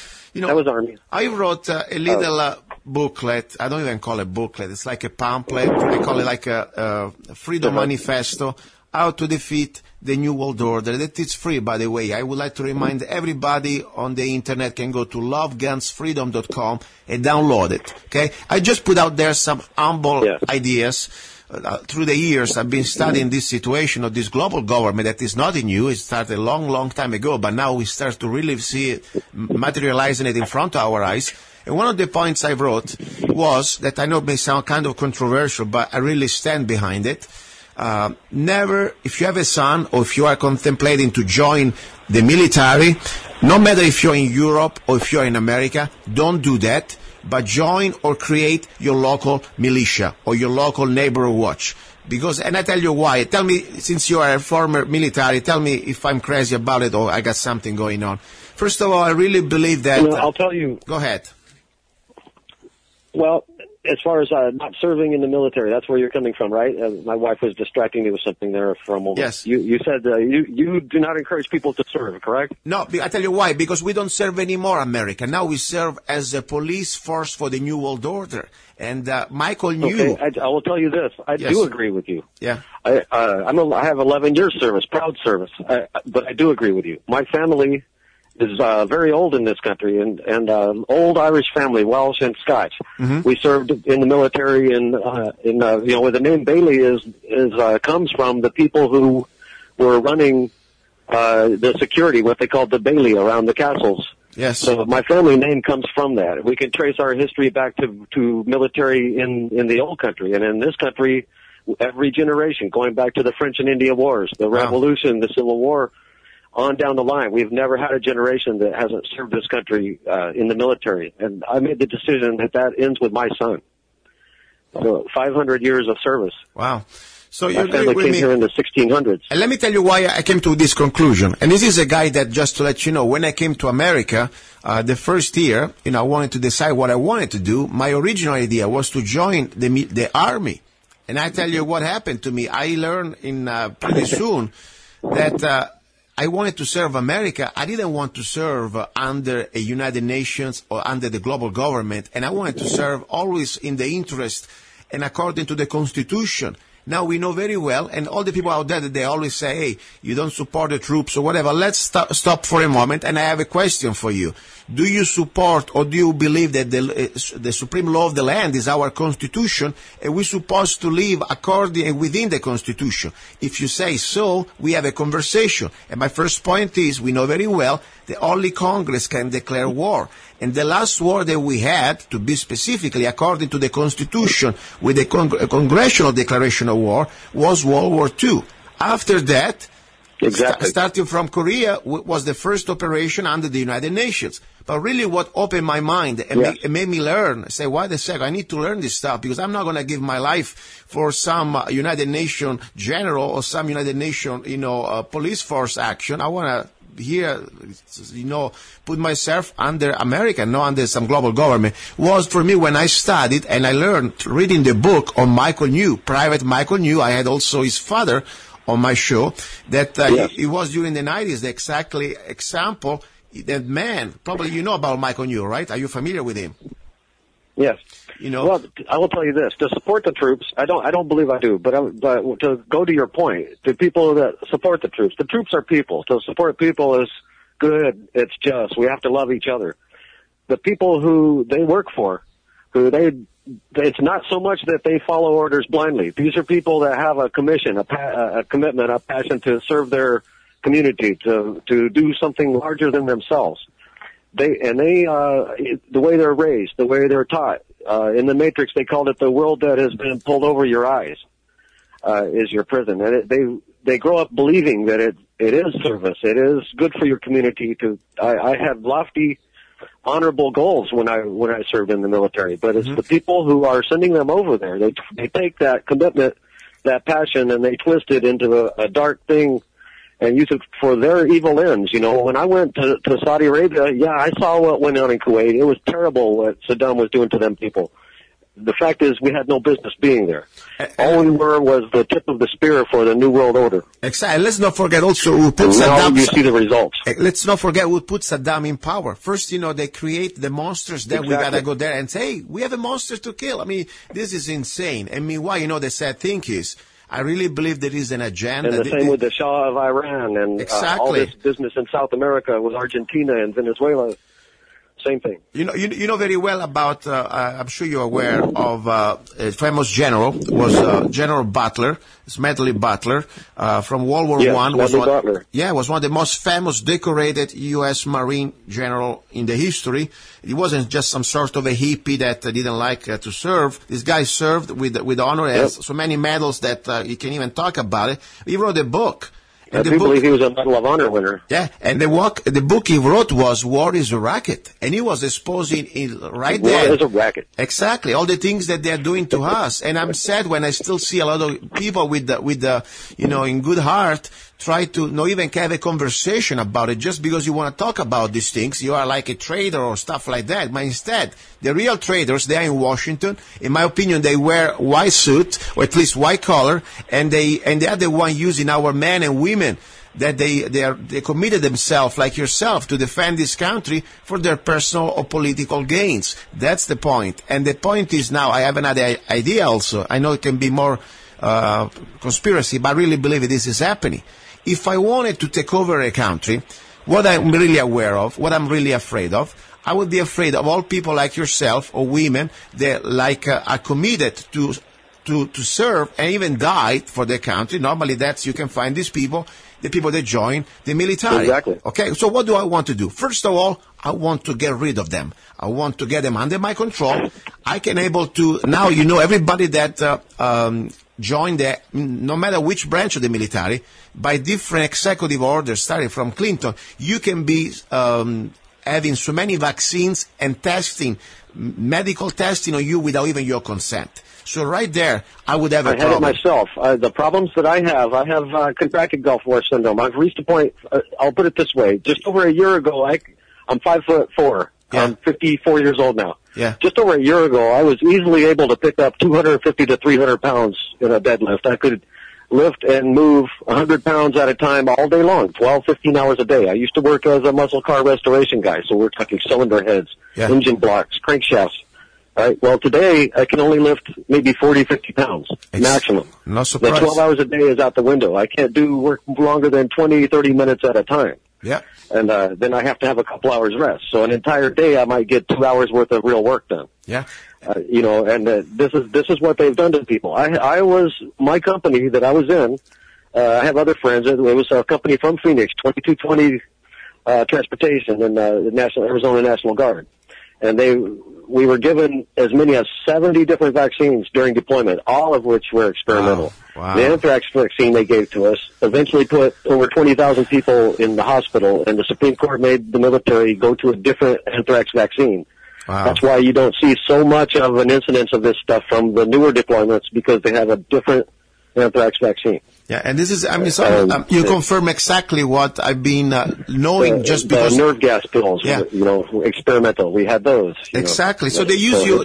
I was Army. I wrote a little booklet. I don't even call it booklet. It's like a pamphlet. I call it like a Freedom Manifesto, How to Defeat the New World Order. That is free, by the way. I would like to remind everybody on the internet can go to lovegunsfreedom.com and download it. Okay? I just put out there some humble ideas. Through the years, I've been studying this situation of this global government that is nothing new. It started a long, long time ago, but now we start to really see it materializing it in front of our eyes. And one of the points I wrote was that I know it may sound kind of controversial, but I really stand behind it. Never, if you have a son or if you are contemplating to join the military, no matter if you're in Europe or if you're in America, don't do that. But join or create your local militia or your local neighborhood watch. And I tell you why. Tell me, since you are a former military, tell me if I'm crazy about it or I got something going on. First of all, I really believe that... I'll tell you... Go ahead. Well, as far as not serving in the military, that's where you're coming from, right? My wife was distracting me with something there for a moment. Yes. You said you do not encourage people to serve, correct? No, I tell you why. Because we don't serve anymore, America. Now we serve as a police force for the New World Order. And Michael knew... Okay, I will tell you this. I do agree with you. Yeah. I have 11 years service, proud service. But I do agree with you. My family is very old in this country, and old Irish family, Welsh and Scotch. Mm-hmm. We served in the military, and where the name Bailey comes from the people who were running the security, what they called the Bailey around the castles. Yes. So my family name comes from that. We can trace our history back to military in the old country, and in this country, every generation, going back to the French and Indian Wars, the Revolution, the Civil War, on down the line. We've never had a generation that hasn't served this country in the military. And I made the decision that ends with my son. So 500 years of service. Wow. So you my family came here in the 1600s. And let me tell you why I came to this conclusion. And this is a guy that, just to let you know, when I came to America, the first year, I wanted to decide what I wanted to do. My original idea was to join the Army. And I tell you what happened to me. I learned pretty soon that I wanted to serve America. I didn't want to serve under a United Nations or under the global government. And I wanted to serve always in the interest and according to the Constitution. Now we know very well, and all the people out there that they always say, hey, you don't support the troops or whatever. Let's stop for a moment, and I have a question for you. Do you support or do you believe that the supreme law of the land is our Constitution, and we're supposed to live according and within the Constitution? If you say so, we have a conversation. And my first point is, we know very well that only Congress can declare war. And the last war that we had, to be specifically according to the Constitution, with the Congressional Declaration of War, was World War II. After that, Exactly. Starting from Korea was the first operation under the United Nations. But really what opened my mind and made me learn, say, wait a second, I need to learn this stuff because I'm not going to give my life for some United Nations general or some United Nations, police force action. I want to put myself under America, not under some global government. Was for me when I studied and I learned reading the book on Michael New, Private Michael New. I had also his father on my show, that he was during the 90s, the exactly example, that man, probably you know about Michael New, right? Are you familiar with him? Yes. Well, I will tell you this, to support the troops, I don't believe I do, but to go to your point, the people that support the troops are people. To support people is good, it's just, we have to love each other. The people who they work for, it's not so much that they follow orders blindly. These are people that have a commission, a commitment, a passion to serve their community, to do something larger than themselves. The way they're raised, the way they're taught, in the Matrix they called it the world that has been pulled over your eyes, is your prison. And they grow up believing that it is service, it is good for your community. I had lofty, honorable goals when I served in the military, but it's the people who are sending them over there. They take that commitment, that passion, and they twist it into a dark thing and use it for their evil ends. When I went to Saudi Arabia, I saw what went on in Kuwait. It was terrible what Saddam was doing to them people. The fact is, we had no business being there. All we were was the tip of the spear for the New World Order. Exactly. Let's not forget also who put Saddam. Now you see the results. Let's not forget who put Saddam in power. First, they create the monsters. Then we gotta go there and say, hey, we have a monster to kill. I mean, this is insane. And meanwhile, the sad thing is, I really believe there is an agenda. And the same with the Shah of Iran and all this business in South America with Argentina and Venezuela. Same thing. You know very well about, I'm sure you're aware of a famous general, was General Butler, Smedley Butler, from World War I. Was one of the most famous decorated U.S. Marine general in the history. He wasn't just some sort of a hippie that didn't like to serve. This guy served with honor, has so many medals that he can even talk about it. He wrote a book. I do believe he was a Medal of Honor winner. Yeah, and the book he wrote was War is a Racket. And he was exposing right there. War is a racket. Exactly, all the things that they're doing to us. And I'm sad when I still see a lot of people with the in good heart try to not even have a conversation about it just because you want to talk about these things. You are like a traitor or stuff like that. But instead, the real traitors, they are in Washington. In my opinion, they wear white suit or at least white collar, and they are the one using our men and women that they committed themselves like yourself to defend this country for their personal or political gains. That's the point. And the point is now, I have another idea also. I know it can be more conspiracy, but I really believe this is happening. If I wanted to take over a country, what I'm really aware of, what I'm really afraid of, I would be afraid of all people like yourself or women that are committed to serve and even die for their country. Normally you can find these people, the people that join the military. Exactly. Okay, so what do I want to do? First of all, I want to get rid of them. I want to get them under my control. I can able to, now everybody that join no matter which branch of the military, by different executive orders starting from Clinton, you can be having so many vaccines and medical testing on you without even your consent. So right there, I would have a problem. I had it myself. The problems that I have contracted Gulf War syndrome. I've reached a point, I'll put it this way, just over a year ago, I'm 5'4". Yeah. I'm 54 years old now. Yeah. Just over a year ago, I was easily able to pick up 250 to 300 pounds in a deadlift. I could lift and move 100 pounds at a time all day long, 12, 15 hours a day. I used to work as a muscle car restoration guy, so we're talking cylinder heads, engine blocks, crankshafts. All right. Well, today I can only lift maybe 40, 50 pounds maximum. No surprise. The 12 hours a day is out the window. I can't do work longer than 20, 30 minutes at a time. Yeah. And then I have to have a couple hours rest. So an entire day I might get 2 hours worth of real work done. Yeah. This is what they've done to people. My company that I was in, I have other friends. It was a company from Phoenix, 2220 Transportation in the Arizona National Guard. and we were given as many as 70 different vaccines during deployment, all of which were experimental. Wow. The anthrax vaccine they gave to us eventually put over 20,000 people in the hospital, and the Supreme Court made the military go to a different anthrax vaccine. Wow. That's why you don't see so much of an incidence of this stuff from the newer deployments, because they have a different anthrax vaccine. Yeah, and this is, I mean, so, you confirm exactly what I've been knowing just because. The nerve gas pills, yeah. you know, experimental. We had those. Exactly. So they use you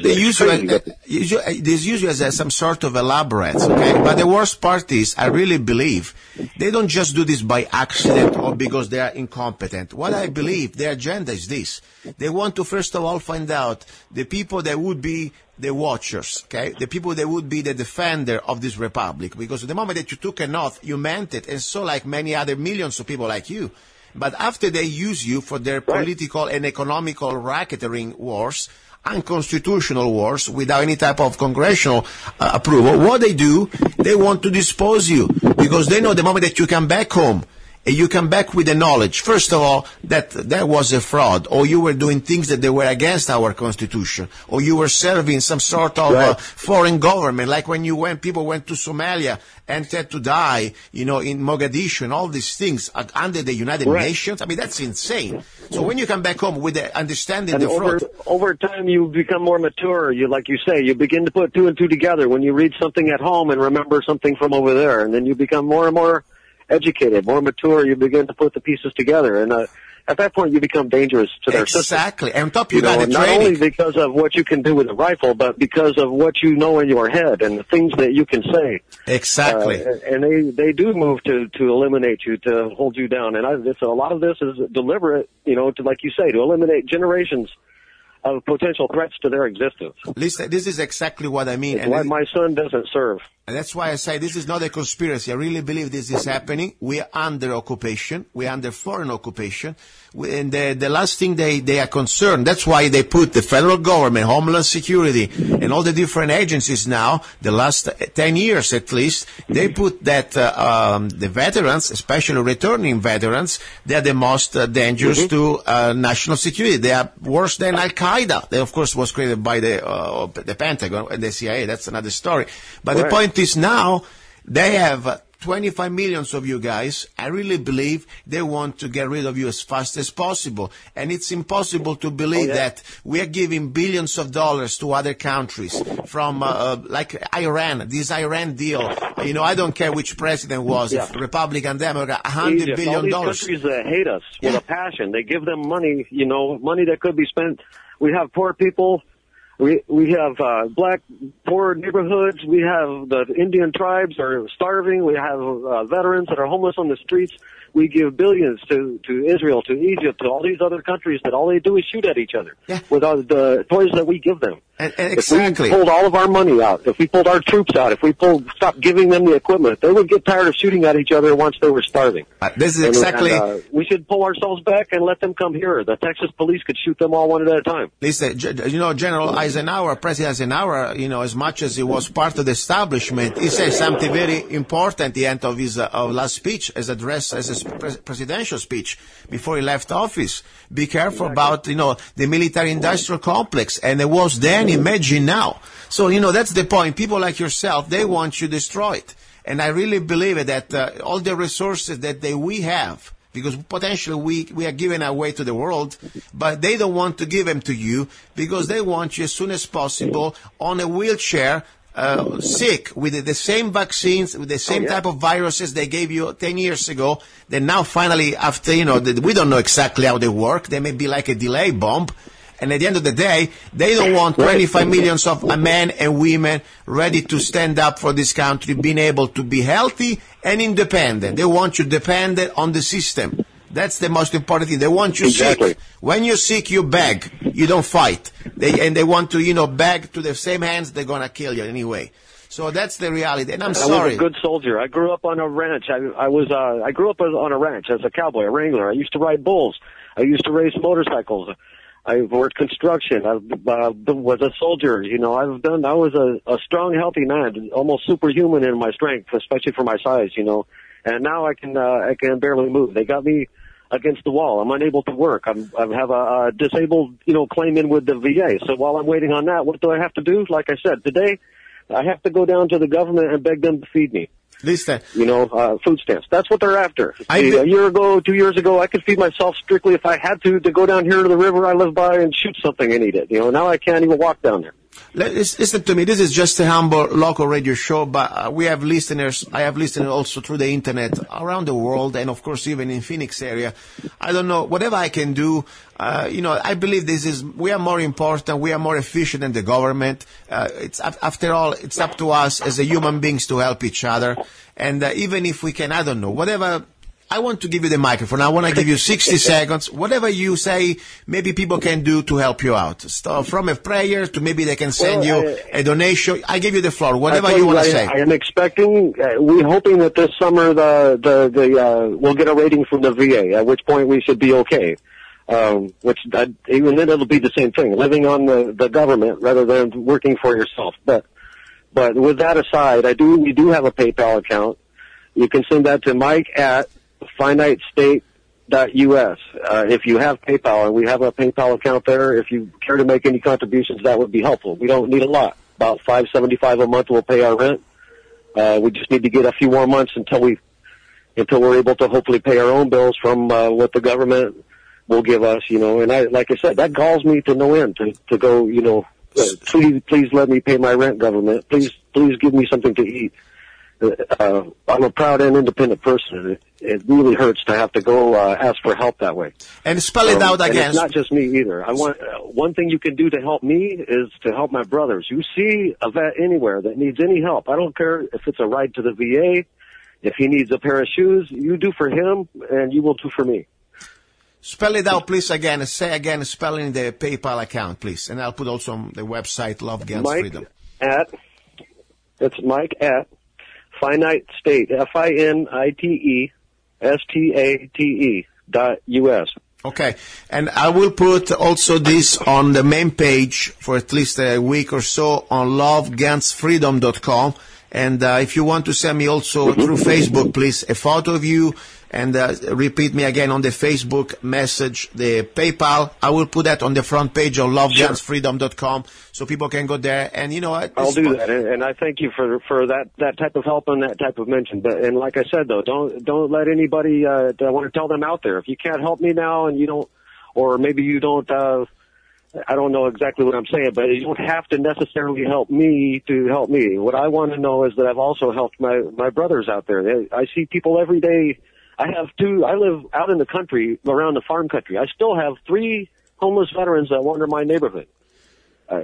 as some sort of elaborates, okay? But the worst part is, I really believe, they don't just do this by accident or because they are incompetent. What I believe, their agenda is this. They want to first of all find out the people that would be the watchers, okay? The people that would be the defender of this republic. Because the moment that you took an oath, you meant it, and so like many other millions of people like you. But after they use you for their political and economical racketeering wars, unconstitutional wars, without any type of congressional approval, what they do, they want to dispose you. Because they know the moment that you come back home, and you come back with the knowledge, first of all, that there was a fraud, or you were doing things that they were against our Constitution, or you were serving some sort of foreign government, like when people went to Somalia and had to die, you know, in Mogadishu and all these things under the United Nations. I mean, that's insane. So when you come back home with the understanding and the fraud. over time, you become more mature. You, like you say, you begin to put two and two together when you read something at home and remember something from over there, and then you become more and more educated, more mature. You begin to put the pieces together, and at that point you become dangerous to their system. Exactly. And on top you got the not training. only because of what you can do with a rifle, but because of what you know in your head and the things that you can say. Exactly. And they do move to eliminate you, to hold you down. And a lot of this is deliberate, you know, to, like you say, to eliminate generations of potential threats to their existence. Listen, this is exactly what I mean. It's why my son doesn't serve. And that's why I say this is not a conspiracy. I really believe this is happening. We are under occupation. We are under foreign occupation. And the last thing they are concerned, that's why they put the federal government, Homeland Security, and all the different agencies now, the last 10 years at least, they put that the veterans, especially returning veterans, they are the most dangerous to national security. They are worse than Al-Qaeda. They, of course, was created by the Pentagon and the CIA. That's another story. But the point is now they have 25 million of you guys. I really believe they want to get rid of you as fast as possible. And it's impossible to believe that we are giving billions of dollars to other countries from, like Iran, this Iran deal. You know, I don't care which president was, if Republican, Democrat, $100 billion. All these countries that hate us with a passion. They give them money, you know, money that could be spent. We have poor people. We have black poor neighborhoods. We have the Indian tribes are starving. We have veterans that are homeless on the streets. We give billions to Israel, to Egypt, to all these other countries that all they do is shoot at each other with all the toys that we give them. And exactly. If we pulled all of our money out, if we pulled our troops out, if we stopped giving them the equipment, they would get tired of shooting at each other once they were starving. This is exactly. We should pull ourselves back and let them come here. The Texas police could shoot them all one at a time. Listen, you know, General Eisenhower, President Eisenhower, you know, as much as he was part of the establishment, he said something very important at the end of his last speech, as address, as his presidential speech before he left office. Be careful about, you know, the military-industrial complex, and it was then. Imagine now. So, you know, that's the point. People like yourself, they want you destroyed. And I really believe that all the resources that we have, because potentially we are giving away to the world, but they don't want to give them to you because they want you as soon as possible on a wheelchair, sick with the same vaccines, with the same type of viruses they gave you 10 years ago. Then now finally, after, you know, we don't know exactly how they work. They may be like a delay bomb. And at the end of the day, they don't want 25 million of men and women ready to stand up for this country, being able to be healthy and independent. They want you dependent on the system. That's the most important thing. They want you sick. When you're sick, you beg. You don't fight. They want to, you know, beg to the same hands. They're going to kill you anyway. So that's the reality. And I'm sorry. I was a good soldier. I grew up on a ranch. I grew up on a ranch as a cowboy, a wrangler. I used to ride bulls. I used to race motorcycles. I worked construction. I was a soldier. You know, I was a strong, healthy man, almost superhuman in my strength, especially for my size, you know. And now I can barely move. They got me against the wall. I'm unable to work. I have a disabled, claim in with the VA. So while I'm waiting on that, what do I have to do? Like I said, today, I have to go down to the government and beg them to feed me. Listen. Food stamps. That's what they're after. A year ago, 2 years ago, I could feed myself strictly if I had to go down here to the river I live by and shoot something and eat it. Now I can't even walk down there. Listen to me. This is just a humble local radio show, but we have listeners. I have listeners also through the internet around the world, and of course even in Phoenix area. I don't know, whatever I can do. I believe we are more important. We are more efficient than the government. After all, it's up to us as a human beings to help each other. And even if we can, I don't know, whatever. I want to give you the microphone. I want to give you 60 seconds. Whatever you say, maybe people can do to help you out. So from a prayer to maybe they can send you a donation. I give you the floor. Whatever you want to say. I am expecting, we're hoping that this summer we'll get a rating from the VA, at which point we should be okay. Even then it'll be the same thing, living on the government rather than working for yourself. But with that aside, we do have a PayPal account. You can send that to Mike at finitestate.us. If you have PayPal, and we have a PayPal account there, if you care to make any contributions, that would be helpful. We don't need a lot. About $5.75 a month will pay our rent. We just need to get a few more months until we're able to hopefully pay our own bills from what the government will give us. And like I said, that galls me to no end to go. Please let me pay my rent, government. Please give me something to eat. I'm a proud and independent person. It really hurts to have to go ask for help that way. And spell it out again. It's not just me either. I want one thing you can do to help me is to help my brothers. You see a vet anywhere that needs any help. I don't care if it's a ride to the VA, if he needs a pair of shoes. You do for him, and you will do for me. Spell it out, please, again. Say again, spelling the PayPal account, please. And I'll put also on the website, Love Guns Freedom. It's Mike at Finite State, FINITESTATE.US. Okay, and I will put also this on the main page for at least a week or so on lovegunsfreedom.com. And if you want to send me also through Facebook, please, a photo of you, and repeat me again on the Facebook message, the PayPal. I will put that on the front page of lovegunsfreedom.com so people can go there. And I'll do that, and I thank you for that type of help and that type of mention. And like I said, though, don't let anybody. I want to tell them out there, if you can't help me now, and you don't, or maybe you don't. I don't know exactly what I'm saying, but you don't have to necessarily help me to help me. What I want to know is that I've also helped my brothers out there. I see people every day. I live out in the country, around the farm country. I still have 3 homeless veterans that wander my neighborhood. So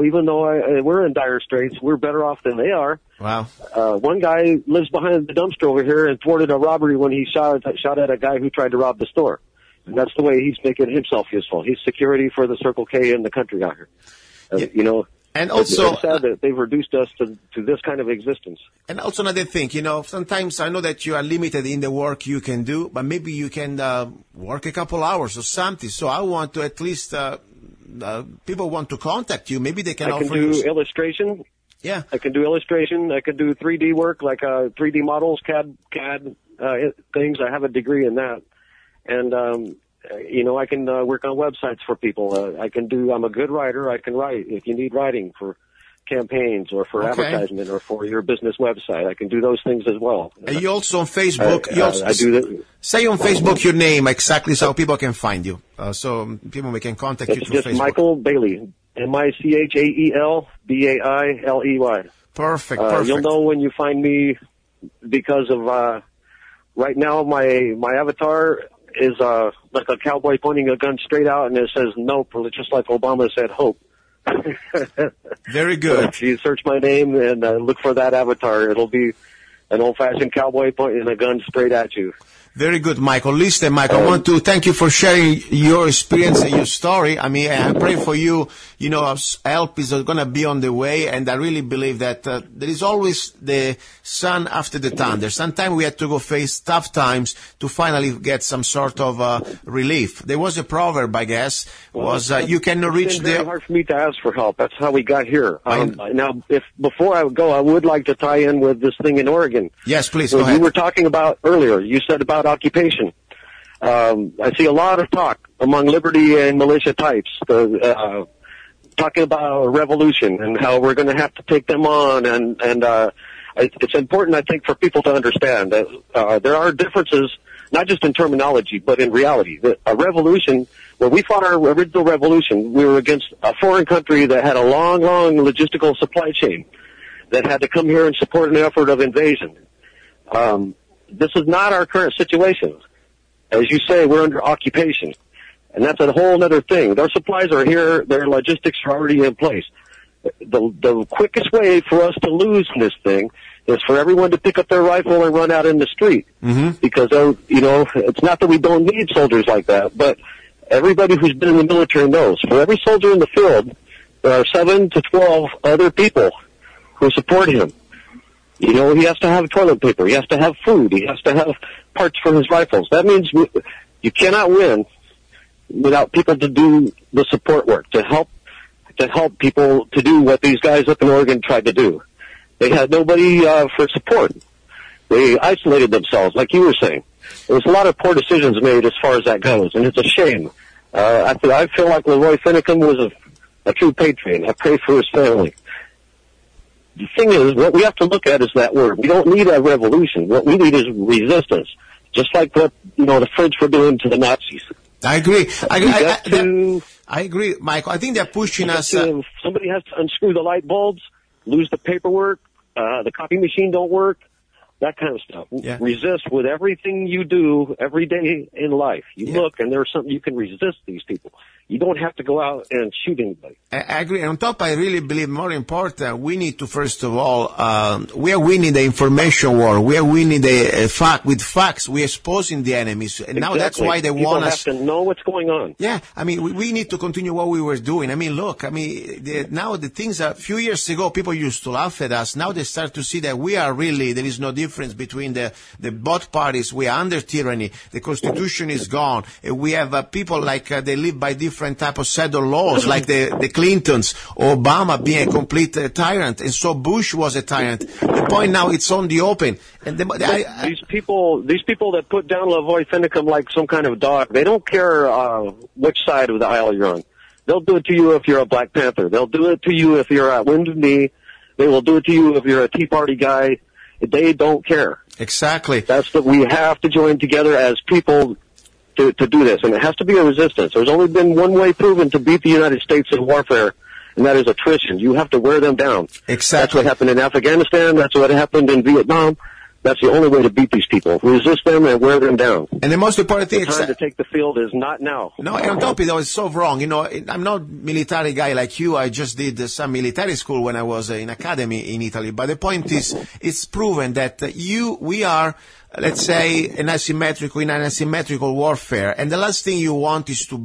even though we're in dire straits, we're better off than they are. Wow. One guy lives behind the dumpster over here and thwarted a robbery when he shot at a guy who tried to rob the store. And that's the way he's making himself useful. He's security for the Circle K in the country out here. And also, it's sad that they've reduced us to this kind of existence. And also another thing, sometimes I know that you are limited in the work you can do, but maybe you can work a couple hours or something. So I want to at least, people want to contact you. Maybe they can offer you. I can do illustration. Yeah. I can do illustration. I can do 3D work, like 3D models, CAD things. I have a degree in that. And, I can work on websites for people. I'm a good writer. I can write if you need writing for campaigns or for advertisement or for your business website. I can do those things as well. And you also on Facebook. I do that. Say on Facebook your name exactly so people can find you. So people can contact you through just Facebook. Michael Bailey. MICHAEL Perfect. You'll know when you find me because of right now my avatar is like a cowboy pointing a gun straight out, and it says nope, just like Obama said hope. Very good. So if you search my name and look for that avatar, it'll be an old-fashioned cowboy pointing a gun straight at you. Very good, Michael. Listen, Michael, I want to thank you for sharing your experience and your story. I mean, I pray for you. Help is going to be on the way, and I really believe that there is always the sun after the thunder. Sometimes we have to go face tough times to finally get some sort of relief. There was a proverb, I guess, you cannot reach the... It's very hard for me to ask for help. That's how we got here. Now, before I go, I would like to tie in with this thing in Oregon. Yes, please, go ahead. You were talking about earlier. You said about occupation. I see a lot of talk among liberty and militia types, talking about a revolution and how we're going to have to take them on, and it's important, I think, for people to understand that there are differences, not just in terminology, but in reality. A revolution, when we fought our original revolution, we were against a foreign country that had a long, long logistical supply chain that had to come here and support an effort of invasion. This is not our current situation. As you say, we're under occupation, and that's a whole other thing. Their supplies are here. Their logistics are already in place. The quickest way for us to lose in this thing is for everyone to pick up their rifle and run out in the street. Because, it's not that we don't need soldiers like that, but everybody who's been in the military knows. For every soldier in the field, there are 7 to 12 other people who support him. He has to have toilet paper. He has to have food. He has to have parts for his rifles. That means you cannot win without people to do the support work, to help people to do what these guys up in Oregon tried to do. They had nobody for support. They isolated themselves, like you were saying. There was a lot of poor decisions made as far as that goes, and it's a shame. I feel like lavoy-finicum was a true patriot. I pray for his family. The thing is, what we have to look at is that word. We don't need a revolution. What we need is resistance, just like what the French were doing to the Nazis. I agree. I agree, Michael. I think they're pushing us. Somebody has to unscrew the light bulbs, lose the paperwork, the copy machine don't work, that kind of stuff. Yeah. Resist with everything you do every day in life. You look, and there's something you can resist these people. You don't have to go out and shoot anybody. I agree. And on top, I really believe more important, we need to, first of all, we are winning the information war. We are winning with facts. We are exposing the enemies. And now that's why they want us. People have to know what's going on. Yeah. I mean, we need to continue what we were doing. I mean, look, now the things a few years ago, people used to laugh at us. Now they start to see that we are really, there is no difference between the both parties. We are under tyranny. The Constitution is gone. We have people like they live by different type of set of laws, like the Clintons, or Obama being a complete tyrant, and so Bush was a tyrant. The point now, it's on the open. And these people that put down lavoy-finicum like some kind of dog, they don't care which side of the aisle you're on. They'll do it to you if you're a Black Panther. They'll do it to you if you're at Wounded Knee. They will do it to you if you're a Tea Party guy. They don't care. Exactly. That's what we have to join together as people to do this, and it has to be a resistance. There's only been one way proven to beat the United States in warfare, and that is attrition. You have to wear them down. Exactly. That's what happened in Afghanistan. That's what happened in Vietnam. That's the only way to beat these people. Resist them and wear them down. And the most important thing... The time to take the field is not now. No, and on top of it, it's so wrong. I'm not a military guy like you. I just did some military school when I was in academy in Italy. But the point is, it's proven that we are... let's say, in an asymmetrical warfare, and the last thing you want is to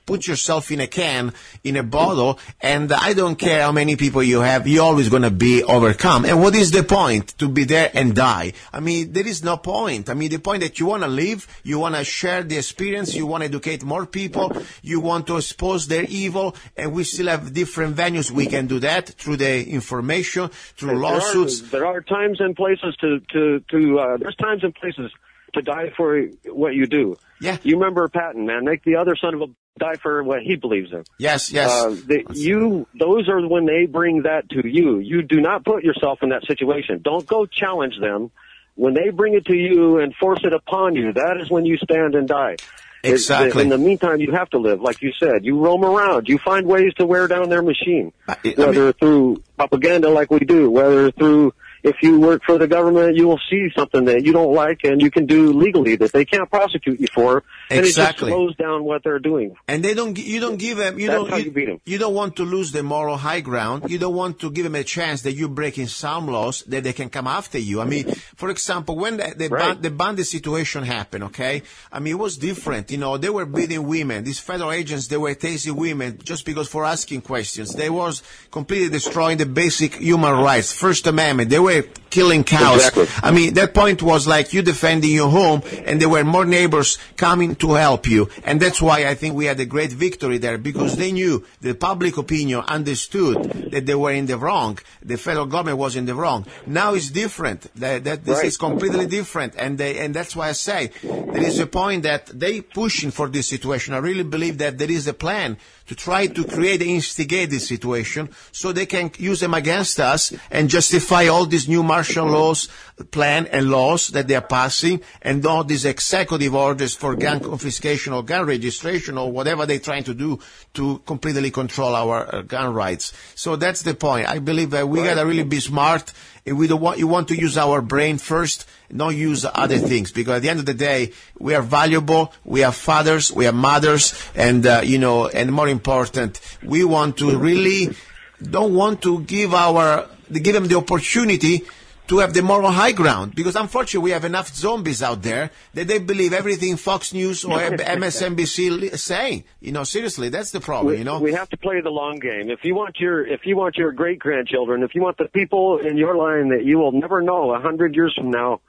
put yourself in a can, in a bottle, and I don't care how many people you have, you're always going to be overcome. And what is the point? To be there and die. I mean, there is no point. I mean, the point that you want to live, you want to share the experience, you want to educate more people, you want to expose their evil, and we still have different venues we can do that through the information, through lawsuits. There are times and places there's times and places to die for what you do. Yeah. You remember Patton, man. Make the other son of a die for what he believes in. Yes. Those are when they bring that to you. You do not put yourself in that situation. Don't go challenge them. When they bring it to you and force it upon you, that is when you stand and die. Exactly. In the meantime, you have to live, like you said. You roam around. You find ways to wear down their machine, whether through propaganda like we do, whether through... If you work for the government, you will see something that you don't like, and you can do legally that they can't prosecute you for. And exactly. It just slows down what they're doing. And you don't give them. That's how you beat them. You don't want to lose the moral high ground. You don't want to give them a chance that you're breaking some laws that they can come after you. I mean, for example, when the bandit situation happened, okay? I mean, it was different. They were beating women. These federal agents, they were tasing women just because for asking questions. They was completely destroying the basic human rights, First Amendment. They were were killing cows. Exactly. I mean, that point was like you defending your home, and there were more neighbors coming to help you. And that's why I think we had a great victory there, because they knew, the public opinion understood that they were in the wrong. The federal government was in the wrong. Now it's different. This is completely different. And that's why I say there is a point that they pushing for this situation. I really believe that there is a plan to try to create and instigate this situation so they can use them against us and justify all these new martial laws, plan and laws that they are passing, and all these executive orders for gun confiscation or gun registration or whatever they're trying to do to completely control our gun rights. So that's the point. I believe that we gotta really be smart. We don't want, you want to use our brain first, not use other things, because at the end of the day, we are valuable, we have fathers, we have mothers, and, and more important, we want to really, don't want to give them the opportunity to have the moral high ground, because unfortunately we have enough zombies out there that they believe everything Fox News or MSNBC is saying. Seriously, that's the problem. We have to play the long game. If you want your great grandchildren, if you want the people in your line that you will never know 100 years from now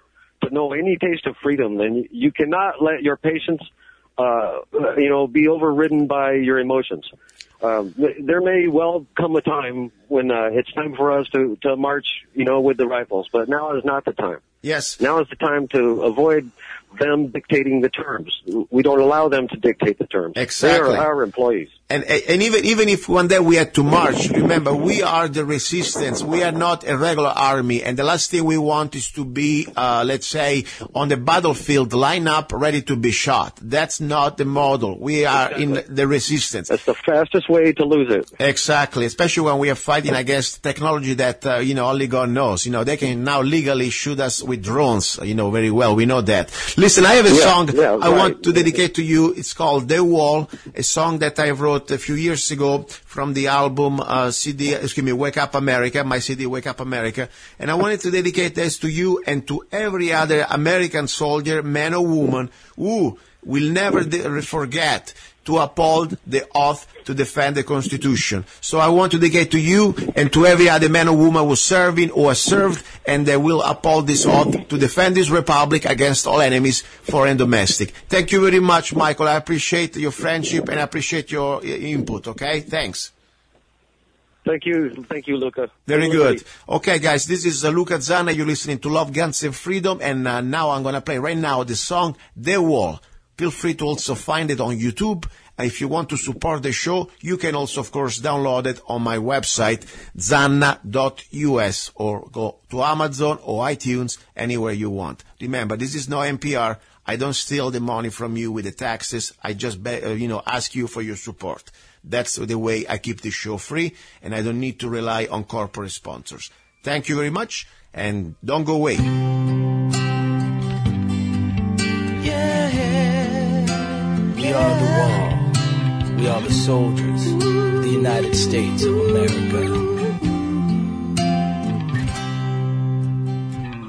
to know any taste of freedom, then you cannot let your patience, be overridden by your emotions. There may well come a time when it's time for us to march, with the rifles, but now is not the time. Yes. Now is the time to avoid them dictating the terms. We don't allow them to dictate the terms. Exactly. They are our employees. And even if one day we had to march, remember, we are the resistance. We are not a regular army. And the last thing we want is to be, let's say, on the battlefield, line up, ready to be shot. That's not the model. We are in the resistance. That's the fastest way to lose it. Exactly. Especially when we are fighting against technology that, only God knows. They can now legally shoot us with drones, very well. We know that. Listen, I have a song I want to dedicate to you. It's called The Wall, a song that I wrote a few years ago from the album Wake Up America, my CD Wake Up America. And I wanted to dedicate this to you and to every other American soldier, man or woman, who will never forget to uphold the oath to defend the Constitution. So I want to dedicate to you and to every other man or woman who's serving or has served, and they will uphold this oath to defend this republic against all enemies, foreign and domestic. Thank you very much, Michael. I appreciate your friendship and I appreciate your input, okay? Thanks. Thank you, Luca. Very good. Okay, guys, this is Luca Zanna. You're listening to Love, Guns, and Freedom, and now I'm going to play right now the song The Wall. Feel free to also find it on YouTube. If you want to support the show, you can also, of course, download it on my website, zanna.us, or go to Amazon or iTunes, anywhere you want. Remember, this is no NPR. I don't steal the money from you with the taxes. I just, ask you for your support. That's the way I keep the show free, and I don't need to rely on corporate sponsors. Thank you very much, and don't go away. We are the wall. We are the soldiers of the United States of America.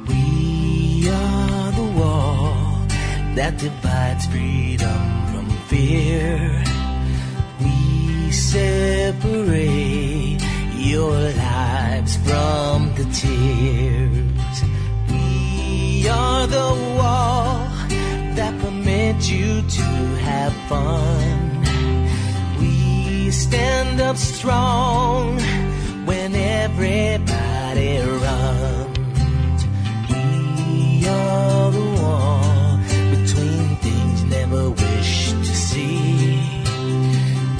We are the wall that divides freedom from fear. We separate your lives from the tears. We are the wall that permit you to have fun. We stand up strong when everybody runs. We are the wall between things never wished to see.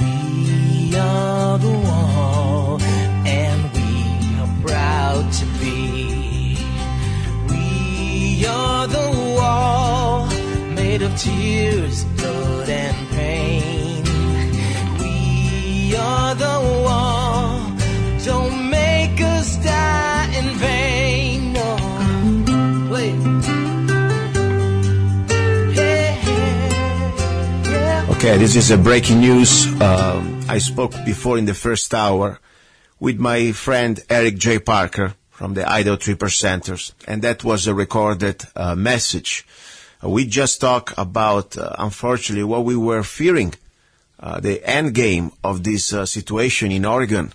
We are the wall, and we are proud to be. We are the wall made of tears, blood, and pain. We are the wall, don't make us die in vain. No, play it. Yeah. Okay, this is a breaking news. I spoke before in the first hour with my friend Eric J. Parker from the Idaho 3%ers, and that was a recorded message. We just talked about, unfortunately, what we were fearing, the end game of this situation in Oregon.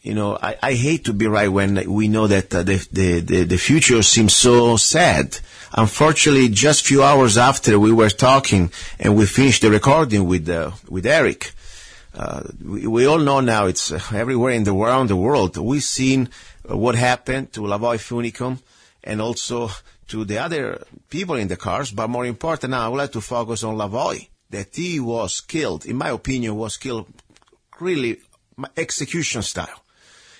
I hate to be right when we know that the future seems so sad. Unfortunately, just a few hours after we were talking and we finished the recording with Eric, we all know now it's everywhere around the world. We've seen what happened to lavoy-finicum and also to the other people in the cars. But more important now, I would like to focus on Lavoy, that he was killed, in my opinion, was killed really execution style.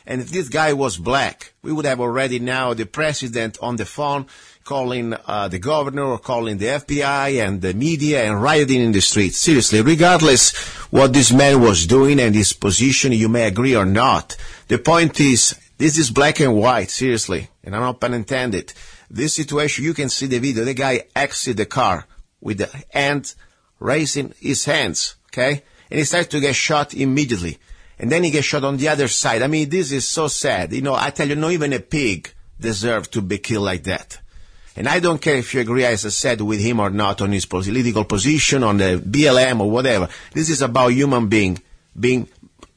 And if this guy was black, we would have already now the president on the phone calling the governor or calling the FBI and the media and rioting in the streets. Seriously, regardless what this man was doing and his position, you may agree or not. The point is, this is black and white, seriously, and I'm not pun intended. This situation, you can see the video, the guy exit the car with the hand raising his hands, okay? And he starts to get shot immediately. And then he gets shot on the other side. I mean, this is so sad. I tell you, not even a pig deserves to be killed like that. And I don't care if you agree, as I said, with him or not on his political position, on the BLM or whatever. This is about human being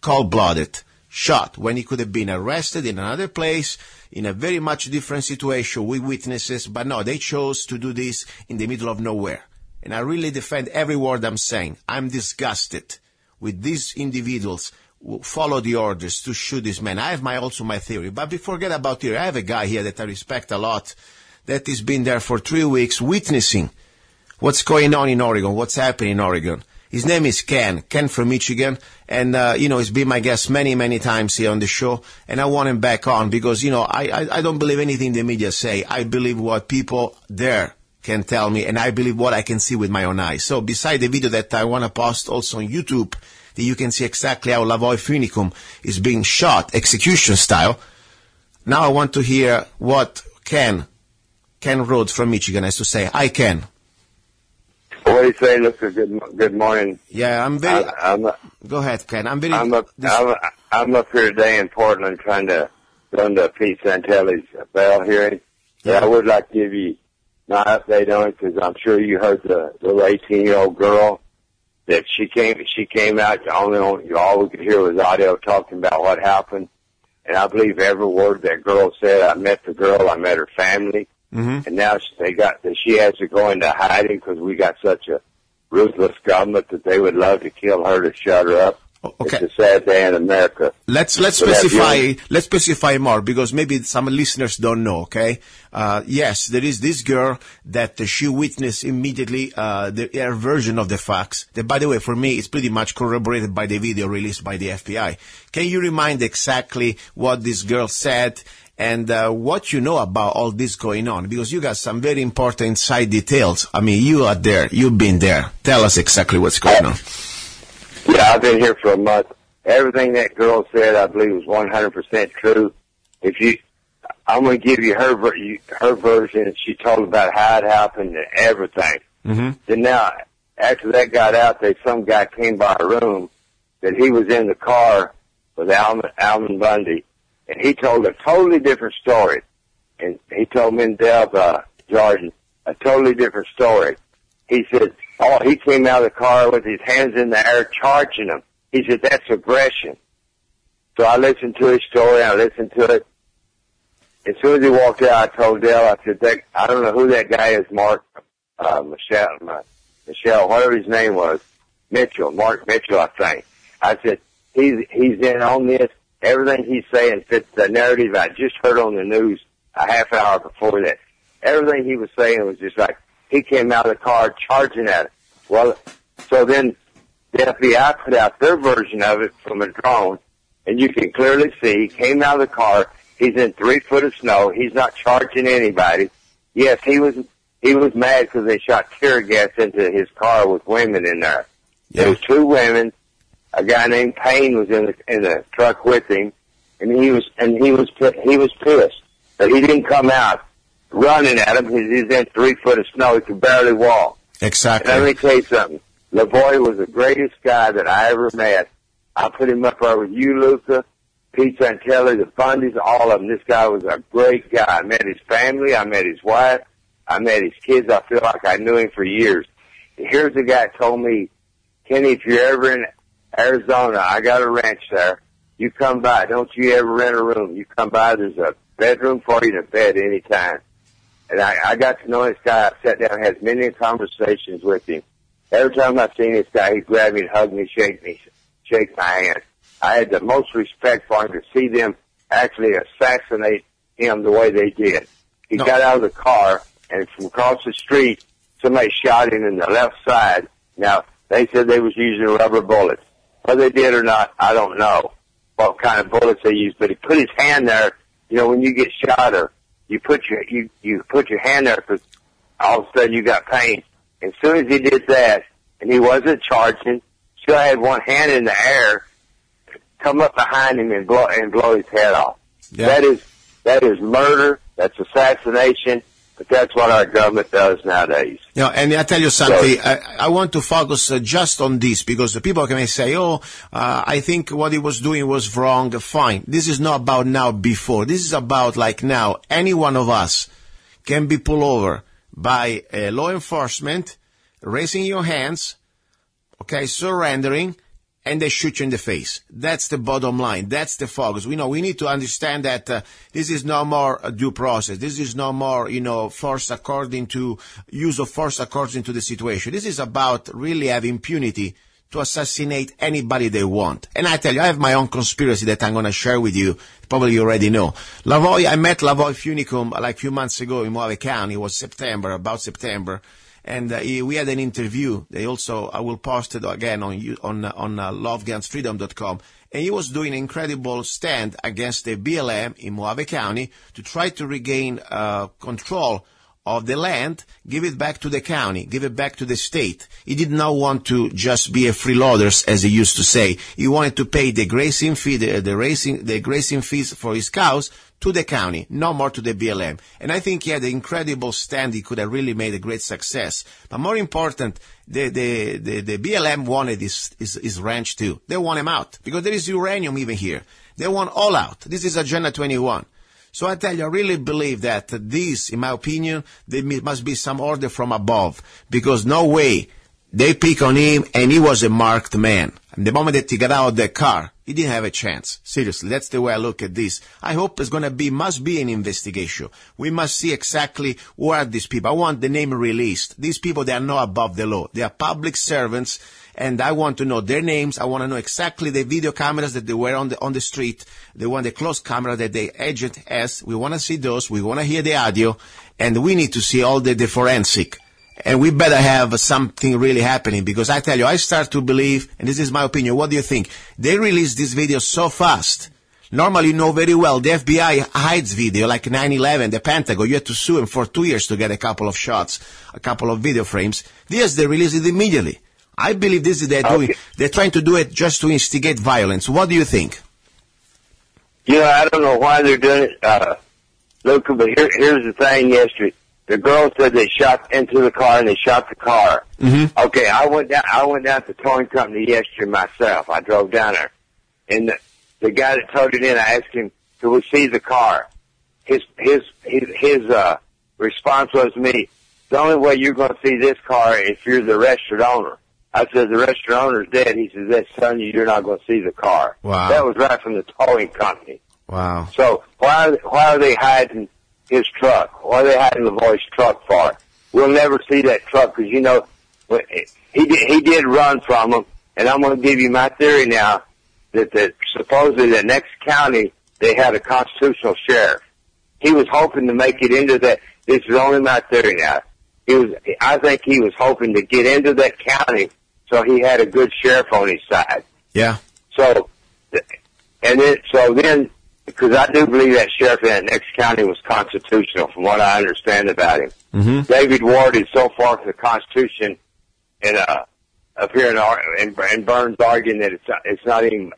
cold-blooded, shot when he could have been arrested in another place, in a very much different situation with witnesses. But no, they chose to do this in the middle of nowhere. And I really defend every word I'm saying. I'm disgusted with these individuals who follow the orders to shoot this man. I have also my theory. But forget about theory. I have a guy here that I respect a lot that has been there for 3 weeks witnessing what's going on in Oregon, what's happening in Oregon. His name is Ken from Michigan. And, he's been my guest many, many times here on the show. And I want him back on because, I don't believe anything the media say. I believe what people there can tell me, and I believe what I can see with my own eyes. So beside the video that I want to post also on YouTube, that you can see exactly how lavoy-finicum is being shot, execution style. Now I want to hear what Ken Road from Michigan has to say. Hi, Ken. What do you say, Luca? Good morning. Yeah, I'm very... go ahead, Ken. I'm up here today in Portland trying to run to Pete Santelli's bail hearing. Yeah, I would like to give you my update on it because I'm sure you heard the little 18-year-old girl that she came out. All we could hear was audio talking about what happened, and I believe every word that girl said. I met the girl. I met her family, and now she has to go into hiding because we got such a ruthless government that they would love to kill her to shut her up. Okay. It's a sad day in America. Let's specify more because maybe some listeners don't know. Okay. Yes, there is this girl that she witnessed immediately her version of the facts. That, by the way, for me, it's pretty much corroborated by the video released by the FBI. Can you remind exactly what this girl said and what you know about all this going on? Because you got some very important inside details. I mean, you are there. You've been there. Tell us exactly what's going on. Yeah, I've been here for a month. Everything that girl said, I believe, was 100% true. I'm going to give you her version. She told about how it happened and everything. Mm-hmm. Then now, after that got out, some guy came by her room that he was in the car with Alvin Bundy, and he told a totally different story. And he told Mendel, Jordan, a totally different story. He said, he came out of the car with his hands in the air charging him. He said, that's aggression. So I listened to his story. I listened to it. As soon as he walked out, I told Dale, I said, I don't know who that guy is, Michelle, whatever his name was, Mark Mitchell, I think. I said, he's in on this. Everything he's saying fits the narrative I just heard on the news a half hour before that. Everything he was saying was just like, he came out of the car charging at it. Well, so then the FBI put out their version of it from a drone, and you can clearly see he came out of the car. He's in 3 foot of snow. He's not charging anybody. Yes, he was mad because they shot tear gas into his car with women in there. Yeah. There was 2 women. A guy named Payne was in the truck with him, and he was pissed, but he didn't come out running at him. He's in 3 foot of snow. He could barely walk. Exactly. And let me tell you something. Lavoy was the greatest guy that I ever met. I put him up there with you, Luca, Pete Santelli, the Bundys, all of them. This guy was a great guy. I met his family. I met his wife. I met his kids. I feel like I knew him for years. Here's a guy told me, Kenny, if you're ever in Arizona, I got a ranch there. You come by. Don't you ever rent a room. You come by, there's a bedroom for you and a bed anytime. And I got to know this guy. I sat down and had many conversations with him. Every time I seen this guy, he'd grab me and hug me, shake my hand. I had the most respect for him to see them actually assassinate him the way they did. He got out of the car, and from across the street, somebody shot him in the left side. Now, they said they was using rubber bullets. Whether they did or not, I don't know what kind of bullets they used, but he put his hand there. You know, when you get shot, or you put your hand there, because all of a sudden you got pain. And as soon as he did that, and he wasn't charging, still had one hand in the air, come up behind him and blow his head off. Yeah. That is murder. That's assassination. But that's what our government does nowadays. You know, and I tell you something, I want to focus just on this, because the people can say, I think what he was doing was wrong. Fine. This is not about now, before. This is about like now. Any one of us can be pulled over by law enforcement, raising your hands, okay, surrendering, and they shoot you in the face. That's the bottom line. That's the focus. We need to understand that this is no more a due process. This is no more, use of force according to the situation. This is about really have impunity to assassinate anybody they want. And I tell you, I have my own conspiracy that I'm going to share with you. Probably you already know. I met lavoy-finicum like a few months ago in Mojave County. It was about September. And we had an interview. I will post it again on lovegunsfreedom.com. And he was doing an incredible stand against the BLM in Mojave County to try to regain control of the land, give it back to the county, give it back to the state. He did not want to just be a freeloader, as he used to say. He wanted to pay the grazing fee, the grazing fees for his cows to the county, no more to the BLM. And I think he had an incredible stand. He could have really made a great success. But more important, the BLM wanted his ranch too. They want him out because there is uranium even here. They want all out. This is Agenda 21. So I tell you, I really believe that this, in my opinion, there must be some order from above, because no way they pick on him, and he was a marked man. And the moment that he got out of the car, he didn't have a chance. Seriously, that's the way I look at this. I hope there's must be an investigation. We must see exactly who are these people. I want the name released. These people, they are not above the law. They are public servants, and I want to know their names. I want to know exactly the video cameras that they were on the street. They want the close camera that the agent has. We want to see those. We want to hear the audio, and we need to see all the forensic. And we better have something really happening, because I tell you, I start to believe, and this is my opinion, what do you think? They release this video so fast. Normally, you know very well, the FBI hides video, like 9/11, the Pentagon. You had to sue them for 2 years to get a couple of shots, a couple of video frames. This, they release it immediately. I believe this is they're doing. They're trying to do it just to instigate violence. What do you think? I don't know why they're doing it, Luca, but here's the thing yesterday. The girl said they shot into the car and they shot the car. Mm-hmm. Okay, I went down to the towing company yesterday myself. I drove down there, and the guy that towed it in, I asked him, "Could we see the car?" His response was to me, "The only way you're going to see this car is if you're the registered owner." I said, "The registered owner's dead." He says, "That's telling you you're not going to see the car." Wow. That was right from the towing company. Wow. So why are they hiding his truck? Why are they hiding Lavoy's truck for? We'll never see that truck, because he did run from them. And I'm going to give you my theory now that supposedly the next county they had a constitutional sheriff. He was hoping to make it into that. This is only my theory now. I think he was hoping to get into that county, so he had a good sheriff on his side. Yeah. So then. Because I do believe that sheriff in that next county was constitutional, from what I understand about him. Mm-hmm. David Ward is so far from the Constitution, and up here in Burns arguing that it's not even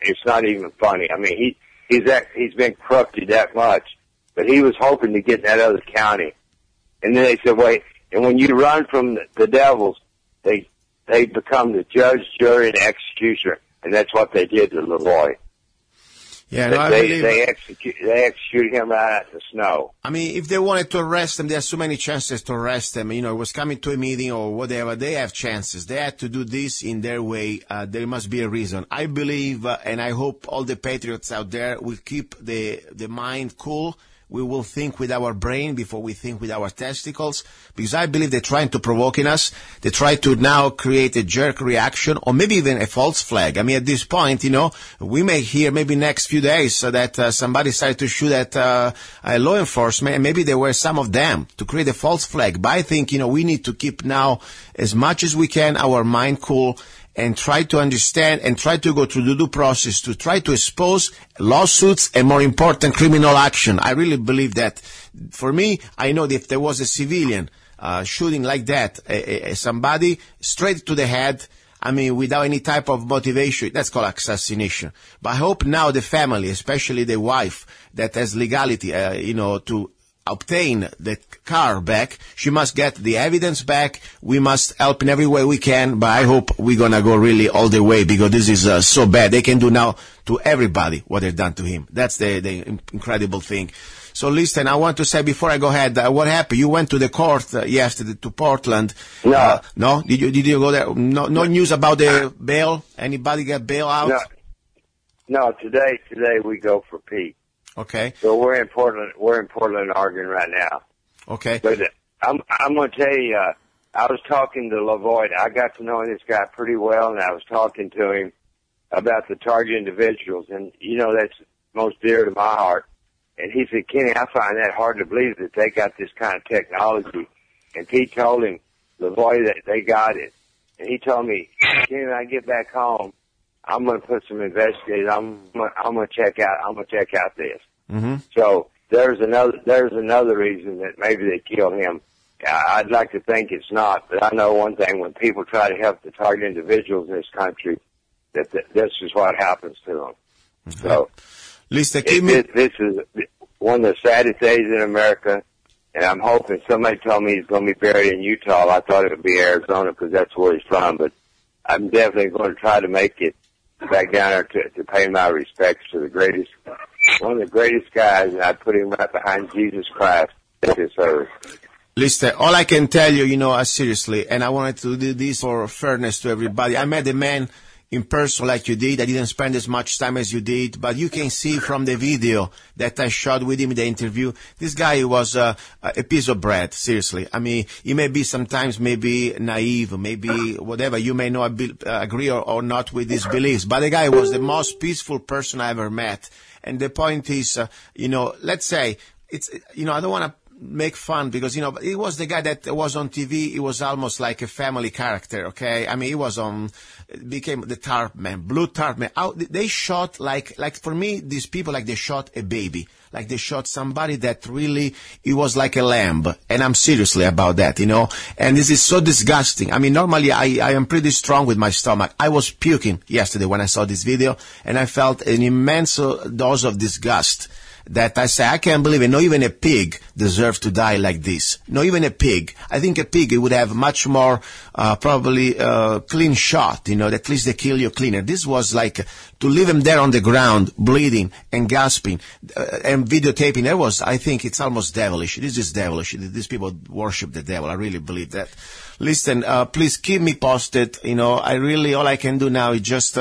funny. I mean, he's been corrupted that much, but he was hoping to get in that other county. And then they said, wait, and when you run from the devils, they become the judge, jury, and executioner, and that's what they did to Lavoy. Yeah, no, I believe they execute him right out the snow. I mean, if they wanted to arrest him, there's so many chances to arrest him. You know, it was coming to a meeting or whatever. They have chances. They had to do this in their way. There must be a reason. I believe, and I hope all the patriots out there will keep the mind cool. We will think with our brain before we think with our testicles, because I believe they're trying to provoking us. They try to now create a jerk reaction or maybe even a false flag. I mean, at this point, you know, we may hear maybe next few days that somebody started to shoot at law enforcement, and maybe there were some of them to create a false flag. But I think, you know, we need to keep now as much as we can our mind cool and try to understand and try to go through the due process to try to expose lawsuits and, more important, criminal action. I really believe that. For me, I know that if there was a civilian shooting like that, somebody straight to the head, I mean, without any type of motivation, that's called assassination. But I hope now the family, especially the wife that has legality, you know, to obtain the car back, she must get the evidence back. We must help in every way we can, but I hope we're gonna go really all the way, because this is so bad. They can do now to everybody what they've done to him. That's the incredible thing. So listen, I want to say before I go ahead, what happened? You went to the court yesterday to Portland. No. No? Did you go there? No news about the bail? Anybody get bail out? No. Today we go for Pete. Okay. So we're in Portland, Oregon right now. Okay. But I'm going to tell you, I was talking to Lavoy. I got to know this guy pretty well, and I was talking to him about the target individuals, and, you know, that's most dear to my heart. And he said, Kenny, I find that hard to believe that they got this kind of technology. And Pete told him, Lavoy, that they got it. And he told me, Kenny, when I get back home, I'm going to put some investigators. I'm going to check out this. Mm-hmm. So there's another reason that maybe they killed him. I'd like to think it's not, but I know one thing: when people try to help the target individuals in this country, that this is what happens to them. Mm-hmm. So, this is one of the saddest days in America, and I'm hoping somebody told me he's going to be buried in Utah. I thought it would be Arizona because that's where he's from, but I'm definitely going to try to make it back down there to pay my respects to one of the greatest guys, and I put him right behind Jesus Christ at this earth. Listen, all I can tell you, you know, seriously, and I wanted to do this for fairness to everybody. I met a man in person like you did. I didn't spend as much time as you did, but you can see from the video that I shot with him in the interview, this guy was a piece of bread, seriously. I mean, he may be sometimes maybe naive, maybe whatever. You may not agree or not with his beliefs, but the guy was the most peaceful person I ever met. And the point is, you know, let's say, it's, you know, I don't want to make fun because, you know, he was the guy that was on TV. He was almost like a family character, okay? I mean, he was became the tarp man, blue tarp man. They shot like for me, these people, like they shot a baby. Like they shot somebody that really, it was like a lamb. And I'm seriously about that, you know? And this is so disgusting. I mean, normally I am pretty strong with my stomach. I was puking yesterday when I saw this video, and I felt an immense dose of disgust. That I say, I can't believe it. Not even a pig deserves to die like this. Not even a pig. I think a pig would have much more, probably, clean shot, you know, at least they kill you cleaner. This was like, to leave him there on the ground, bleeding and gasping, and videotaping, I think it's almost devilish. This is devilish. These people worship the devil. I really believe that. Listen, please keep me posted. You know, all I can do now is just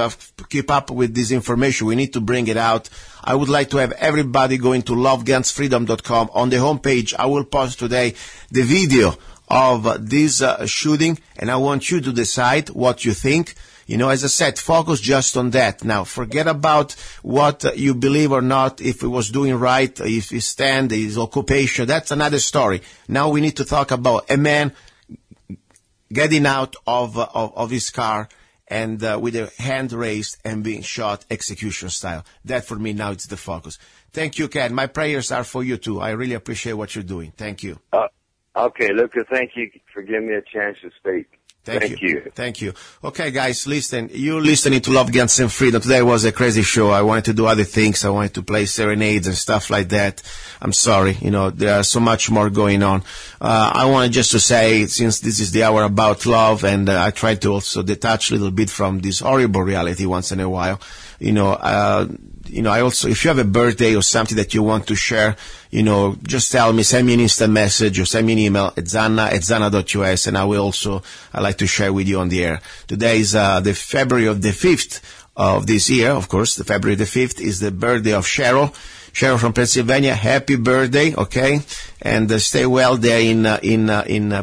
keep up with this information. We need to bring it out. I would like to have everybody going to lovegunsfreedom.com. On the homepage, I will post today the video of this shooting, and I want you to decide what you think. You know, as I said, focus just on that. Now, forget about what you believe or not, if he was doing right, if he stand, his occupation. That's another story. Now we need to talk about a man getting out of his car and with a hand raised and being shot execution style. That for me now it's the focus. Thank you, Ken. My prayers are for you too. I really appreciate what you're doing. Thank you. Okay, Luca, thank you for giving me a chance to speak. Thank you. Thank you. Okay, guys, listen. You're listening to Love, Guns, and Freedom. Today was a crazy show. I wanted to do other things. I wanted to play serenades and stuff like that. I'm sorry. There's so much more going on. I wanted just to say, since this is the hour about love, and I try to also detach a little bit from this horrible reality once in a while. I also, if you have a birthday or something that you want to share, just tell me, send me an instant message or send me an email at zanna@zanna.us, and I like to share with you on the air. Today is the February of the 5th of this year, of course. The February the 5th is the birthday of Cheryl. Cheryl from Pennsylvania, happy birthday, okay? And stay well there in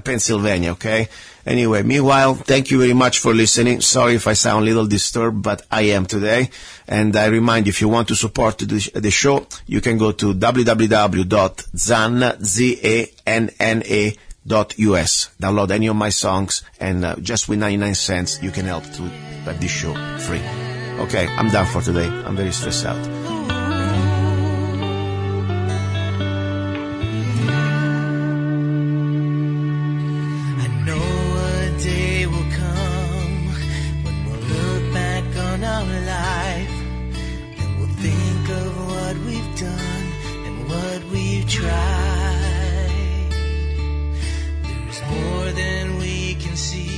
Pennsylvania, okay? Anyway, meanwhile, thank you very much for listening. Sorry if I sound a little disturbed, but I am today. And I remind you, if you want to support the show, you can go to www.zanna.us. Download any of my songs, and just with 99 cents, you can help to have this show free. Okay, I'm done for today. I'm very stressed out. Tried. There's more than we can see.